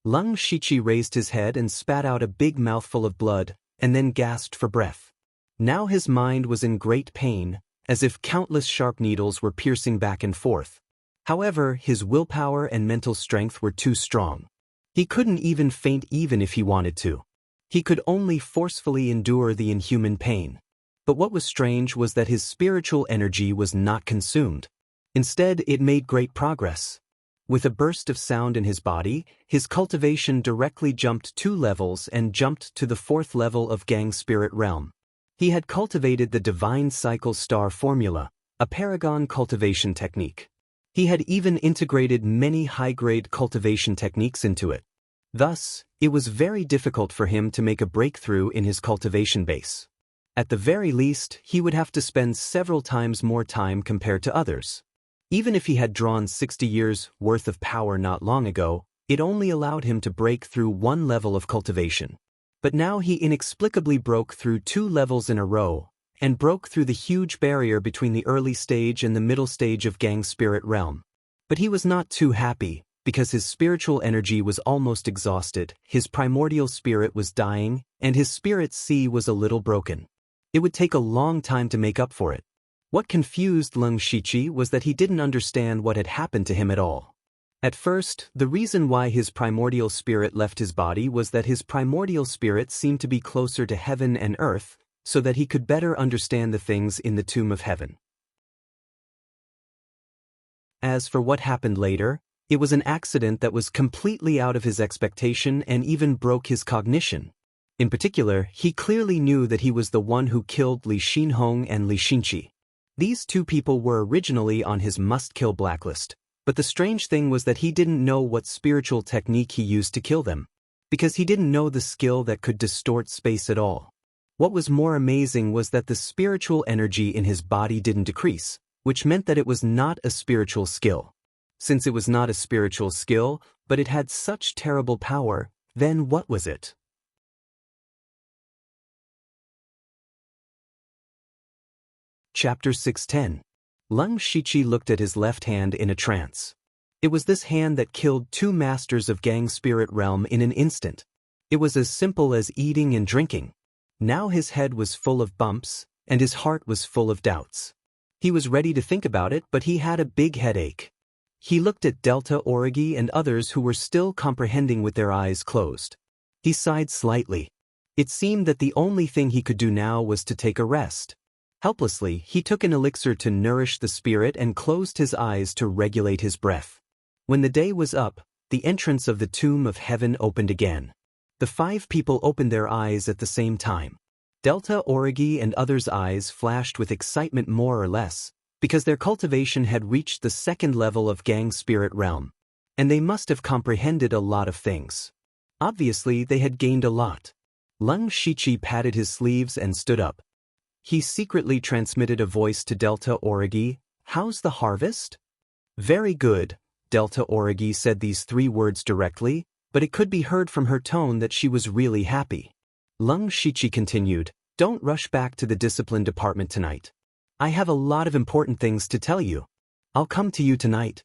Leng Shiqi raised his head and spat out a big mouthful of blood, and then gasped for breath. Now his mind was in great pain, as if countless sharp needles were piercing back and forth. However, his willpower and mental strength were too strong. He couldn't even faint even if he wanted to. He could only forcefully endure the inhuman pain. But what was strange was that his spiritual energy was not consumed. Instead, it made great progress. With a burst of sound in his body, his cultivation directly jumped 2 levels and jumped to the 4th level of Gang Spirit Realm. He had cultivated the Divine Cycle Star Formula, a paragon cultivation technique. He had even integrated many high-grade cultivation techniques into it. Thus, it was very difficult for him to make a breakthrough in his cultivation base. At the very least, he would have to spend several times more time compared to others. Even if he had drawn 60 years' worth of power not long ago, it only allowed him to break through 1 level of cultivation. But now he inexplicably broke through 2 levels in a row, and broke through the huge barrier between the early stage and the middle stage of Gang Spirit Realm. But he was not too happy, because his spiritual energy was almost exhausted, his primordial spirit was dying, and his spirit sea was a little broken. It would take a long time to make up for it. What confused Leng Shiqi was that he didn't understand what had happened to him at all. At first, the reason why his primordial spirit left his body was that his primordial spirit seemed to be closer to heaven and earth, so that he could better understand the things in the tomb of heaven. As for what happened later, it was an accident that was completely out of his expectation and even broke his cognition. In particular, he clearly knew that he was the one who killed Li Xinhong and Li Xinqi. These 2 people were originally on his must-kill blacklist, but the strange thing was that he didn't know what spiritual technique he used to kill them, because he didn't know the skill that could distort space at all. What was more amazing was that the spiritual energy in his body didn't decrease, which meant that it was not a spiritual skill. Since it was not a spiritual skill, but it had such terrible power, then what was it? Chapter 610. Leng Shiqi looked at his left hand in a trance. It was this hand that killed 2 masters of Gang Spirit Realm in an instant. It was as simple as eating and drinking. Now his head was full of bumps, and his heart was full of doubts. He was ready to think about it, but he had a big headache. He looked at Delta Origi and others who were still comprehending with their eyes closed. He sighed slightly. It seemed that the only thing he could do now was to take a rest. Helplessly, he took an elixir to nourish the spirit and closed his eyes to regulate his breath. When the day was up, the entrance of the tomb of heaven opened again. The 5 people opened their eyes at the same time. Delta Origi and others' eyes flashed with excitement more or less, because their cultivation had reached the 2nd level of Gang Spirit Realm. And they must have comprehended a lot of things. Obviously, they had gained a lot. Lung Shichi patted his sleeves and stood up. He secretly transmitted a voice to Delta Origi. "How's the harvest?" "Very good," Delta Origi said these 3 words directly, but it could be heard from her tone that she was really happy. Lung Shichi continued, "Don't rush back to the discipline department tonight. I have a lot of important things to tell you. I'll come to you tonight."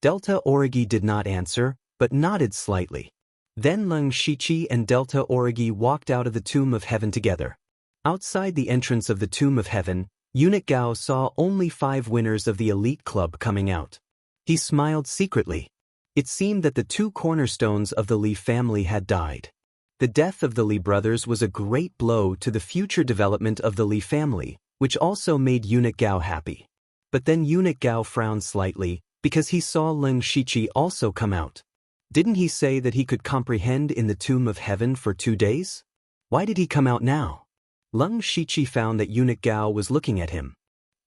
Delta Origi did not answer, but nodded slightly. Then Lung Shichi and Delta Origi walked out of the Tomb of Heaven together. Outside the entrance of the Tomb of Heaven, Eunuch Gao saw only 5 winners of the elite club coming out. He smiled secretly. It seemed that the 2 cornerstones of the Li family had died. The death of the Li brothers was a great blow to the future development of the Li family, which also made Eunuch Gao happy. But then Eunuch Gao frowned slightly, because he saw Lung Shichi also come out. Didn't he say that he could comprehend in the Tomb of Heaven for 2 days? Why did he come out now? Lung Shichi found that Eunuch Gao was looking at him.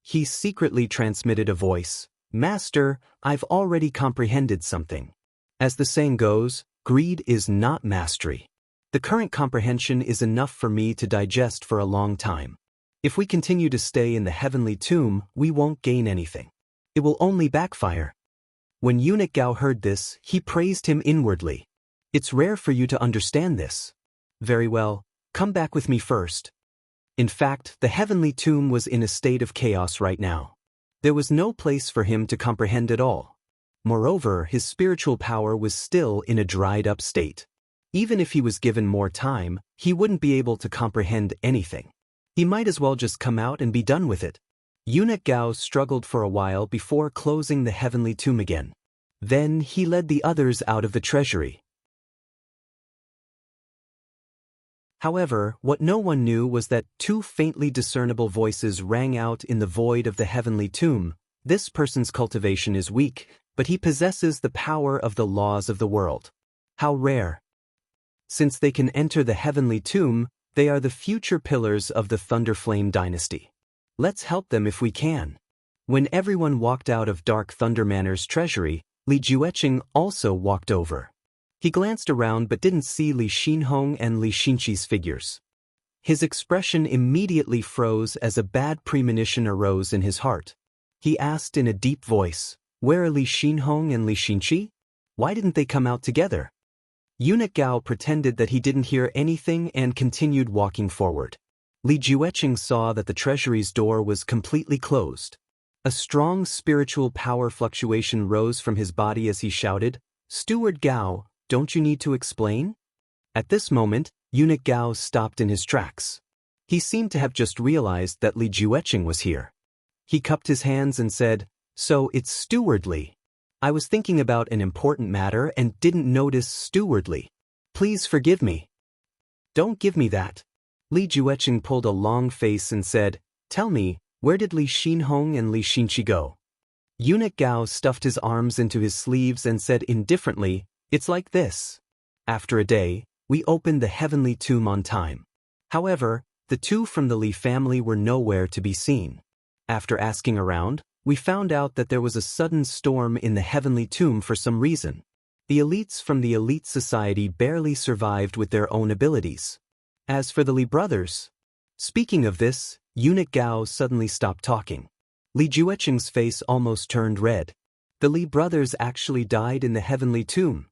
He secretly transmitted a voice, "Master, I've already comprehended something. As the saying goes, greed is not mastery. The current comprehension is enough for me to digest for a long time. If we continue to stay in the heavenly tomb, we won't gain anything. It will only backfire." When Eunuch Gao heard this, he praised him inwardly. "It's rare for you to understand this. Very well, come back with me first." In fact, the heavenly tomb was in a state of chaos right now. There was no place for him to comprehend at all. Moreover, his spiritual power was still in a dried-up state. Even if he was given more time, he wouldn't be able to comprehend anything. He might as well just come out and be done with it. Eunuch Gao struggled for a while before closing the heavenly tomb again. Then he led the others out of the treasury. However, what no one knew was that 2 faintly discernible voices rang out in the void of the heavenly tomb. "This person's cultivation is weak, but he possesses the power of the laws of the world. How rare! Since they can enter the heavenly tomb, they are the future pillars of the Thunderflame dynasty. Let's help them if we can." When everyone walked out of Dark Thunder Manor's treasury, Li Jueqing also walked over. He glanced around but didn't see Li Xinhong and Li Xinqi's figures. His expression immediately froze as a bad premonition arose in his heart. He asked in a deep voice, "Where are Li Xinhong and Li Xinqi? Why didn't they come out together?" Eunuch Gao pretended that he didn't hear anything and continued walking forward. Li Jueqing saw that the treasury's door was completely closed. A strong spiritual power fluctuation rose from his body as he shouted, "Steward Gao, don't you need to explain?" At this moment, Eunuch Gao stopped in his tracks. He seemed to have just realized that Li Jueqing was here. He cupped his hands and said, "So it's Steward Li. I was thinking about an important matter and didn't notice Steward Li. Please forgive me." "Don't give me that." Li Jueqing pulled a long face and said, "Tell me, where did Li Xinhong and Li Xinqi go?" Eunuch Gao stuffed his arms into his sleeves and said indifferently, "It's like this. After a day, we opened the heavenly tomb on time. However, the 2 from the Li family were nowhere to be seen. After asking around, we found out that there was a sudden storm in the heavenly tomb for some reason. The elites from the elite society barely survived with their own abilities. As for the Li brothers..." Speaking of this, Eunuch Gao suddenly stopped talking. Li Jueqing's face almost turned red. The Li brothers actually died in the heavenly tomb.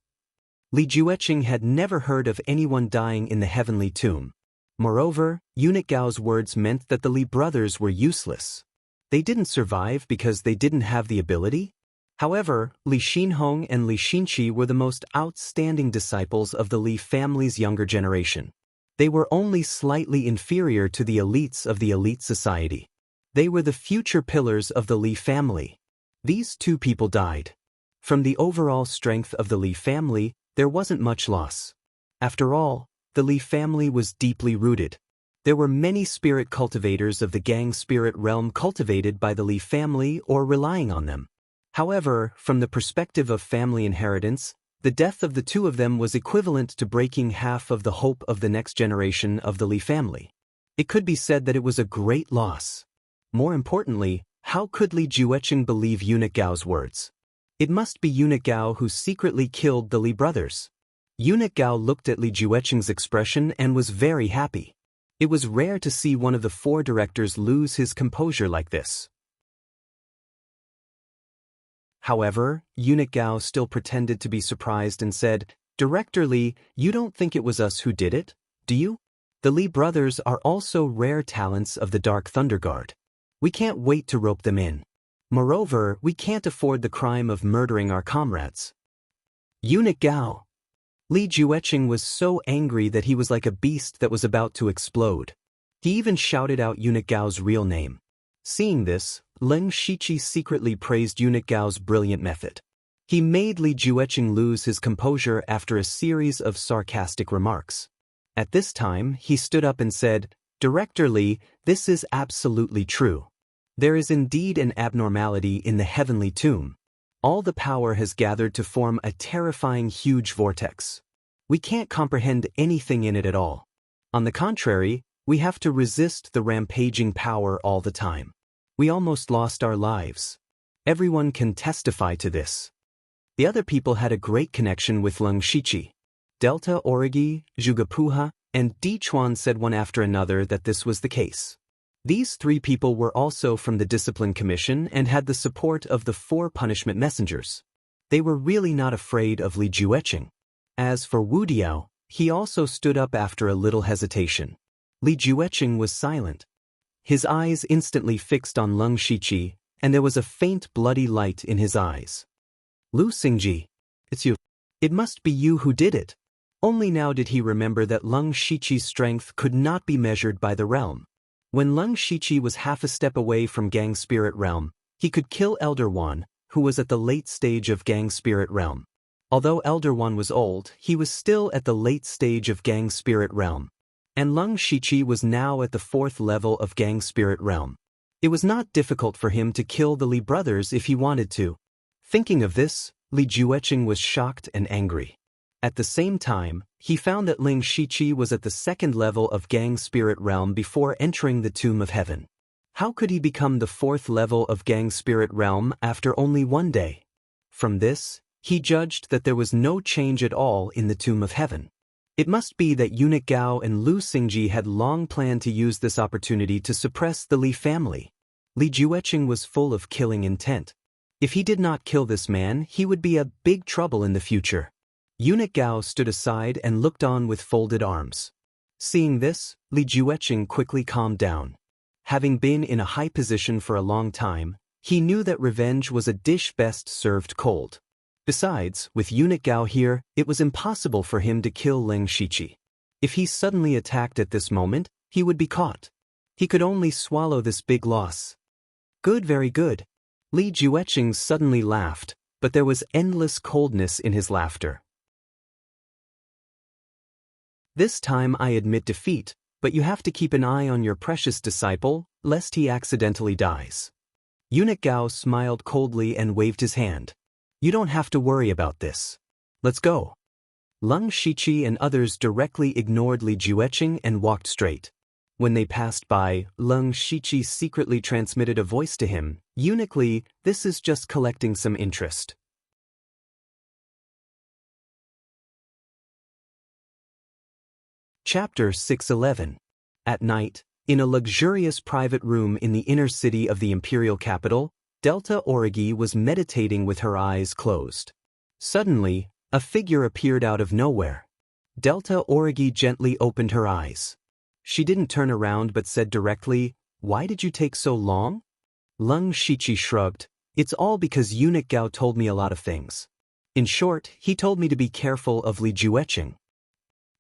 Li Jueqing had never heard of anyone dying in the heavenly tomb. Moreover, Eunuch Gao's words meant that the Li brothers were useless. They didn't survive because they didn't have the ability? However, Li Xinhong and Li Xinqi were the most outstanding disciples of the Li family's younger generation. They were only slightly inferior to the elites of the elite society. They were the future pillars of the Li family. These 2 people died. From the overall strength of the Li family, there wasn't much loss. After all, the Li family was deeply rooted. There were many spirit cultivators of the Gang spirit realm cultivated by the Li family or relying on them. However, from the perspective of family inheritance, the death of the 2 of them was equivalent to breaking half of the hope of the next generation of the Li family. It could be said that it was a great loss. More importantly, how could Li Jueqing believe Eunuch Gao's words? It must be Eunuch Gao who secretly killed the Li brothers. Eunuch Gao looked at Li Jueqing's expression and was very happy. It was rare to see one of the 4 directors lose his composure like this. However, Eunuch Gao still pretended to be surprised and said, "Director Li, you don't think it was us who did it, do you? The Li brothers are also rare talents of the Dark Thunder Guard. We can't wait to rope them in. Moreover, we can't afford the crime of murdering our comrades." Eunuch Gao. Li Jueqing was so angry that he was like a beast that was about to explode. He even shouted out Eunuch Gao's real name. Seeing this, Leng Shiqi secretly praised Eunuch Gao's brilliant method. He made Li Jueqing lose his composure after a series of sarcastic remarks. At this time, he stood up and said, "Director Li, this is absolutely true. There is indeed an abnormality in the heavenly tomb. All the power has gathered to form a terrifying huge vortex. We can't comprehend anything in it at all. On the contrary, we have to resist the rampaging power all the time. We almost lost our lives. Everyone can testify to this." The other people had a great connection with Leng Shiqi. Delta Origi, Zhugepuha, and Di Chuan said one after another that this was the case. These 3 people were also from the Discipline Commission and had the support of the 4 punishment messengers. They were really not afraid of Li Jueqing. As for Wu Diao, he also stood up after a little hesitation. Li Jueqing was silent. His eyes instantly fixed on Leng Shiqi, and there was a faint bloody light in his eyes. "Lu Xingji, it's you. It must be you who did it." Only now did he remember that Leng Shiqi's strength could not be measured by the realm. When Leng Shiqi was half a step away from Gang Spirit Realm, he could kill Elder One, who was at the late stage of Gang Spirit Realm. Although Elder One was old, he was still at the late stage of Gang Spirit Realm. And Leng Shiqi was now at the 4th level of Gang Spirit Realm. It was not difficult for him to kill the Li brothers if he wanted to. Thinking of this, Li Jueqing was shocked and angry. At the same time, he found that Leng Shiqi was at the 2nd level of Gang Spirit Realm before entering the Tomb of Heaven. How could he become the 4th level of Gang Spirit Realm after only 1 day? From this, he judged that there was no change at all in the Tomb of Heaven. It must be that Eunuch Gao and Lu Xingji had long planned to use this opportunity to suppress the Li family. Li Jueqing was full of killing intent. If he did not kill this man, he would be a big trouble in the future. Eunuch Gao stood aside and looked on with folded arms. Seeing this, Li Jueqing quickly calmed down. Having been in a high position for a long time, he knew that revenge was a dish best served cold. Besides, with Eunuch Gao here, it was impossible for him to kill Leng Shiqi. If he suddenly attacked at this moment, he would be caught. He could only swallow this big loss. "Good, very good." Li Jueqing suddenly laughed, but there was endless coldness in his laughter. "This time I admit defeat, but you have to keep an eye on your precious disciple, lest he accidentally dies." Eunuch Gao smiled coldly and waved his hand. "You don't have to worry about this. Let's go." Leng Shiqi and others directly ignored Li Jueqing and walked straight. When they passed by, Leng Shiqi secretly transmitted a voice to him, "Eunuch Li, this is just collecting some interest." Chapter 611. At night, in a luxurious private room in the inner city of the imperial capital, Delta Origi was meditating with her eyes closed. Suddenly, a figure appeared out of nowhere. Delta Origi gently opened her eyes. She didn't turn around but said directly, "Why did you take so long?" Leng Shiqi shrugged. "It's all because Eunuch Gao told me a lot of things. In short, he told me to be careful of Li Jueqing."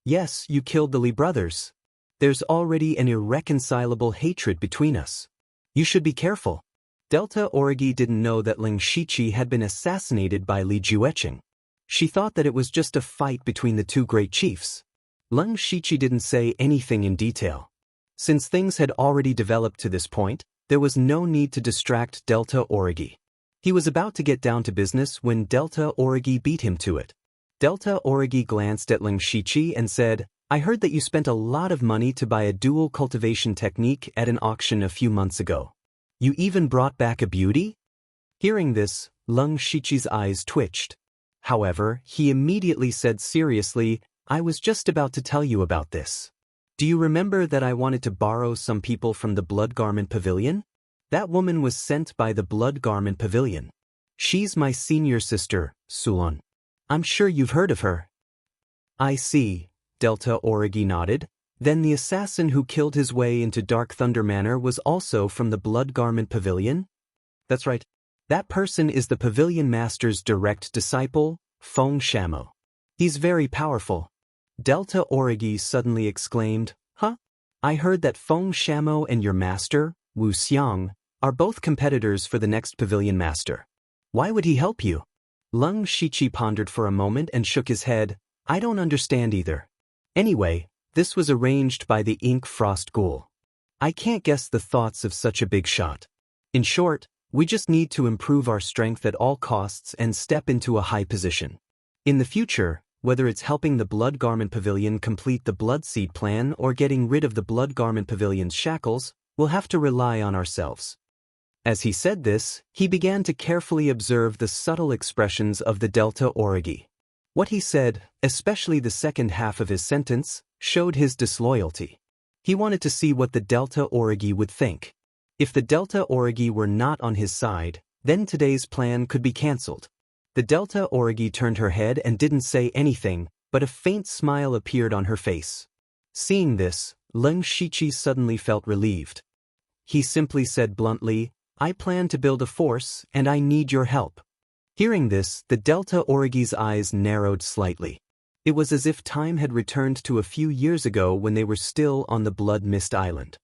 "Yes, you killed the Li brothers. There's already an irreconcilable hatred between us. You should be careful." Delta Origi didn't know that Leng Shiqi had been assassinated by Li Jueqing. She thought that it was just a fight between the 2 great chiefs. Leng Shiqi didn't say anything in detail. Since things had already developed to this point, there was no need to distract Delta Origi. He was about to get down to business when Delta Origi beat him to it. Delta Origi glanced at Leng Shiqi and said, "I heard that you spent a lot of money to buy a dual cultivation technique at an auction a few months ago. You even brought back a beauty?" Hearing this, Leng Shiqi's eyes twitched. However, he immediately said seriously, I was just about to tell you about this. Do you remember that I wanted to borrow some people from the Blood Garment Pavilion? That woman was sent by the Blood Garment Pavilion. She's my senior sister, Sulon. I'm sure you've heard of her. I see, Delta Origi nodded. Then the assassin who killed his way into Dark Thunder Manor was also from the Blood Garment Pavilion? That's right. That person is the Pavilion Master's direct disciple, Feng Shamo. He's very powerful. Delta Origi suddenly exclaimed, Huh? I heard that Feng Shamo and your master, Wu Xiang, are both competitors for the next Pavilion Master. Why would he help you? Leng Shiqi pondered for a moment and shook his head. I don't understand either. Anyway, this was arranged by the Ink Frost Ghoul. I can't guess the thoughts of such a big shot. In short, we just need to improve our strength at all costs and step into a high position. In the future, whether it's helping the Blood Garment Pavilion complete the Blood Seed plan or getting rid of the Blood Garment Pavilion's shackles, we'll have to rely on ourselves. As he said this, he began to carefully observe the subtle expressions of the Delta Origi. What he said, especially the second half of his sentence, showed his disloyalty. He wanted to see what the Delta Origi would think. If the Delta Origi were not on his side, then today's plan could be cancelled. The Delta Origi turned her head and didn't say anything, but a faint smile appeared on her face. Seeing this, Leng Shiqi suddenly felt relieved. He simply said bluntly, I plan to build a force, and I need your help. Hearing this, the Delta Origi's eyes narrowed slightly. It was as if time had returned to a few years ago when they were still on the Blood Mist Island.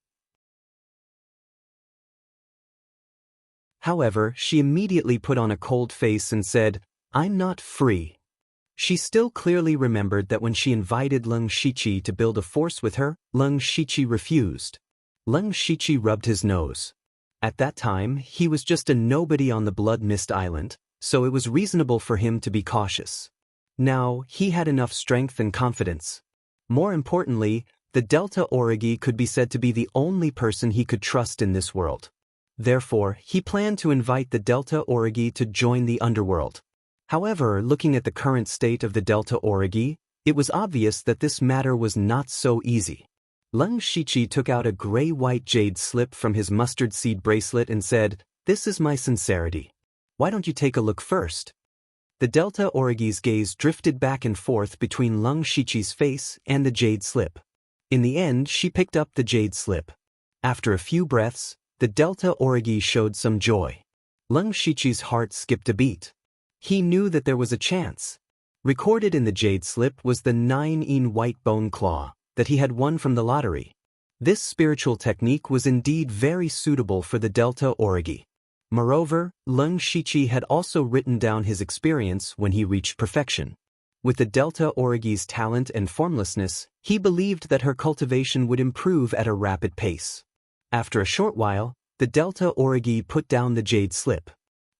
However, she immediately put on a cold face and said, I'm not free. She still clearly remembered that when she invited Leng Shiqi to build a force with her, Leng Shiqi refused. Leng Shiqi rubbed his nose. At that time, he was just a nobody on the Blood Mist Island, so it was reasonable for him to be cautious. Now, he had enough strength and confidence. More importantly, the Delta Origi could be said to be the only person he could trust in this world. Therefore, he planned to invite the Delta Origi to join the underworld. However, looking at the current state of the Delta Origi, it was obvious that this matter was not so easy. Leng Shiqi took out a gray-white jade slip from his mustard seed bracelet and said, This is my sincerity. Why don't you take a look first? The Delta Origi's gaze drifted back and forth between Leng Shiqi's face and the jade slip. In the end, she picked up the jade slip. After a few breaths, the Delta Origi showed some joy. Leng Shiqi's heart skipped a beat. He knew that there was a chance. Recorded in the jade slip was the 9-in white bone claw that he had won from the lottery. This spiritual technique was indeed very suitable for the Delta Origi. Moreover, Leng Shiqi had also written down his experience when he reached perfection. With the Delta Origi's talent and formlessness, he believed that her cultivation would improve at a rapid pace. After a short while, the Delta Origi put down the jade slip.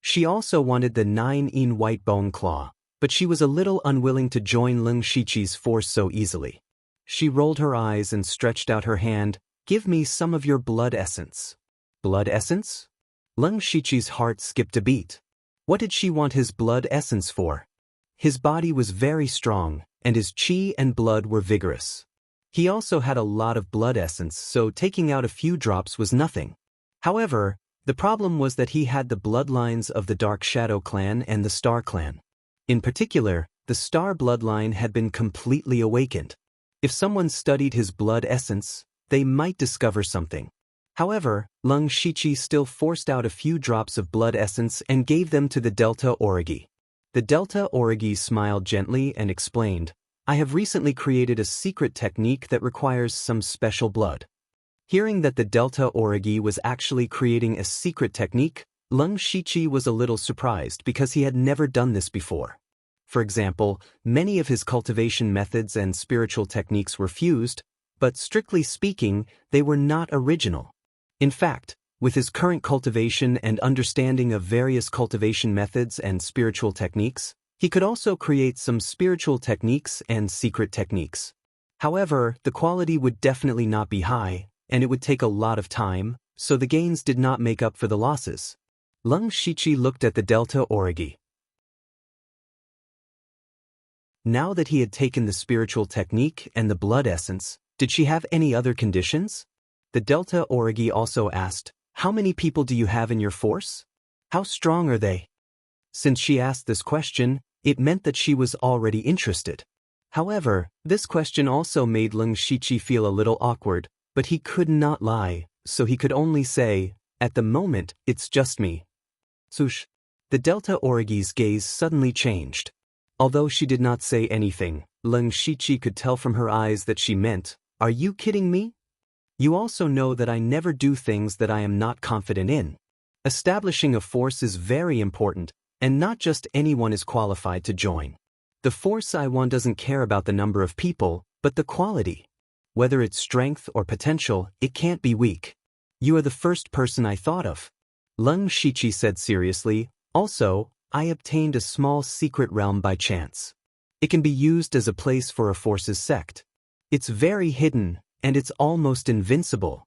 She also wanted the 9-in white bone claw, but she was a little unwilling to join Leng Shiqi's force so easily. She rolled her eyes and stretched out her hand. Give me some of your blood essence. Blood essence? Leng Shiqi's heart skipped a beat. What did she want his blood essence for? His body was very strong, and his qi and blood were vigorous. He also had a lot of blood essence, so taking out a few drops was nothing. However, the problem was that he had the bloodlines of the Dark Shadow clan and the Star clan. In particular, the Star bloodline had been completely awakened. If someone studied his blood essence, they might discover something. However, Leng Shiqi still forced out a few drops of blood essence and gave them to the Delta Origi. The Delta Origi smiled gently and explained, I have recently created a secret technique that requires some special blood. Hearing that the Delta Origi was actually creating a secret technique, Leng Shiqi was a little surprised because he had never done this before. For example, many of his cultivation methods and spiritual techniques were fused, but strictly speaking, they were not original. In fact, with his current cultivation and understanding of various cultivation methods and spiritual techniques, he could also create some spiritual techniques and secret techniques. However, the quality would definitely not be high, and it would take a lot of time, so the gains did not make up for the losses. Lung Shichi looked at the Delta Origi. Now that he had taken the spiritual technique and the blood essence, did she have any other conditions? The Delta Origi also asked, "How many people do you have in your force? How strong are they?" Since she asked this question, it meant that she was already interested. However, this question also made Lung Shichi feel a little awkward, but he could not lie, so he could only say, "At the moment, it's just me." Sush. The Delta Origi's gaze suddenly changed. Although she did not say anything, Lung Shichi could tell from her eyes that she meant, "Are you kidding me? You also know that I never do things that I am not confident in. Establishing a force is very important, and not just anyone is qualified to join. The force I want doesn't care about the number of people, but the quality. Whether it's strength or potential, it can't be weak. You are the first person I thought of." Lung Shichi said seriously, "Also, I obtained a small secret realm by chance. It can be used as a place for a force's sect. It's very hidden, and it's almost invincible."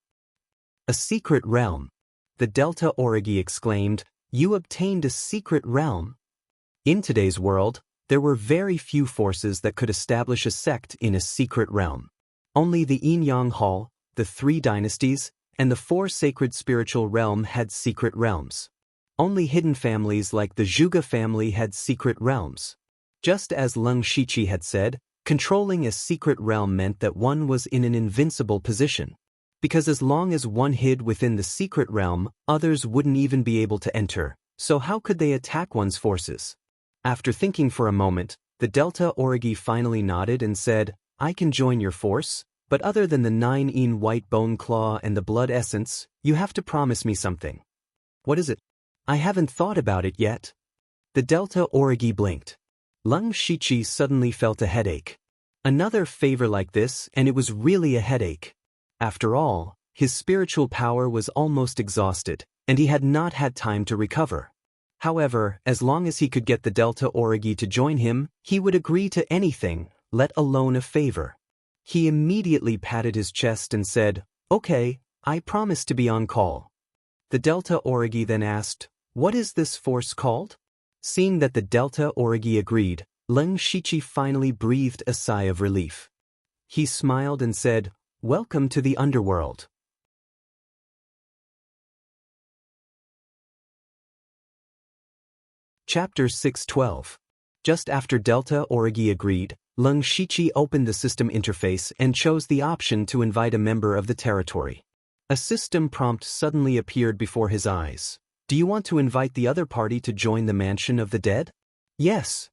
"A secret realm?" the Delta Origi exclaimed. "You obtained a secret realm?" In today's world, there were very few forces that could establish a sect in a secret realm. Only the Yin-Yang Hall, the 3 dynasties, and the 4 sacred spiritual realm had secret realms. Only hidden families like the Zhuge family had secret realms. Just as Lung Shichi had said, controlling a secret realm meant that one was in an invincible position. Because as long as one hid within the secret realm, others wouldn't even be able to enter, so how could they attack one's forces? After thinking for a moment, the Delta Origi finally nodded and said, "I can join your force, but other than the 9 Yin white bone claw and the blood essence, you have to promise me something." "What is it?" "I haven't thought about it yet." The Delta Origi blinked. Lung Shichi suddenly felt a headache. Another favor like this, and it was really a headache. After all, his spiritual power was almost exhausted, and he had not had time to recover. However, as long as he could get the Delta Origi to join him, he would agree to anything, let alone a favor. He immediately patted his chest and said, "Okay, I promise to be on call." The Delta Origi then asked, "What is this force called?" Seeing that the Delta Origi agreed, Lung Shichi finally breathed a sigh of relief. He smiled and said, "Welcome to the underworld." Chapter 612. Just after Delta Origi agreed, Lung Shichi opened the system interface and chose the option to invite a member of the territory. A system prompt suddenly appeared before his eyes. "Do you want to invite the other party to join the Mansion of the Dead?" "Yes."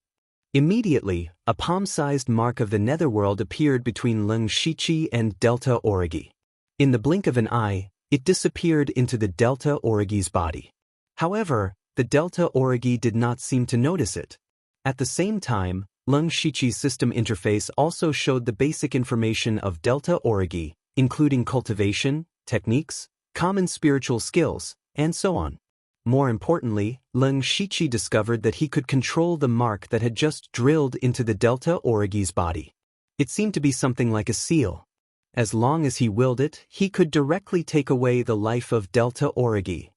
Immediately, a palm-sized mark of the netherworld appeared between Lung Shichi and Delta Origi. In the blink of an eye, it disappeared into the Delta Origi's body. However, the Delta Origi did not seem to notice it. At the same time, Lung Shichi's system interface also showed the basic information of Delta Origi, including cultivation, techniques, common spiritual skills, and so on. More importantly, Lung Shichi discovered that he could control the mark that had just drilled into the Delta Origi's body. It seemed to be something like a seal. As long as he willed it, he could directly take away the life of Delta Origi.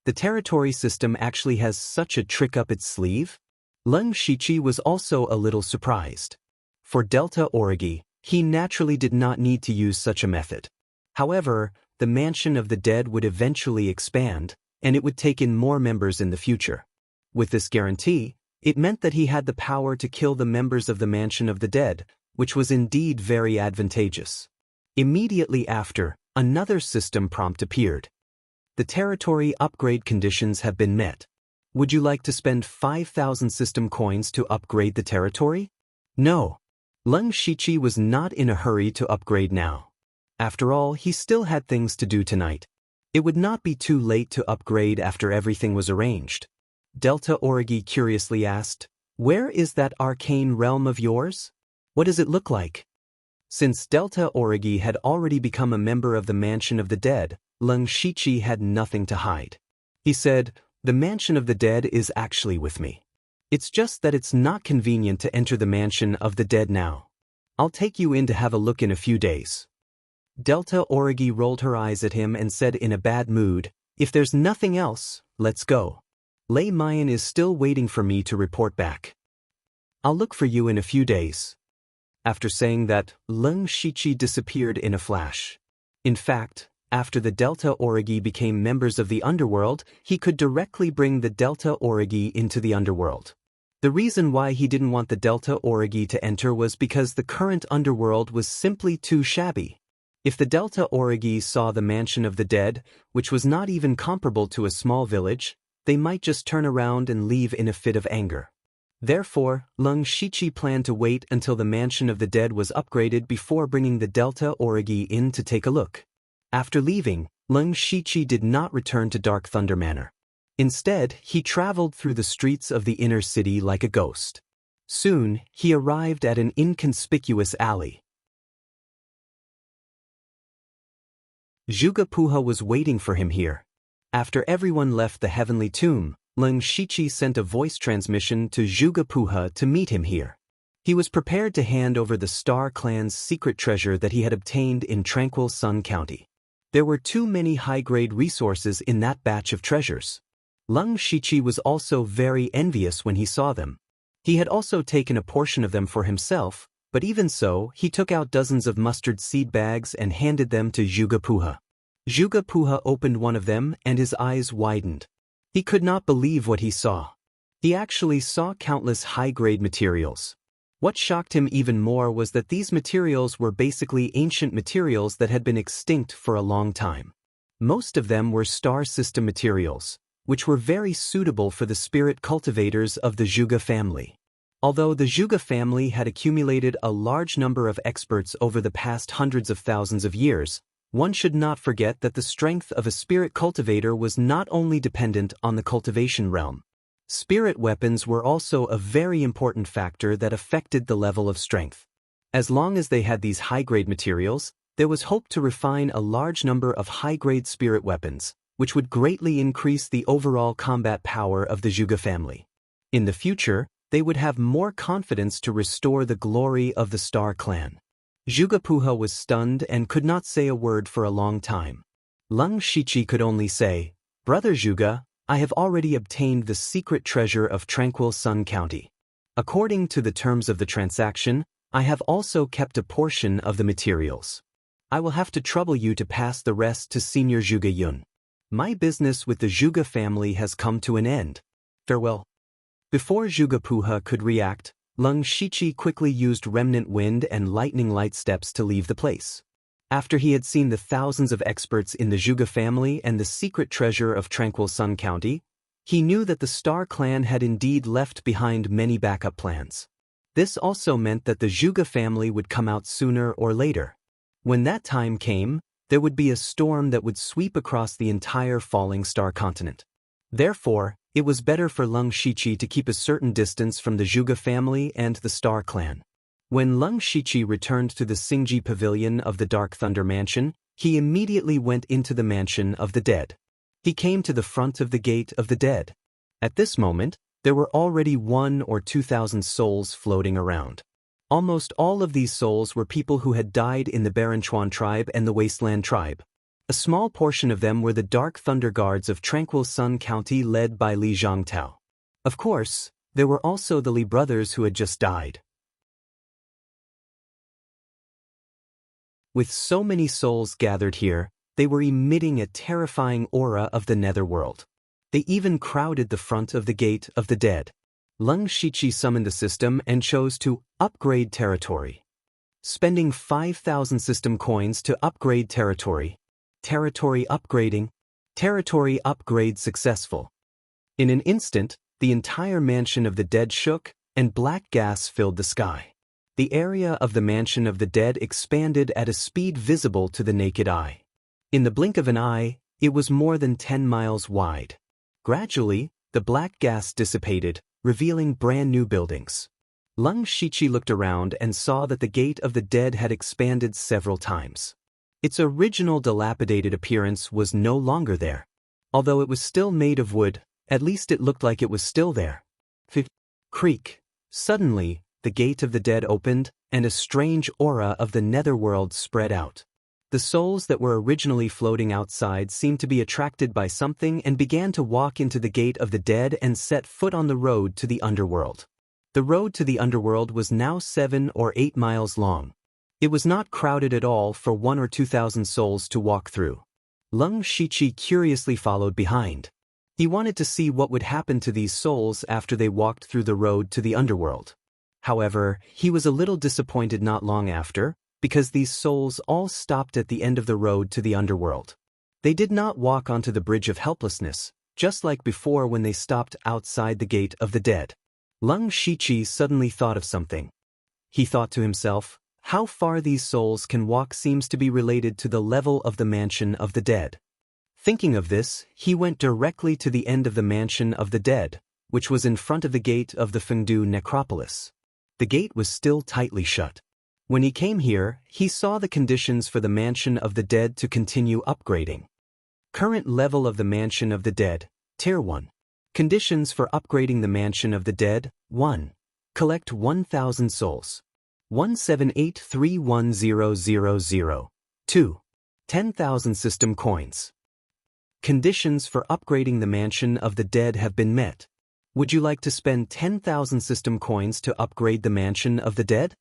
The territory system actually has such a trick up its sleeve? Lung Shichi was also a little surprised. For Delta Origi, he naturally did not need to use such a method. However, the Mansion of the Dead would eventually expand, and it would take in more members in the future. With this guarantee, it meant that he had the power to kill the members of the Mansion of the Dead, which was indeed very advantageous. Immediately after, another system prompt appeared. "The territory upgrade conditions have been met. Would you like to spend 5,000 system coins to upgrade the territory?" No. Lung Shichi was not in a hurry to upgrade now. After all, he still had things to do tonight. It would not be too late to upgrade after everything was arranged. Delta Origi curiously asked, "Where is that arcane realm of yours? What does it look like?" Since Delta Origi had already become a member of the Mansion of the Dead, Lung Shichi had nothing to hide. He said, "The Mansion of the Dead is actually with me. It's just that it's not convenient to enter the Mansion of the Dead now. I'll take you in to have a look in a few days." Delta Origi rolled her eyes at him and said in a bad mood, "If there's nothing else, let's go." Lei Mayan is still waiting for me to report back. I'll look for you in a few days. After saying that, Leng Shichi disappeared in a flash. In fact, after the Delta Origi became members of the underworld, he could directly bring the Delta Origi into the underworld. The reason why he didn't want the Delta Origi to enter was because the current underworld was simply too shabby. If the Delta Origi saw the mansion of the dead, which was not even comparable to a small village, they might just turn around and leave in a fit of anger. Therefore, Leng Shichi planned to wait until the mansion of the dead was upgraded before bringing the Delta Origi in to take a look. After leaving, Leng Shichi did not return to Dark Thunder Manor. Instead, he traveled through the streets of the inner city like a ghost. Soon, he arrived at an inconspicuous alley. Zhuge Puha was waiting for him here. After everyone left the heavenly tomb, Leng Shichi sent a voice transmission to Zhuge Puha to meet him here. He was prepared to hand over the Star Clan's secret treasure that he had obtained in Tranquil Sun County. There were too many high-grade resources in that batch of treasures. Leng Shichi was also very envious when he saw them. He had also taken a portion of them for himself, but even so, he took out dozens of mustard seed bags and handed them to Zhuge Puha. Zhuge Puha opened one of them and his eyes widened. He could not believe what he saw. He actually saw countless high-grade materials. What shocked him even more was that these materials were basically ancient materials that had been extinct for a long time. Most of them were star system materials, which were very suitable for the spirit cultivators of the Zhuge family. Although the Zhuge family had accumulated a large number of experts over the past hundreds of thousands of years, one should not forget that the strength of a spirit cultivator was not only dependent on the cultivation realm. Spirit weapons were also a very important factor that affected the level of strength. As long as they had these high-grade materials, there was hope to refine a large number of high-grade spirit weapons, which would greatly increase the overall combat power of the Zhuge family. In the future, they would have more confidence to restore the glory of the Star Clan. Zhuge Puha was stunned and could not say a word for a long time. Leng Shichi could only say, "Brother Zhuge, I have already obtained the secret treasure of Tranquil Sun County. According to the terms of the transaction, I have also kept a portion of the materials. I will have to trouble you to pass the rest to Senior Zhuge Yun. My business with the Zhuge family has come to an end. Farewell." Before Zhuge Puha could react, Leng Shichi quickly used Remnant Wind and Lightning Light Steps to leave the place. After he had seen the thousands of experts in the Zhuge family and the secret treasure of Tranquil Sun County, he knew that the Star Clan had indeed left behind many backup plans. This also meant that the Zhuge family would come out sooner or later. When that time came, there would be a storm that would sweep across the entire falling star continent. Therefore, it was better for Leng Shichi to keep a certain distance from the Zhuge family and the Star Clan. When Leng Shichi returned to the Xingji Pavilion of the Dark Thunder Mansion, he immediately went into the Mansion of the Dead. He came to the front of the Gate of the Dead. At this moment, there were already 1,000 or 2,000 souls floating around. Almost all of these souls were people who had died in the Baranchuan tribe and the Wasteland tribe. A small portion of them were the Dark Thunder Guards of Tranquil Sun County led by Li Zhangtao. Of course, there were also the Li brothers who had just died. With so many souls gathered here, they were emitting a terrifying aura of the netherworld. They even crowded the front of the Gate of the Dead. Leng Shichi summoned the system and chose to upgrade territory. Spending 5,000 system coins to upgrade territory. Territory upgrading. Territory upgrade successful. In an instant, the entire Mansion of the Dead shook, and black gas filled the sky. The area of the Mansion of the Dead expanded at a speed visible to the naked eye. In the blink of an eye, it was more than 10 miles wide. Gradually, the black gas dissipated, revealing brand new buildings. Leng Shichi looked around and saw that the Gate of the Dead had expanded several times. Its original dilapidated appearance was no longer there. Although it was still made of wood, at least it looked like it was still there. Creak. Suddenly, the Gate of the Dead opened, and a strange aura of the netherworld spread out. The souls that were originally floating outside seemed to be attracted by something and began to walk into the gate of the dead and set foot on the road to the underworld. The road to the underworld was now 7 or 8 miles long. It was not crowded at all for 1 or 2,000 souls to walk through. Leng Shiqi curiously followed behind. He wanted to see what would happen to these souls after they walked through the road to the underworld. However, he was a little disappointed not long after, because these souls all stopped at the end of the road to the underworld. They did not walk onto the bridge of helplessness, just like before when they stopped outside the gate of the dead. Leng Shiqi suddenly thought of something. He thought to himself, how far these souls can walk seems to be related to the level of the mansion of the dead. Thinking of this, he went directly to the end of the mansion of the dead, which was in front of the gate of the Fengdu necropolis. The gate was still tightly shut. When he came here, he saw the conditions for the mansion of the dead to continue upgrading. Current level of the mansion of the dead, Tier 1. Conditions for upgrading the mansion of the dead, 1. Collect 1,000 souls. 178310000. 2. 10,000 system coins. Conditions for upgrading the mansion of the dead have been met. Would you like to spend 10,000 system coins to upgrade the mansion of the dead?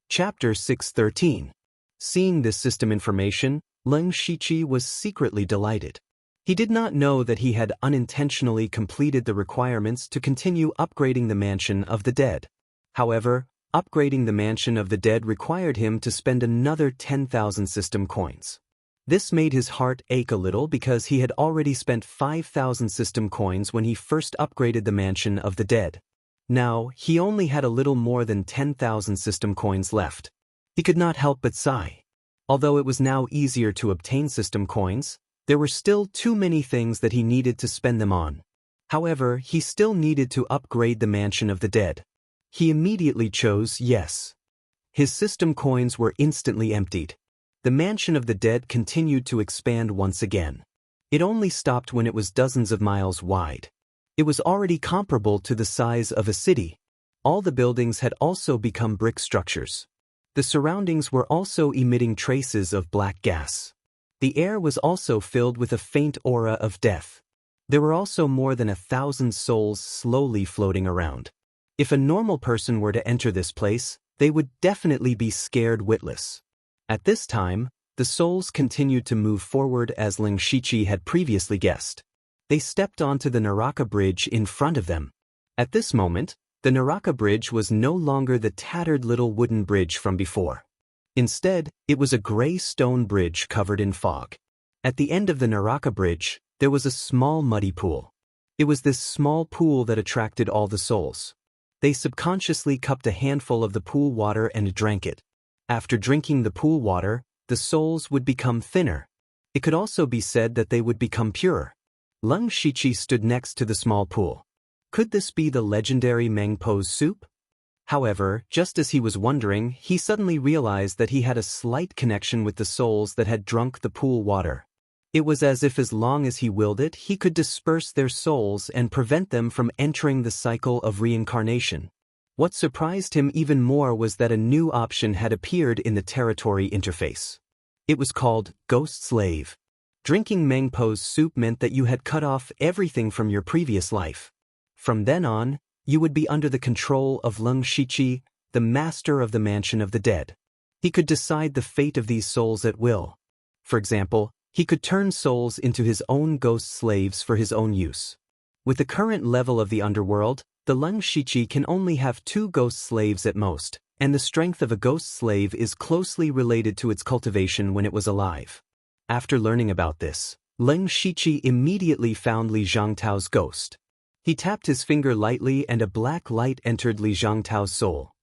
Chapter 613. Seeing this system information, Leng Shiqi was secretly delighted. He did not know that he had unintentionally completed the requirements to continue upgrading the mansion of the dead. However, upgrading the mansion of the dead required him to spend another 10,000 system coins. This made his heart ache a little because he had already spent 5,000 system coins when he first upgraded the mansion of the dead. Now, he only had a little more than 10,000 system coins left. He could not help but sigh. Although it was now easier to obtain system coins, there were still too many things that he needed to spend them on. However, he still needed to upgrade the mansion of the dead. He immediately chose yes. His system coins were instantly emptied. The mansion of the dead continued to expand once again. It only stopped when it was dozens of miles wide. It was already comparable to the size of a city. All the buildings had also become brick structures. The surroundings were also emitting traces of black gas. The air was also filled with a faint aura of death. There were also more than 1,000 souls slowly floating around. If a normal person were to enter this place, they would definitely be scared witless. At this time, the souls continued to move forward as Leng Shiqi had previously guessed. They stepped onto the Naraka bridge in front of them. At this moment, the Naraka bridge was no longer the tattered little wooden bridge from before. Instead, it was a gray stone bridge covered in fog. At the end of the Naraka bridge, there was a small muddy pool. It was this small pool that attracted all the souls. They subconsciously cupped a handful of the pool water and drank it. After drinking the pool water, the souls would become thinner. It could also be said that they would become purer. Leng Shiqi stood next to the small pool. Could this be the legendary Mengpo's soup? However, just as he was wondering, he suddenly realized that he had a slight connection with the souls that had drunk the pool water. It was as if as long as he willed it, he could disperse their souls and prevent them from entering the cycle of reincarnation. What surprised him even more was that a new option had appeared in the territory interface. It was called Ghost Slave. Drinking Mengpo's soup meant that you had cut off everything from your previous life. From then on, you would be under the control of Leng Shiqi, the master of the mansion of the dead. He could decide the fate of these souls at will. For example, he could turn souls into his own ghost slaves for his own use. With the current level of the underworld, the Leng Shiqi can only have 2 ghost slaves at most, and the strength of a ghost slave is closely related to its cultivation when it was alive. After learning about this, Leng Shiqi immediately found Li Zhangtao's ghost. He tapped his finger lightly and a black light entered Li Zhangtao's soul.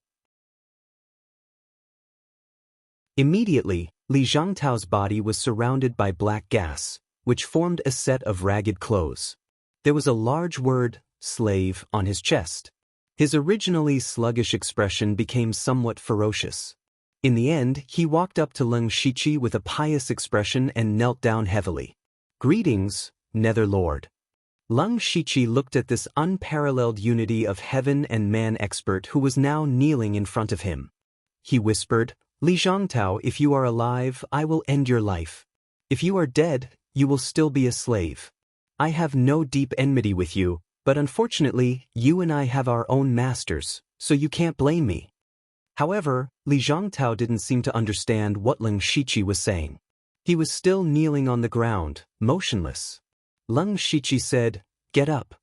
Immediately, Li Zhangtao's body was surrounded by black gas, which formed a set of ragged clothes. There was a large word, slave, on his chest. His originally sluggish expression became somewhat ferocious. In the end, he walked up to Leng Shiqi with a pious expression and knelt down heavily. "Greetings, Nether Lord." Leng Shiqi looked at this unparalleled unity of heaven and man expert who was now kneeling in front of him. He whispered, "Li Zhangtao, if you are alive, I will end your life. If you are dead, you will still be a slave. I have no deep enmity with you, but unfortunately, you and I have our own masters, so you can't blame me." However, Li Zhangtao didn't seem to understand what Leng Shiqi was saying. He was still kneeling on the ground, motionless. Leng Shiqi said, "Get up."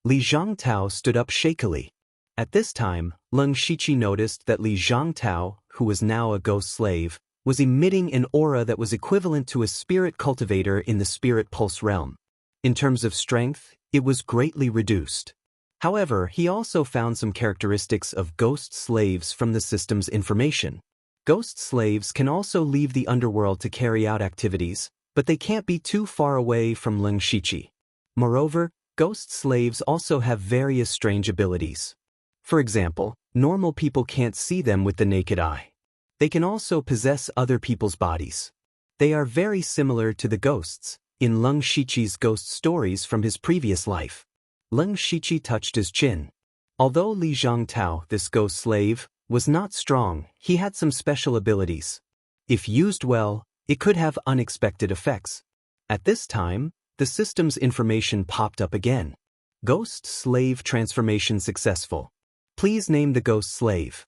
Li Zhangtao stood up shakily. At this time, Leng Shiqi noticed that Li Zhangtao, who was now a ghost slave, was emitting an aura that was equivalent to a spirit cultivator in the spirit pulse realm. In terms of strength, it was greatly reduced. However, he also found some characteristics of ghost slaves from the system's information. Ghost slaves can also leave the underworld to carry out activities, but they can't be too far away from Leng Shiqi. Moreover, ghost slaves also have various strange abilities. For example, normal people can't see them with the naked eye. They can also possess other people's bodies. They are very similar to the ghosts in Leng Shiqi's ghost stories from his previous life. Leng Shiqi touched his chin. Although Li Zhangtao, this ghost slave, was not strong, he had some special abilities. If used well, it could have unexpected effects. At this time, the system's information popped up again. Ghost slave transformation successful. Please name the ghost slave.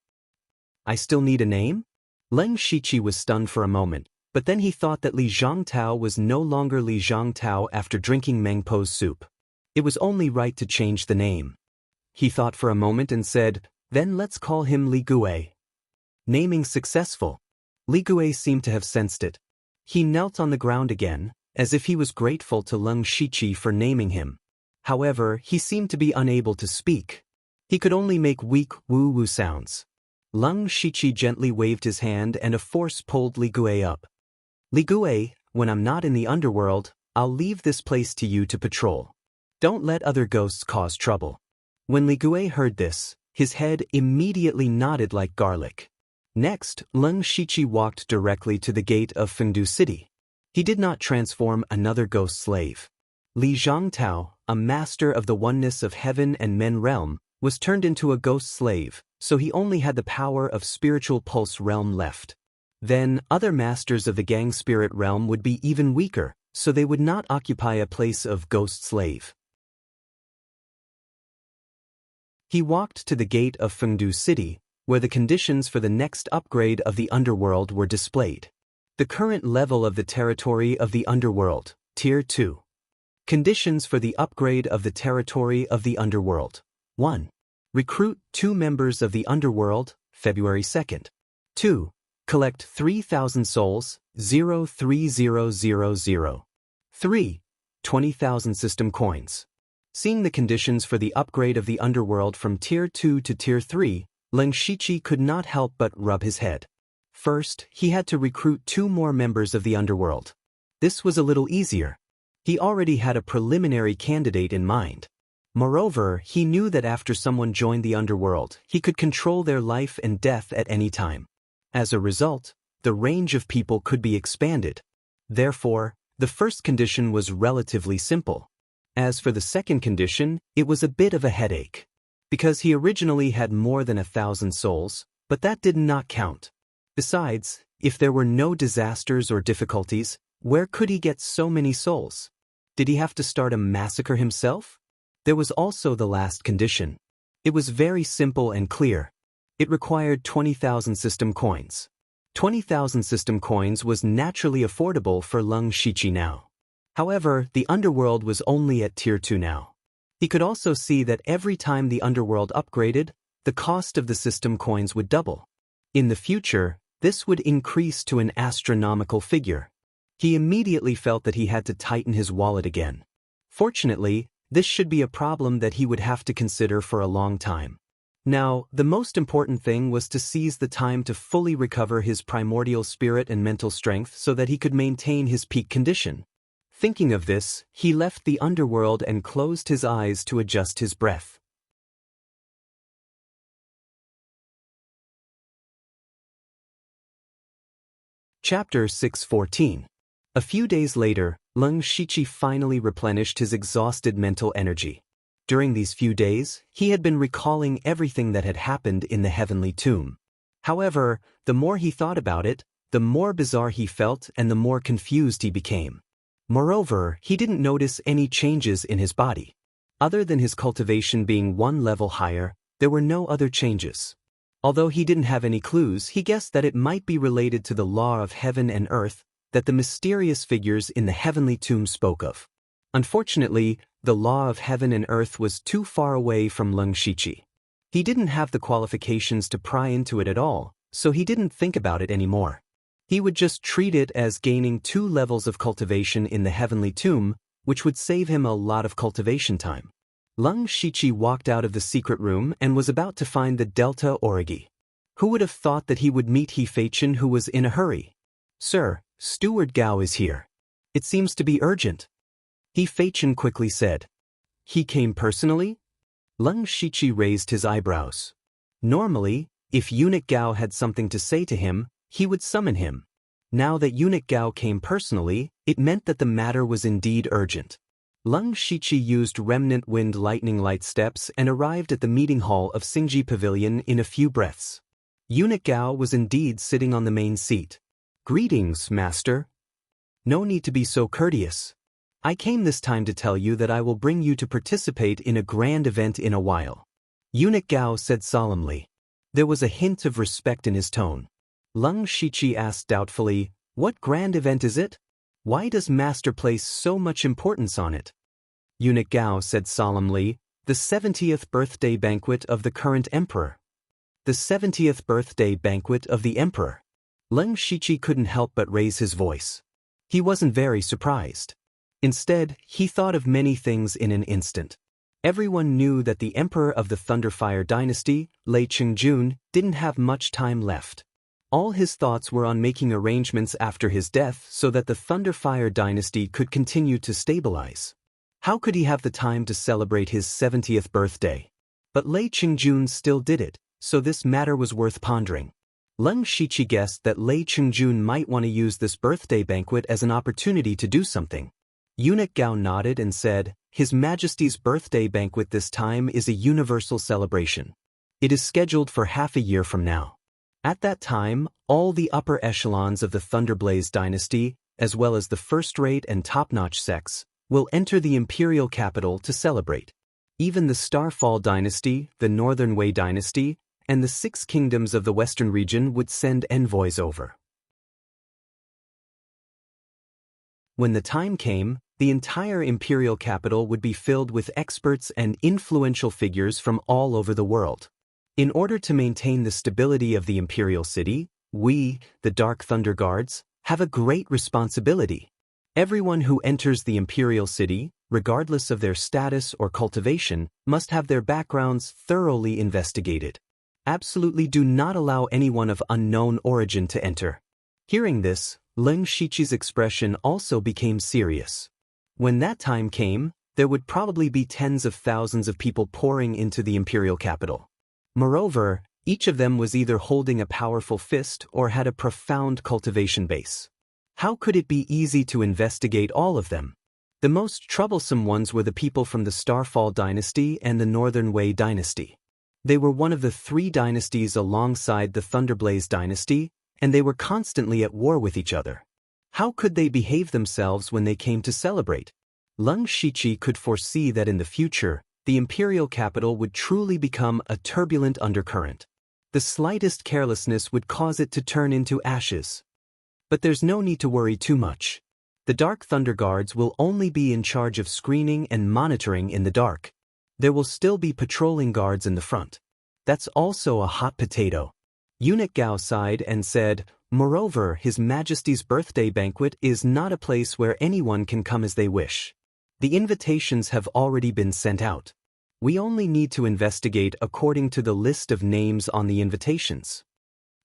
I still need a name? Leng Shiqi was stunned for a moment, but then he thought that Li Zhangtao was no longer Li Zhangtao after drinking Mengpo's soup. It was only right to change the name. He thought for a moment and said, "Then let's call him Li Gui." Naming successful. Li Gui seemed to have sensed it. He knelt on the ground again, as if he was grateful to Leng Shiqi for naming him. However, he seemed to be unable to speak. He could only make weak woo-woo sounds. Leng Shiqi gently waved his hand and a force pulled Li Gui up. "Li Gui, when I'm not in the underworld, I'll leave this place to you to patrol. Don't let other ghosts cause trouble." When Li Gui heard this, his head immediately nodded like garlic. Next, Leng Shiqi walked directly to the gate of Fengdu City. He did not transform another ghost slave. Li Zhangtao, a master of the oneness of heaven and men realm, was turned into a ghost slave, so he only had the power of spiritual pulse realm left. Then, other masters of the gang spirit realm would be even weaker, so they would not occupy a place of ghost slave. He walked to the gate of Fengdu City, where the conditions for the next upgrade of the underworld were displayed. The current level of the territory of the underworld, Tier 2. Conditions for the upgrade of the territory of the underworld. 1. Recruit 2 members of the underworld, February 2nd. 2. Collect 3,000 souls, 03000. 3. 20,000 system coins. Seeing the conditions for the upgrade of the underworld from Tier 2 to Tier 3, Leng Shiqi could not help but rub his head. First, he had to recruit 2 more members of the underworld. This was a little easier. He already had a preliminary candidate in mind. Moreover, he knew that after someone joined the underworld, he could control their life and death at any time. As a result, the range of people could be expanded. Therefore, the first condition was relatively simple. As for the second condition, it was a bit of a headache. Because he originally had more than 1,000 souls, but that did not count. Besides, if there were no disasters or difficulties, where could he get so many souls? Did he have to start a massacre himself? There was also the last condition. It was very simple and clear. It required 20,000 system coins. 20,000 system coins was naturally affordable for Leng Shiqi now. However, the underworld was only at Tier 2 now. He could also see that every time the underworld upgraded, the cost of the system coins would double. In the future, this would increase to an astronomical figure. He immediately felt that he had to tighten his wallet again. Fortunately, this should be a problem that he would have to consider for a long time. Now, the most important thing was to seize the time to fully recover his primordial spirit and mental strength so that he could maintain his peak condition. Thinking of this, he left the underworld and closed his eyes to adjust his breath. Chapter 614. A few days later, Leng Shiqi finally replenished his exhausted mental energy. During these few days, he had been recalling everything that had happened in the heavenly tomb. However, the more he thought about it, the more bizarre he felt and the more confused he became. Moreover, he didn't notice any changes in his body. Other than his cultivation being one level higher, there were no other changes. Although he didn't have any clues, he guessed that it might be related to the law of heaven and earth that the mysterious figures in the heavenly tomb spoke of. Unfortunately, the law of heaven and earth was too far away from Leng Shiqi. He didn't have the qualifications to pry into it at all, so he didn't think about it anymore. He would just treat it as gaining 2 levels of cultivation in the heavenly tomb, which would save him a lot of cultivation time. Leng Shiqi walked out of the secret room and was about to find the Delta Origi. Who would have thought that he would meet He Feichen, who was in a hurry? "Sir, Steward Gao is here. It seems to be urgent." He Feichen quickly said. "He came personally?" Leng Shiqi raised his eyebrows. Normally, if Eunuch Gao had something to say to him, he would summon him. Now that Eunuch Gao came personally, it meant that the matter was indeed urgent. Leng Shiqi used remnant wind lightning light steps and arrived at the meeting hall of Xingji Pavilion in a few breaths. Eunuch Gao was indeed sitting on the main seat. "Greetings, master." "No need to be so courteous. I came this time to tell you that I will bring you to participate in a grand event in a while," Eunuch Gao said solemnly. There was a hint of respect in his tone. Leng Shiqi asked doubtfully, "What grand event is it? Why does master place so much importance on it?" Eunuch Gao said solemnly, "The 70th birthday banquet of the current emperor." "The 70th birthday banquet of the emperor?" Leng Shiqi couldn't help but raise his voice. He wasn't very surprised. Instead, he thought of many things in an instant. Everyone knew that the emperor of the Thunderfire dynasty, Lei Qingjun, didn't have much time left. All his thoughts were on making arrangements after his death so that the Thunderfire dynasty could continue to stabilize. How could he have the time to celebrate his 70th birthday? But Lei Qingjun still did it, so this matter was worth pondering. Leng Shiqi guessed that Lei Qingjun might want to use this birthday banquet as an opportunity to do something. Eunuch Gao nodded and said, "His Majesty's birthday banquet this time is a universal celebration. It is scheduled for half a year from now. At that time, all the upper echelons of the Thunderblaze dynasty, as well as the first-rate and top-notch sects, will enter the imperial capital to celebrate. Even the Starfall dynasty, the Northern Wei dynasty, and the 6 kingdoms of the western region would send envoys over." When the time came, the entire imperial capital would be filled with experts and influential figures from all over the world. In order to maintain the stability of the imperial city, we, the Dark Thunder Guards, have a great responsibility. Everyone who enters the imperial city, regardless of their status or cultivation, must have their backgrounds thoroughly investigated. Absolutely do not allow anyone of unknown origin to enter. Hearing this, Leng Shiqi's expression also became serious. When that time came, there would probably be tens of thousands of people pouring into the imperial capital. Moreover, each of them was either holding a powerful fist or had a profound cultivation base. How could it be easy to investigate all of them? The most troublesome ones were the people from the Starfall dynasty and the Northern Wei dynasty. They were one of the 3 dynasties alongside the Thunderblaze dynasty, and they were constantly at war with each other. How could they behave themselves when they came to celebrate? Leng Shiqi could foresee that in the future, the imperial capital would truly become a turbulent undercurrent. The slightest carelessness would cause it to turn into ashes. But there's no need to worry too much. The Dark Thunder Guards will only be in charge of screening and monitoring in the dark. There will still be patrolling guards in the front. That's also a hot potato. Eunuch Gao sighed and said, "Moreover, His Majesty's birthday banquet is not a place where anyone can come as they wish. The invitations have already been sent out. We only need to investigate according to the list of names on the invitations."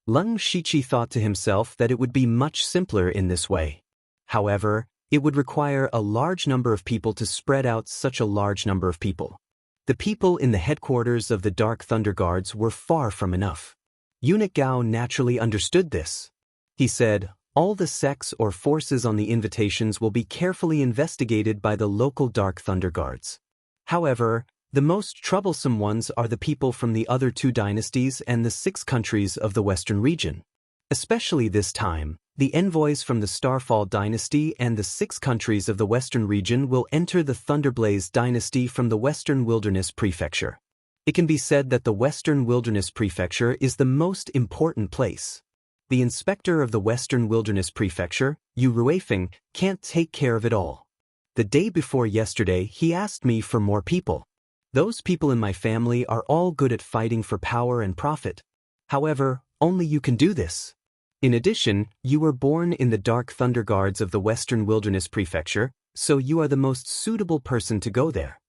Leng Shiqi thought to himself that it would be much simpler in this way. However, it would require a large number of people to spread out such a large number of people. The people in the headquarters of the Dark Thunder Guards were far from enough. Eunuch Gao naturally understood this. He said, All the sects or forces on the invitations will be carefully investigated by the local Dark Thunder Guards. However, the most troublesome ones are the people from the other 2 dynasties and the 6 countries of the Western region. Especially this time, the envoys from the Starfall dynasty and the 6 countries of the Western region will enter the Thunderblaze dynasty from the Western Wilderness Prefecture. It can be said that the Western Wilderness Prefecture is the most important place. The inspector of the Western Wilderness Prefecture, Yu Ruifeng, can't take care of it all. The day before yesterday, he asked me for more people. Those people in my family are all good at fighting for power and profit. However, only you can do this. In addition, you were born in the Dark Thunder Guards of the Western Wilderness Prefecture, so you are the most suitable person to go there.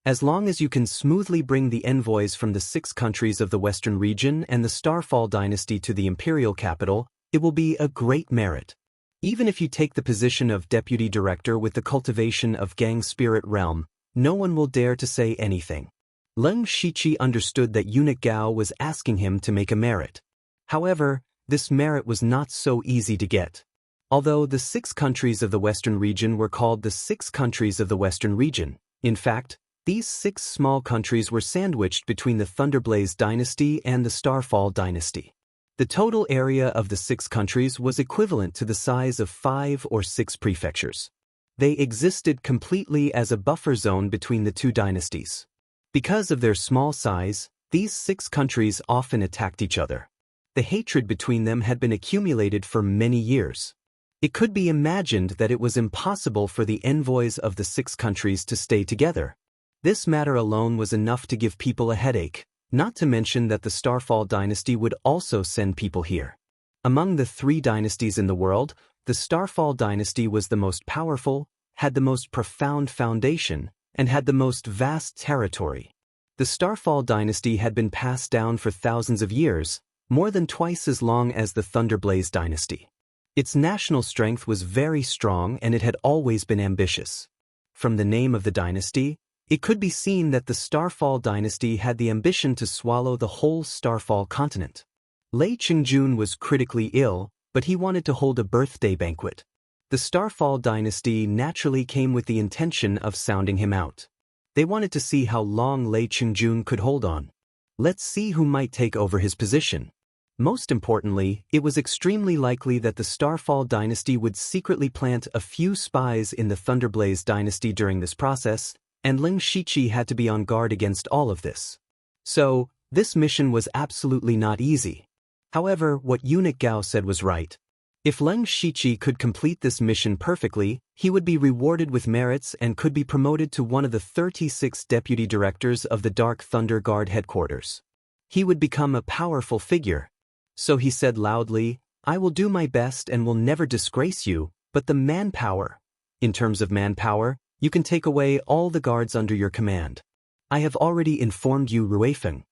As long as you can smoothly bring the envoys from the 6 countries of the Western region and the Starfall dynasty to the imperial capital, it will be a great merit. Even if you take the position of deputy director with the cultivation of Gang Spirit Realm, no one will dare to say anything. Leng Shiqi understood that Eunuch Gao was asking him to make a merit. However, this merit was not so easy to get. Although the 6 countries of the Western region were called the 6 countries of the Western region, in fact, these 6 small countries were sandwiched between the Thunderblaze dynasty and the Starfall dynasty. The total area of the 6 countries was equivalent to the size of 5 or 6 prefectures. They existed completely as a buffer zone between the 2 dynasties. Because of their small size, these 6 countries often attacked each other. The hatred between them had been accumulated for many years. It could be imagined that it was impossible for the envoys of the 6 countries to stay together. This matter alone was enough to give people a headache, not to mention that the Starfall dynasty would also send people here. Among the 3 dynasties in the world, the Starfall dynasty was the most powerful, had the most profound foundation, and had the most vast territory. The Starfall dynasty had been passed down for thousands of years, more than twice as long as the Thunderblaze dynasty. Its national strength was very strong and it had always been ambitious. From the name of the dynasty, it could be seen that the Starfall dynasty had the ambition to swallow the whole Starfall continent. Lei Qingjun was critically ill, but he wanted to hold a birthday banquet. The Starfall dynasty naturally came with the intention of sounding him out. They wanted to see how long Lei Qingjun could hold on. Let's see who might take over his position. Most importantly, it was extremely likely that the Starfall dynasty would secretly plant a few spies in the Thunderblaze dynasty during this process, and Leng Shiqi had to be on guard against all of this. So, this mission was absolutely not easy. However, what Eunuch Gao said was right. If Leng Shiqi could complete this mission perfectly, he would be rewarded with merits and could be promoted to one of the 36 deputy directors of the Dark Thunder Guard headquarters. He would become a powerful figure. So he said loudly, "I will do my best and will never disgrace you, but the manpower. In terms of manpower, you can take away all the guards under your command. I have already informed you, Ruifeng.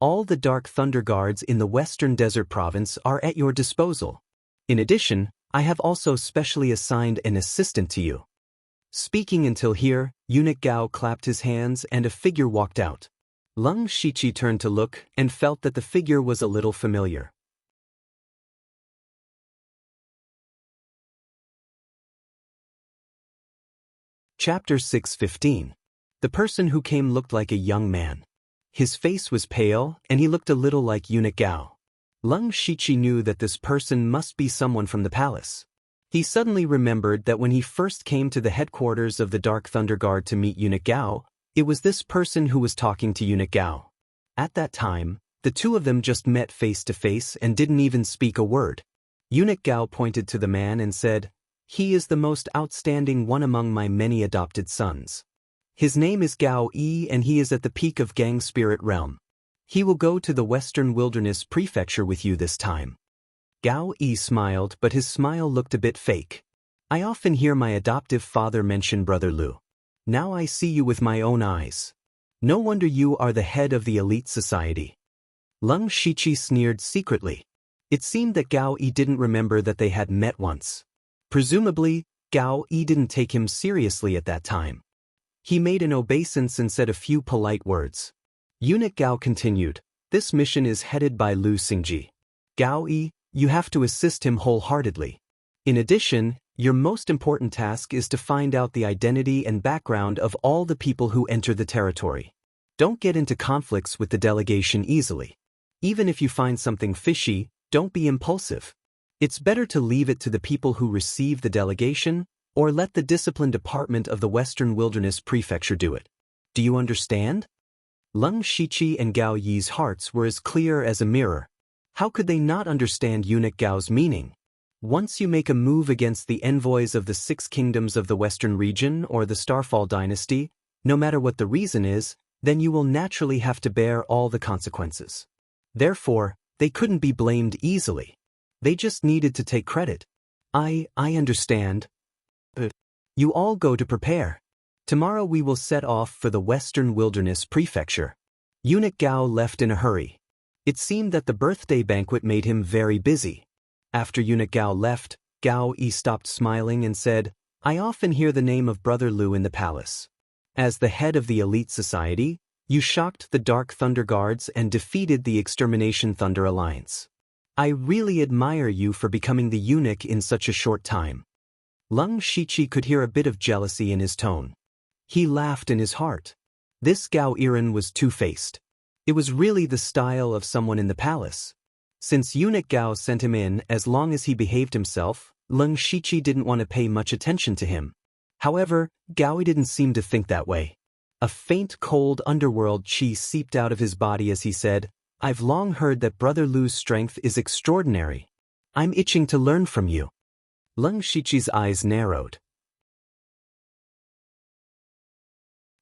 All the Dark Thunder Guards in the Western Desert Province are at your disposal. In addition, I have also specially assigned an assistant to you." Speaking until here, Eunuch Gao clapped his hands and a figure walked out. Leng Shiqi turned to look and felt that the figure was a little familiar. Chapter 6:15. The person who came looked like a young man. His face was pale, and he looked a little like Eunuch Gao. Leng Shiqi knew that this person must be someone from the palace. He suddenly remembered that when he first came to the headquarters of the Dark Thunder Guard to meet Eunuch Gao, it was this person who was talking to Eunuch Gao. At that time, the 2 of them just met face to face and didn't even speak a word. Eunuch Gao pointed to the man and said, "He is the most outstanding one among my many adopted sons. His name is Gao Yi and he is at the peak of Gang Spirit Realm. He will go to the Western Wilderness Prefecture with you this time." Gao Yi smiled, but his smile looked a bit fake. "I often hear my adoptive father mention Brother Lu. Now I see you with my own eyes. No wonder you are the head of the elite society." Leng Shiqi sneered secretly. It seemed that Gao Yi didn't remember that they had met once. Presumably, Gao Yi didn't take him seriously at that time. He made an obeisance and said a few polite words. Eunuch Gao continued, "This mission is headed by Lu Xingji. Gao Yi, you have to assist him wholeheartedly. In addition, your most important task is to find out the identity and background of all the people who enter the territory. Don't get into conflicts with the delegation easily. Even if you find something fishy, don't be impulsive. It's better to leave it to the people who receive the delegation, or let the discipline department of the Western Wilderness Prefecture do it. Do you understand? Leng Shiqi and Gao Yi's hearts were as clear as a mirror. How could they not understand eunuch Gao's meaning? Once you make a move against the envoys of the 6 kingdoms of the Western region or the Starfall dynasty, no matter what the reason is, then you will naturally have to bear all the consequences. Therefore, they couldn't be blamed easily. They just needed to take credit. I understand. You all go to prepare. Tomorrow we will set off for the Western Wilderness Prefecture. Eunuch Gao left in a hurry. It seemed that the birthday banquet made him very busy. After Eunuch Gao left, Gao Yi stopped smiling and said, I often hear the name of Brother Lu in the palace. As the head of the elite society, you shocked the Dark Thunder Guards and defeated the Extermination Thunder Alliance. I really admire you for becoming the eunuch in such a short time. Leng Shiqi could hear a bit of jealousy in his tone. He laughed in his heart. This Gao Iran was two-faced. It was really the style of someone in the palace. Since eunuch Gao sent him in, as long as he behaved himself, Leng Shiqi didn't want to pay much attention to him. However, Gao didn't seem to think that way. A faint cold underworld chi seeped out of his body as he said, I've long heard that Brother Lu's strength is extraordinary. I'm itching to learn from you. Leng Shiqi's eyes narrowed.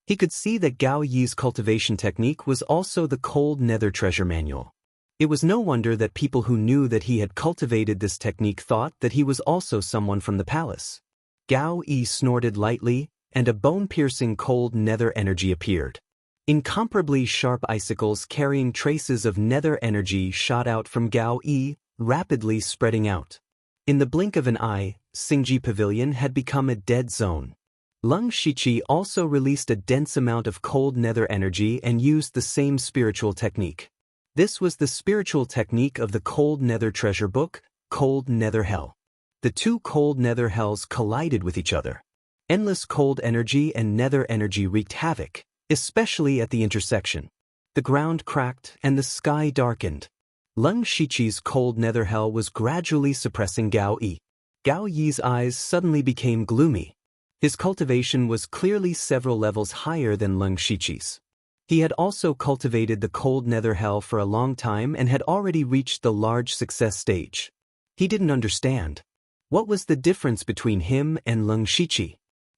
He could see that Gao Yi's cultivation technique was also the cold nether treasure manual. It was no wonder that people who knew that he had cultivated this technique thought that he was also someone from the palace. Gao Yi snorted lightly, and a bone-piercing cold nether energy appeared. Incomparably sharp icicles carrying traces of nether energy shot out from Gao Yi, rapidly spreading out. In the blink of an eye, Xingji Pavilion had become a dead zone. Leng Shiqi also released a dense amount of cold nether energy and used the same spiritual technique. This was the spiritual technique of the Cold Nether Treasure Book, Cold Nether Hell. The two cold nether hells collided with each other. Endless cold energy and nether energy wreaked havoc, especially at the intersection. The ground cracked and the sky darkened. Leng Shiqi's cold nether hell was gradually suppressing Gao Yi. Gao Yi's eyes suddenly became gloomy. His cultivation was clearly several levels higher than Leng Shiqi's. He had also cultivated the cold nether hell for a long time and had already reached the large success stage. He didn't understand. What was the difference between him and Leng Shiqi?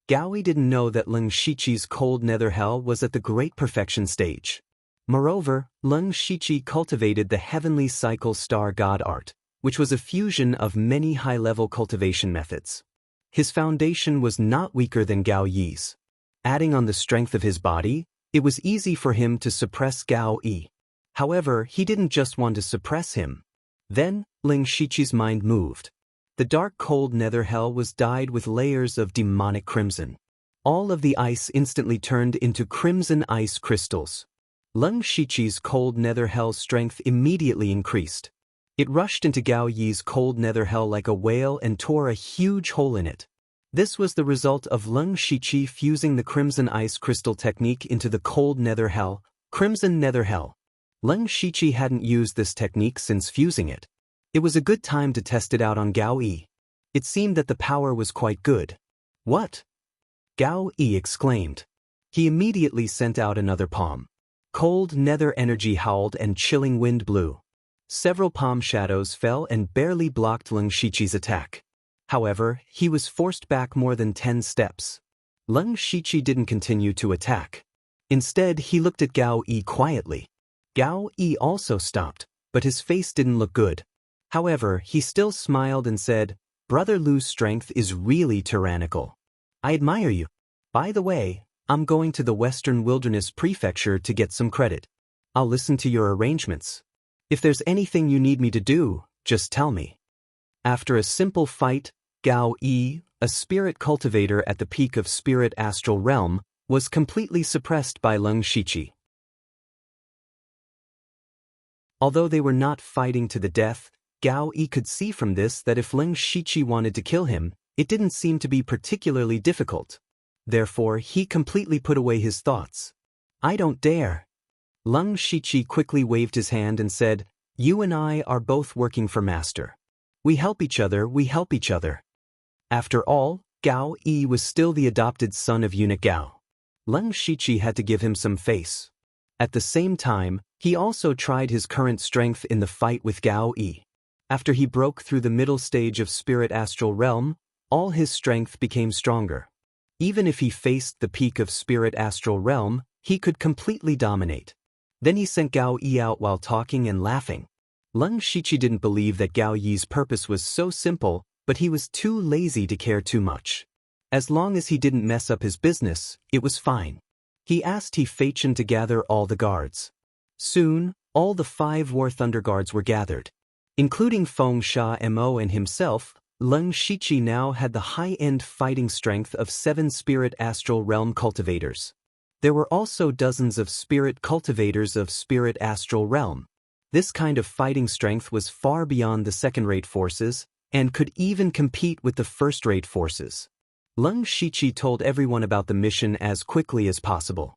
Gao Yi didn't know that Leng Shiqi's cold nether hell was at the great perfection stage. Moreover, Leng Shiqi cultivated the heavenly cycle star god art, which was a fusion of many high-level cultivation methods. His foundation was not weaker than Gao Yi's. Adding on the strength of his body, it was easy for him to suppress Gao Yi. However, he didn't just want to suppress him. Then, Leng Shiqi's mind moved. The dark cold nether hell was dyed with layers of demonic crimson. All of the ice instantly turned into crimson ice crystals. Leng Shiqi's cold nether hell's strength immediately increased. It rushed into Gao Yi's cold nether hell like a whale and tore a huge hole in it. This was the result of Leng Shiqi fusing the crimson ice crystal technique into the cold nether hell, crimson nether hell. Leng Shiqi hadn't used this technique since fusing it. It was a good time to test it out on Gao Yi. It seemed that the power was quite good. What? Gao Yi exclaimed. He immediately sent out another palm. Cold nether energy howled and chilling wind blew. Several palm shadows fell and barely blocked Leng Shiqi's attack. However, he was forced back more than 10 steps. Leng Shiqi didn't continue to attack. Instead, he looked at Gao Yi quietly. Gao Yi also stopped, but his face didn't look good. However, he still smiled and said, Brother Lu's strength is really tyrannical. I admire you. By the way, I'm going to the Western Wilderness Prefecture to get some credit. I'll listen to your arrangements. If there's anything you need me to do, just tell me. After a simple fight, Gao Yi, a spirit cultivator at the peak of Spirit Astral Realm, was completely suppressed by Leng Shiqi. Although they were not fighting to the death, Gao Yi could see from this that if Leng Shiqi wanted to kill him, it didn't seem to be particularly difficult. Therefore, he completely put away his thoughts. I don't dare. Leng Shiqi quickly waved his hand and said, You and I are both working for Master. We help each other, we help each other. After all, Gao Yi was still the adopted son of eunuch Gao. Leng Shiqi had to give him some face. At the same time, he also tried his current strength in the fight with Gao Yi. After he broke through the middle stage of Spirit Astral Realm, all his strength became stronger. Even if he faced the peak of Spirit Astral Realm, he could completely dominate. Then he sent Gao Yi out while talking and laughing. Leng Shiqi didn't believe that Gao Yi's purpose was so simple, but he was too lazy to care too much. As long as he didn't mess up his business, it was fine. He asked Fei Chen to gather all the guards. Soon, all the 5 War Thunder Guards were gathered. Including Feng Sha Mo and himself, Leng Shiqi now had the high-end fighting strength of 7 Spirit Astral Realm cultivators. There were also dozens of spirit cultivators of Spirit Astral Realm. This kind of fighting strength was far beyond the second-rate forces, and could even compete with the first-rate forces. Leng Shiqi told everyone about the mission as quickly as possible.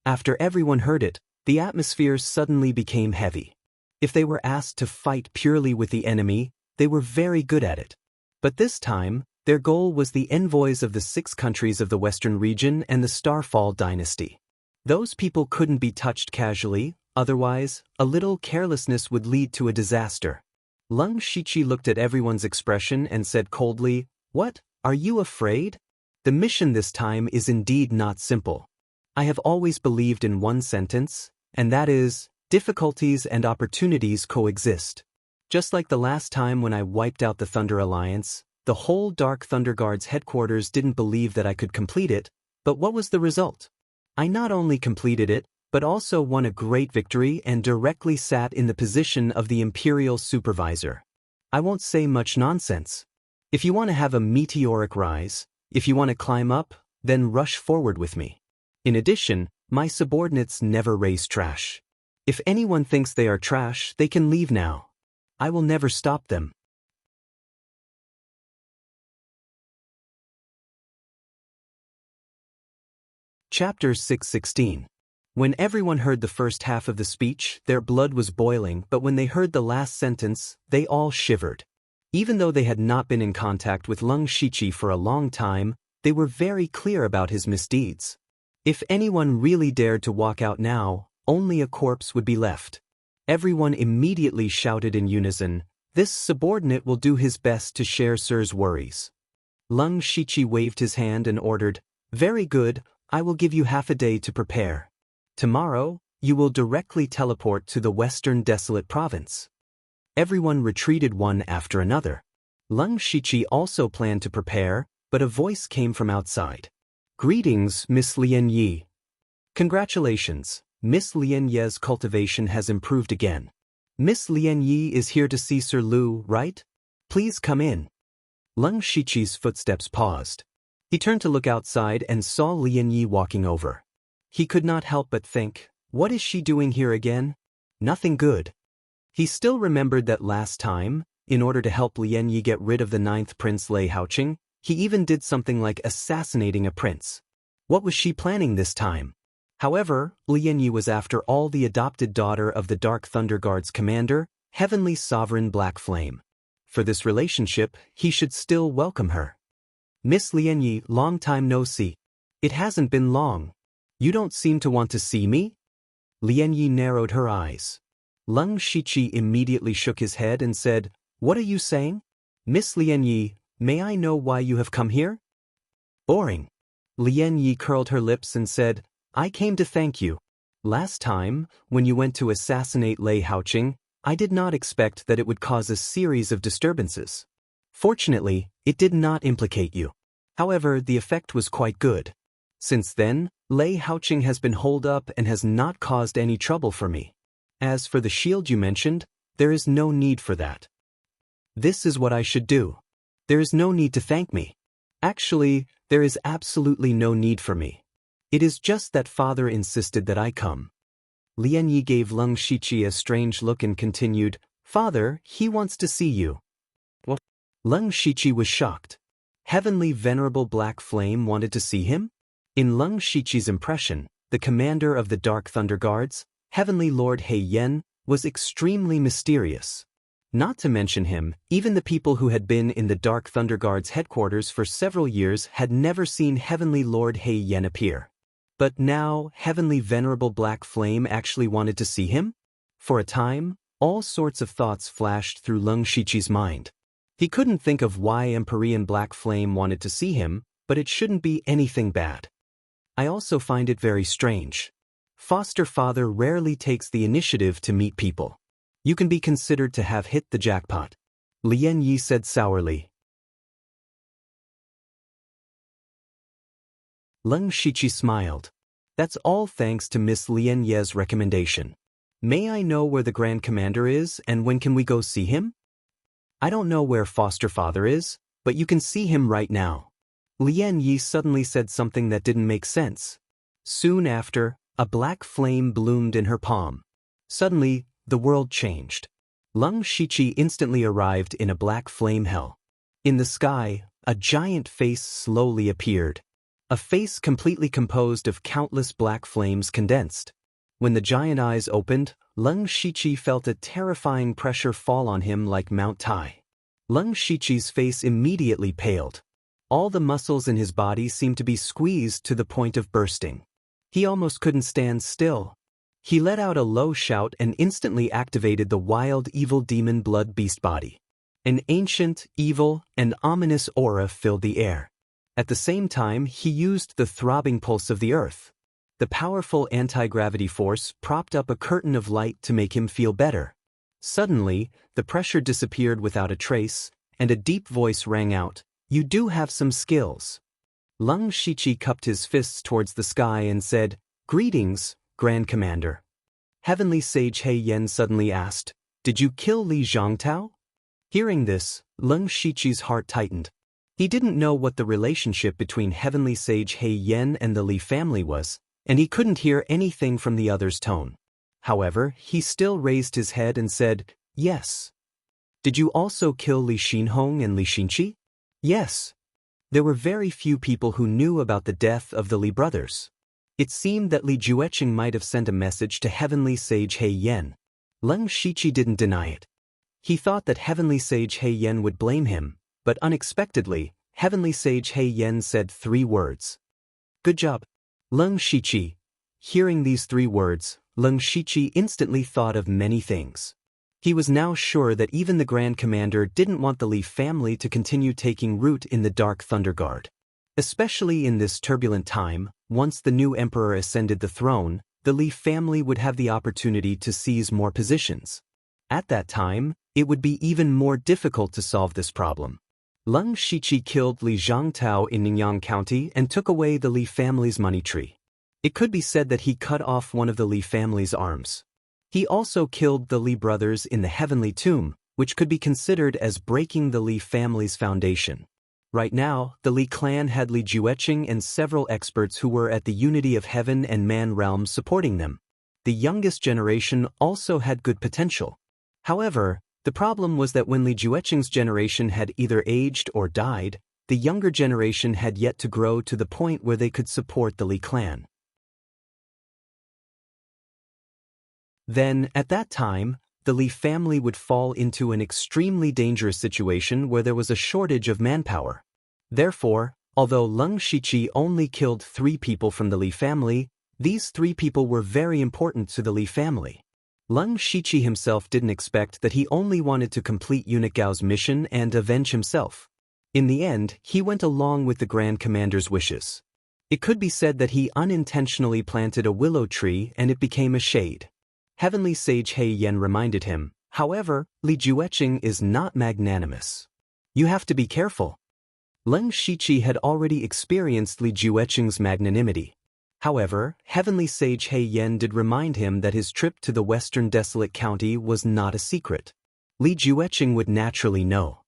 After everyone heard it, the atmosphere suddenly became heavy. If they were asked to fight purely with the enemy, they were very good at it. But this time, their goal was the envoys of the 6 countries of the Western region and the Starfall dynasty. Those people couldn't be touched casually, otherwise, a little carelessness would lead to a disaster. Leng Shiqi looked at everyone's expression and said coldly, What, are you afraid? The mission this time is indeed not simple. I have always believed in one sentence, and that is, difficulties and opportunities coexist. Just like the last time when I wiped out the Thunder Alliance, the whole Dark Thunder Guard's headquarters didn't believe that I could complete it, but what was the result? I not only completed it, but also won a great victory and directly sat in the position of the Imperial Supervisor. I won't say much nonsense. If you want to have a meteoric rise, if you want to climb up, then rush forward with me. In addition, my subordinates never raise trash. If anyone thinks they are trash, they can leave now. I will never stop them. Chapter 616. When everyone heard the first half of the speech, their blood was boiling, but when they heard the last sentence, they all shivered. Even though they had not been in contact with Leng Shiqi for a long time, they were very clear about his misdeeds. If anyone really dared to walk out now, only a corpse would be left. Everyone immediately shouted in unison, This subordinate will do his best to share Sir's worries. Leng Shiqi waved his hand and ordered, Very good, I will give you half a day to prepare. Tomorrow, you will directly teleport to the Western Desolate Province. Everyone retreated one after another. Leng Shiqi also planned to prepare, but a voice came from outside. Greetings, Miss Lian Yi. Congratulations, Miss Lian Ye's cultivation has improved again. Miss Lian Yi is here to see Sir Lu, right? Please come in. Leng Shiqi's footsteps paused. He turned to look outside and saw Lian Yi walking over. He could not help but think, what is she doing here again? Nothing good. He still remembered that last time, in order to help Lian Yi get rid of the 9th Prince Lei Haoqing, he even did something like assassinating a prince. What was she planning this time? However, Lian Yi was after all the adopted daughter of the Dark Thunder Guard's commander, Heavenly Sovereign Black Flame. For this relationship, he should still welcome her. Miss Lian Yi, long time no see. It hasn't been long. You don't seem to want to see me? Lian Yi narrowed her eyes. Leng Shiqi immediately shook his head and said, What are you saying? Miss Lian Yi, may I know why you have come here? Boring. Lian Yi curled her lips and said, I came to thank you. Last time, when you went to assassinate Lei Haoqing, I did not expect that it would cause a series of disturbances. Fortunately, it did not implicate you. However, the effect was quite good. Since then, Lei Haoqing has been holed up and has not caused any trouble for me. As for the shield you mentioned, there is no need for that. This is what I should do. There is no need to thank me. Actually, there is absolutely no need for me. It is just that father insisted that I come. Lian Yi gave Leng Shiqi a strange look and continued, Father, he wants to see you. What? Leng Shiqi was shocked. Heavenly Venerable Black Flame wanted to see him? In Leng Shiqi's impression, the commander of the Dark Thunder Guards, Heavenly Lord He Yen, was extremely mysterious. Not to mention him, even the people who had been in the Dark Thunder Guards headquarters for several years had never seen Heavenly Lord He Yen appear. But now, Heavenly Venerable Black Flame actually wanted to see him? For a time, all sorts of thoughts flashed through Leng Shiqi's mind. He couldn't think of why Empyrean Black Flame wanted to see him, but it shouldn't be anything bad. I also find it very strange. Foster father rarely takes the initiative to meet people. You can be considered to have hit the jackpot, Lien Yi said sourly. Leng Shiqi smiled. That's all thanks to Miss Lien Ye's recommendation. May I know where the Grand Commander is and when can we go see him? I don't know where Foster Father is, but you can see him right now. Lien Yi suddenly said something that didn't make sense. Soon after, a black flame bloomed in her palm. Suddenly, the world changed. Leng Shiqi instantly arrived in a black flame hell. In the sky, a giant face slowly appeared. A face completely composed of countless black flames condensed. When the giant eyes opened, Leng Shiqi felt a terrifying pressure fall on him like Mount Tai. Leng Shiqi's face immediately paled. All the muscles in his body seemed to be squeezed to the point of bursting. He almost couldn't stand still. He let out a low shout and instantly activated the wild evil demon blood beast body. An ancient, evil, and ominous aura filled the air. At the same time, he used the throbbing pulse of the earth. The powerful anti-gravity force propped up a curtain of light to make him feel better. Suddenly, the pressure disappeared without a trace, and a deep voice rang out, "You do have some skills." Leng Shiqi cupped his fists towards the sky and said, "Greetings, Grand Commander." Heavenly Sage He Yen suddenly asked, "Did you kill Li Zhongtao?" Hearing this, Leng Shiqi's heart tightened. He didn't know what the relationship between Heavenly Sage He Yen and the Li family was, and he couldn't hear anything from the other's tone. However, he still raised his head and said, "Yes." "Did you also kill Li Xinhong and Li Xinqi?" "Yes." There were very few people who knew about the death of the Li brothers. It seemed that Li Jueqing might have sent a message to Heavenly Sage He Yen. Leng Shiqi didn't deny it. He thought that Heavenly Sage He Yen would blame him, but unexpectedly, Heavenly Sage He Yen said 3 words. "Good job, Leng Shiqi." Hearing these 3 words, Leng Shiqi instantly thought of many things. He was now sure that even the Grand Commander didn't want the Li family to continue taking root in the Dark Thunder Guard. Especially in this turbulent time, once the new emperor ascended the throne, the Li family would have the opportunity to seize more positions. At that time, it would be even more difficult to solve this problem. Leng Shiqi killed Li Zhongtao in Ningyan County and took away the Li family's money tree. It could be said that he cut off one of the Li family's arms. He also killed the Li brothers in the Heavenly Tomb, which could be considered as breaking the Li family's foundation. Right now, the Li clan had Li Jueqing and several experts who were at the unity of heaven and man realms supporting them. The youngest generation also had good potential. However, the problem was that when Li Jueqing's generation had either aged or died, the younger generation had yet to grow to the point where they could support the Li clan. Then, at that time, the Li family would fall into an extremely dangerous situation where there was a shortage of manpower. Therefore, although Leng Shiqi only killed 3 people from the Li family, these 3 people were very important to the Li family. Leng Shiqi himself didn't expect that he only wanted to complete Eunuch Gao's mission and avenge himself. In the end, he went along with the Grand Commander's wishes. It could be said that he unintentionally planted a willow tree and it became a shade. Heavenly Sage He Yen reminded him, however, Li Jueqing is not magnanimous. You have to be careful. Leng Shiqi had already experienced Li Jueqing's magnanimity. However, Heavenly Sage He Yen did remind him that his trip to the Western Desolate County was not a secret. Li Jueqing would naturally know.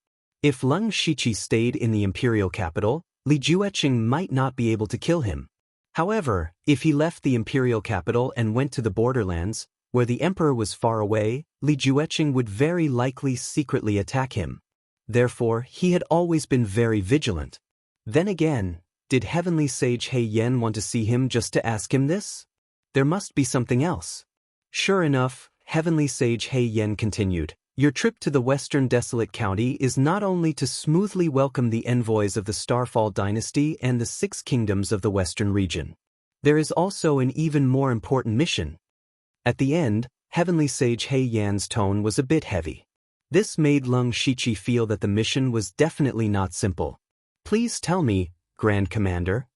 If Leng Shiqi stayed in the imperial capital, Li Jueqing might not be able to kill him. However, if he left the imperial capital and went to the borderlands, Where the emperor was far away, Li Jueqing would very likely secretly attack him. Therefore, he had always been very vigilant. Then again, did Heavenly Sage He Yen want to see him just to ask him this? There must be something else. Sure enough, Heavenly Sage He Yen continued, "Your trip to the Western Desolate County is not only to smoothly welcome the envoys of the Starfall Dynasty and the 6 kingdoms of the Western region. There is also an even more important mission." At the end, Heavenly Sage He Yan's tone was a bit heavy. This made Leng Shiqi feel that the mission was definitely not simple. "Please tell me, Grand Commander.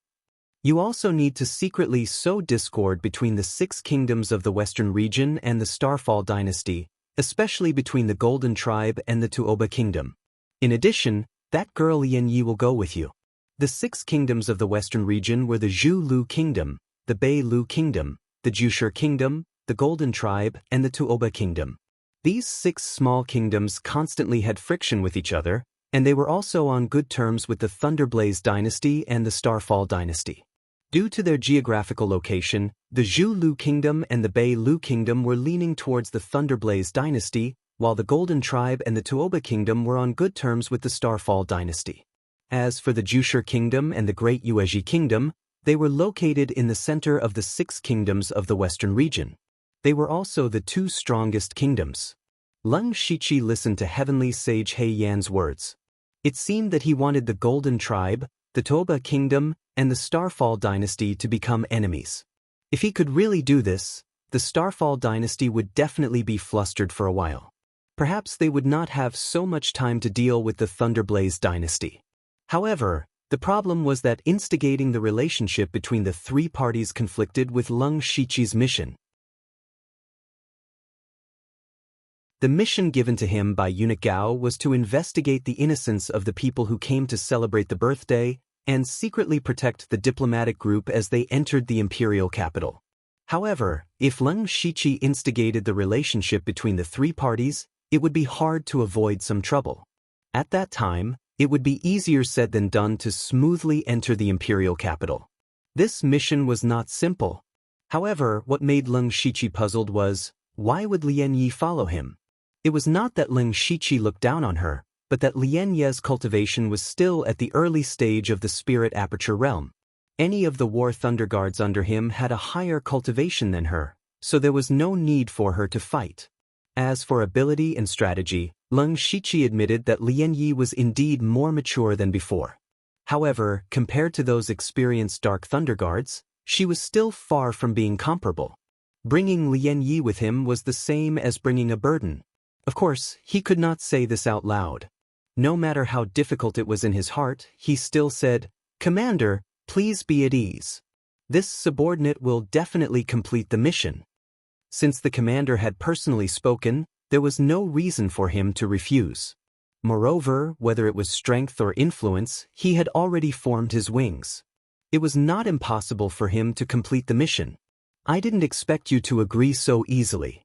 You also need to secretly sow discord between the 6 kingdoms of the Western region and the Starfall Dynasty, especially between the Golden Tribe and the Tuoba Kingdom. In addition, that girl Lian Yi will go with you." The 6 kingdoms of the Western region were the Zhu Lu Kingdom, the Bei Lu Kingdom, the Jushur Kingdom, the Golden Tribe, and the Tuoba Kingdom. These 6 small kingdoms constantly had friction with each other, and they were also on good terms with the Thunderblaze Dynasty and the Starfall Dynasty. Due to their geographical location, the Zhu Lu Kingdom and the Bei Lu Kingdom were leaning towards the Thunderblaze Dynasty, while the Golden Tribe and the Tuoba Kingdom were on good terms with the Starfall Dynasty. As for the Jushur Kingdom and the Great Yuezhi Kingdom, they were located in the center of the 6 kingdoms of the Western region. They were also the 2 strongest kingdoms. Leng Shiqi listened to Heavenly Sage He Yan's words. It seemed that he wanted the Golden Tribe, the Tuoba Kingdom, and the Starfall Dynasty to become enemies. If he could really do this, the Starfall Dynasty would definitely be flustered for a while. Perhaps they would not have so much time to deal with the Thunderblaze Dynasty. However, the problem was that instigating the relationship between the 3 parties conflicted with Leng Shiqi's mission. The mission given to him by Eunuch Gao was to investigate the innocence of the people who came to celebrate the birthday and secretly protect the diplomatic group as they entered the imperial capital. However, if Leng Shiqi instigated the relationship between the 3 parties, it would be hard to avoid some trouble. At that time, it would be easier said than done to smoothly enter the imperial capital. This mission was not simple. However, what made Leng Shiqi puzzled was, why would Lian Yi follow him? It was not that Leng Shiqi looked down on her, but that Lian Ye's cultivation was still at the early stage of the Spirit Aperture realm. Any of the War Thunder Guards under him had a higher cultivation than her, so there was no need for her to fight. As for ability and strategy, Leng Shiqi admitted that Lian Yi was indeed more mature than before. However, compared to those experienced Dark Thunder Guards, she was still far from being comparable. Bringing Lian Yi with him was the same as bringing a burden. Of course, he could not say this out loud. No matter how difficult it was in his heart, he still said, "Commander, please be at ease. This subordinate will definitely complete the mission." Since the commander had personally spoken, there was no reason for him to refuse. Moreover, whether it was strength or influence, he had already formed his wings. It was not impossible for him to complete the mission. "I didn't expect you to agree so easily."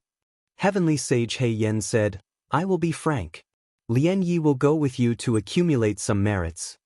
Heavenly Sage He Yen said, "I will be frank. Lian Yi will go with you to accumulate some merits."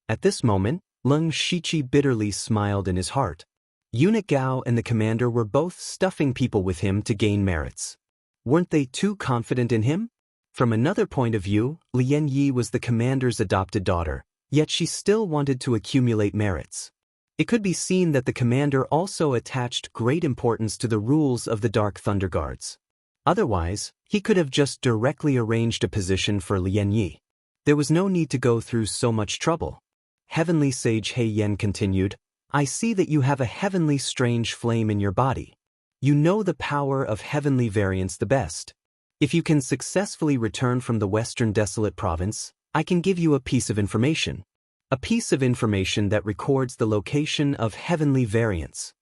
At this moment, Leng Shiqi bitterly smiled in his heart. Eunuch Gao and the commander were both stuffing people with him to gain merits. Weren't they too confident in him? From another point of view, Lian Yi was the commander's adopted daughter, yet she still wanted to accumulate merits. It could be seen that the commander also attached great importance to the rules of the Dark Thunder Guards. Otherwise, he could have just directly arranged a position for Lian Yi. There was no need to go through so much trouble. Heavenly Sage He Yen continued, "I see that you have a heavenly strange flame in your body. You know the power of heavenly variance the best. If you can successfully return from the Western Desolate Province, I can give you a piece of information. A piece of information that records the location of heavenly variance."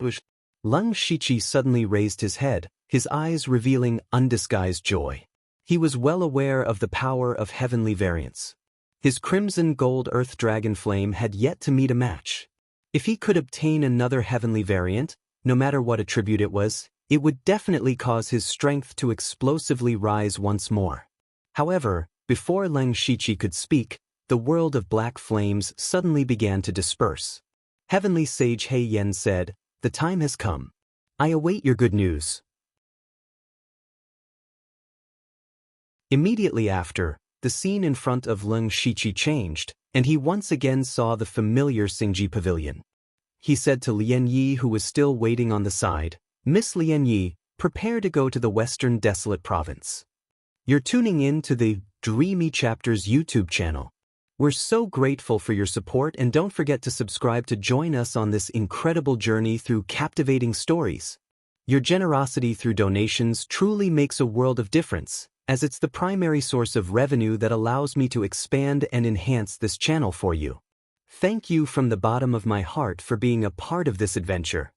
Leng Shiqi suddenly raised his head, his eyes revealing undisguised joy. He was well aware of the power of heavenly variance. His crimson gold earth dragon flame had yet to meet a match. If he could obtain another heavenly variant, no matter what attribute it was, it would definitely cause his strength to explosively rise once more. However, before Leng Shiqi could speak, the world of black flames suddenly began to disperse. Heavenly Sage He Yen said, "The time has come. I await your good news." Immediately after, the scene in front of Leng Shiqi changed, and he once again saw the familiar Xingji pavilion. He said to Lian Yi, who was still waiting on the side, "Miss Lian Yi, prepare to go to the Western Desolate Province. You're tuning in to the Dreamy Chapters YouTube channel. We're so grateful for your support, and don't forget to subscribe to join us on this incredible journey through captivating stories. Your generosity through donations truly makes a world of difference, as it's the primary source of revenue that allows me to expand and enhance this channel for you. Thank you from the bottom of my heart for being a part of this adventure.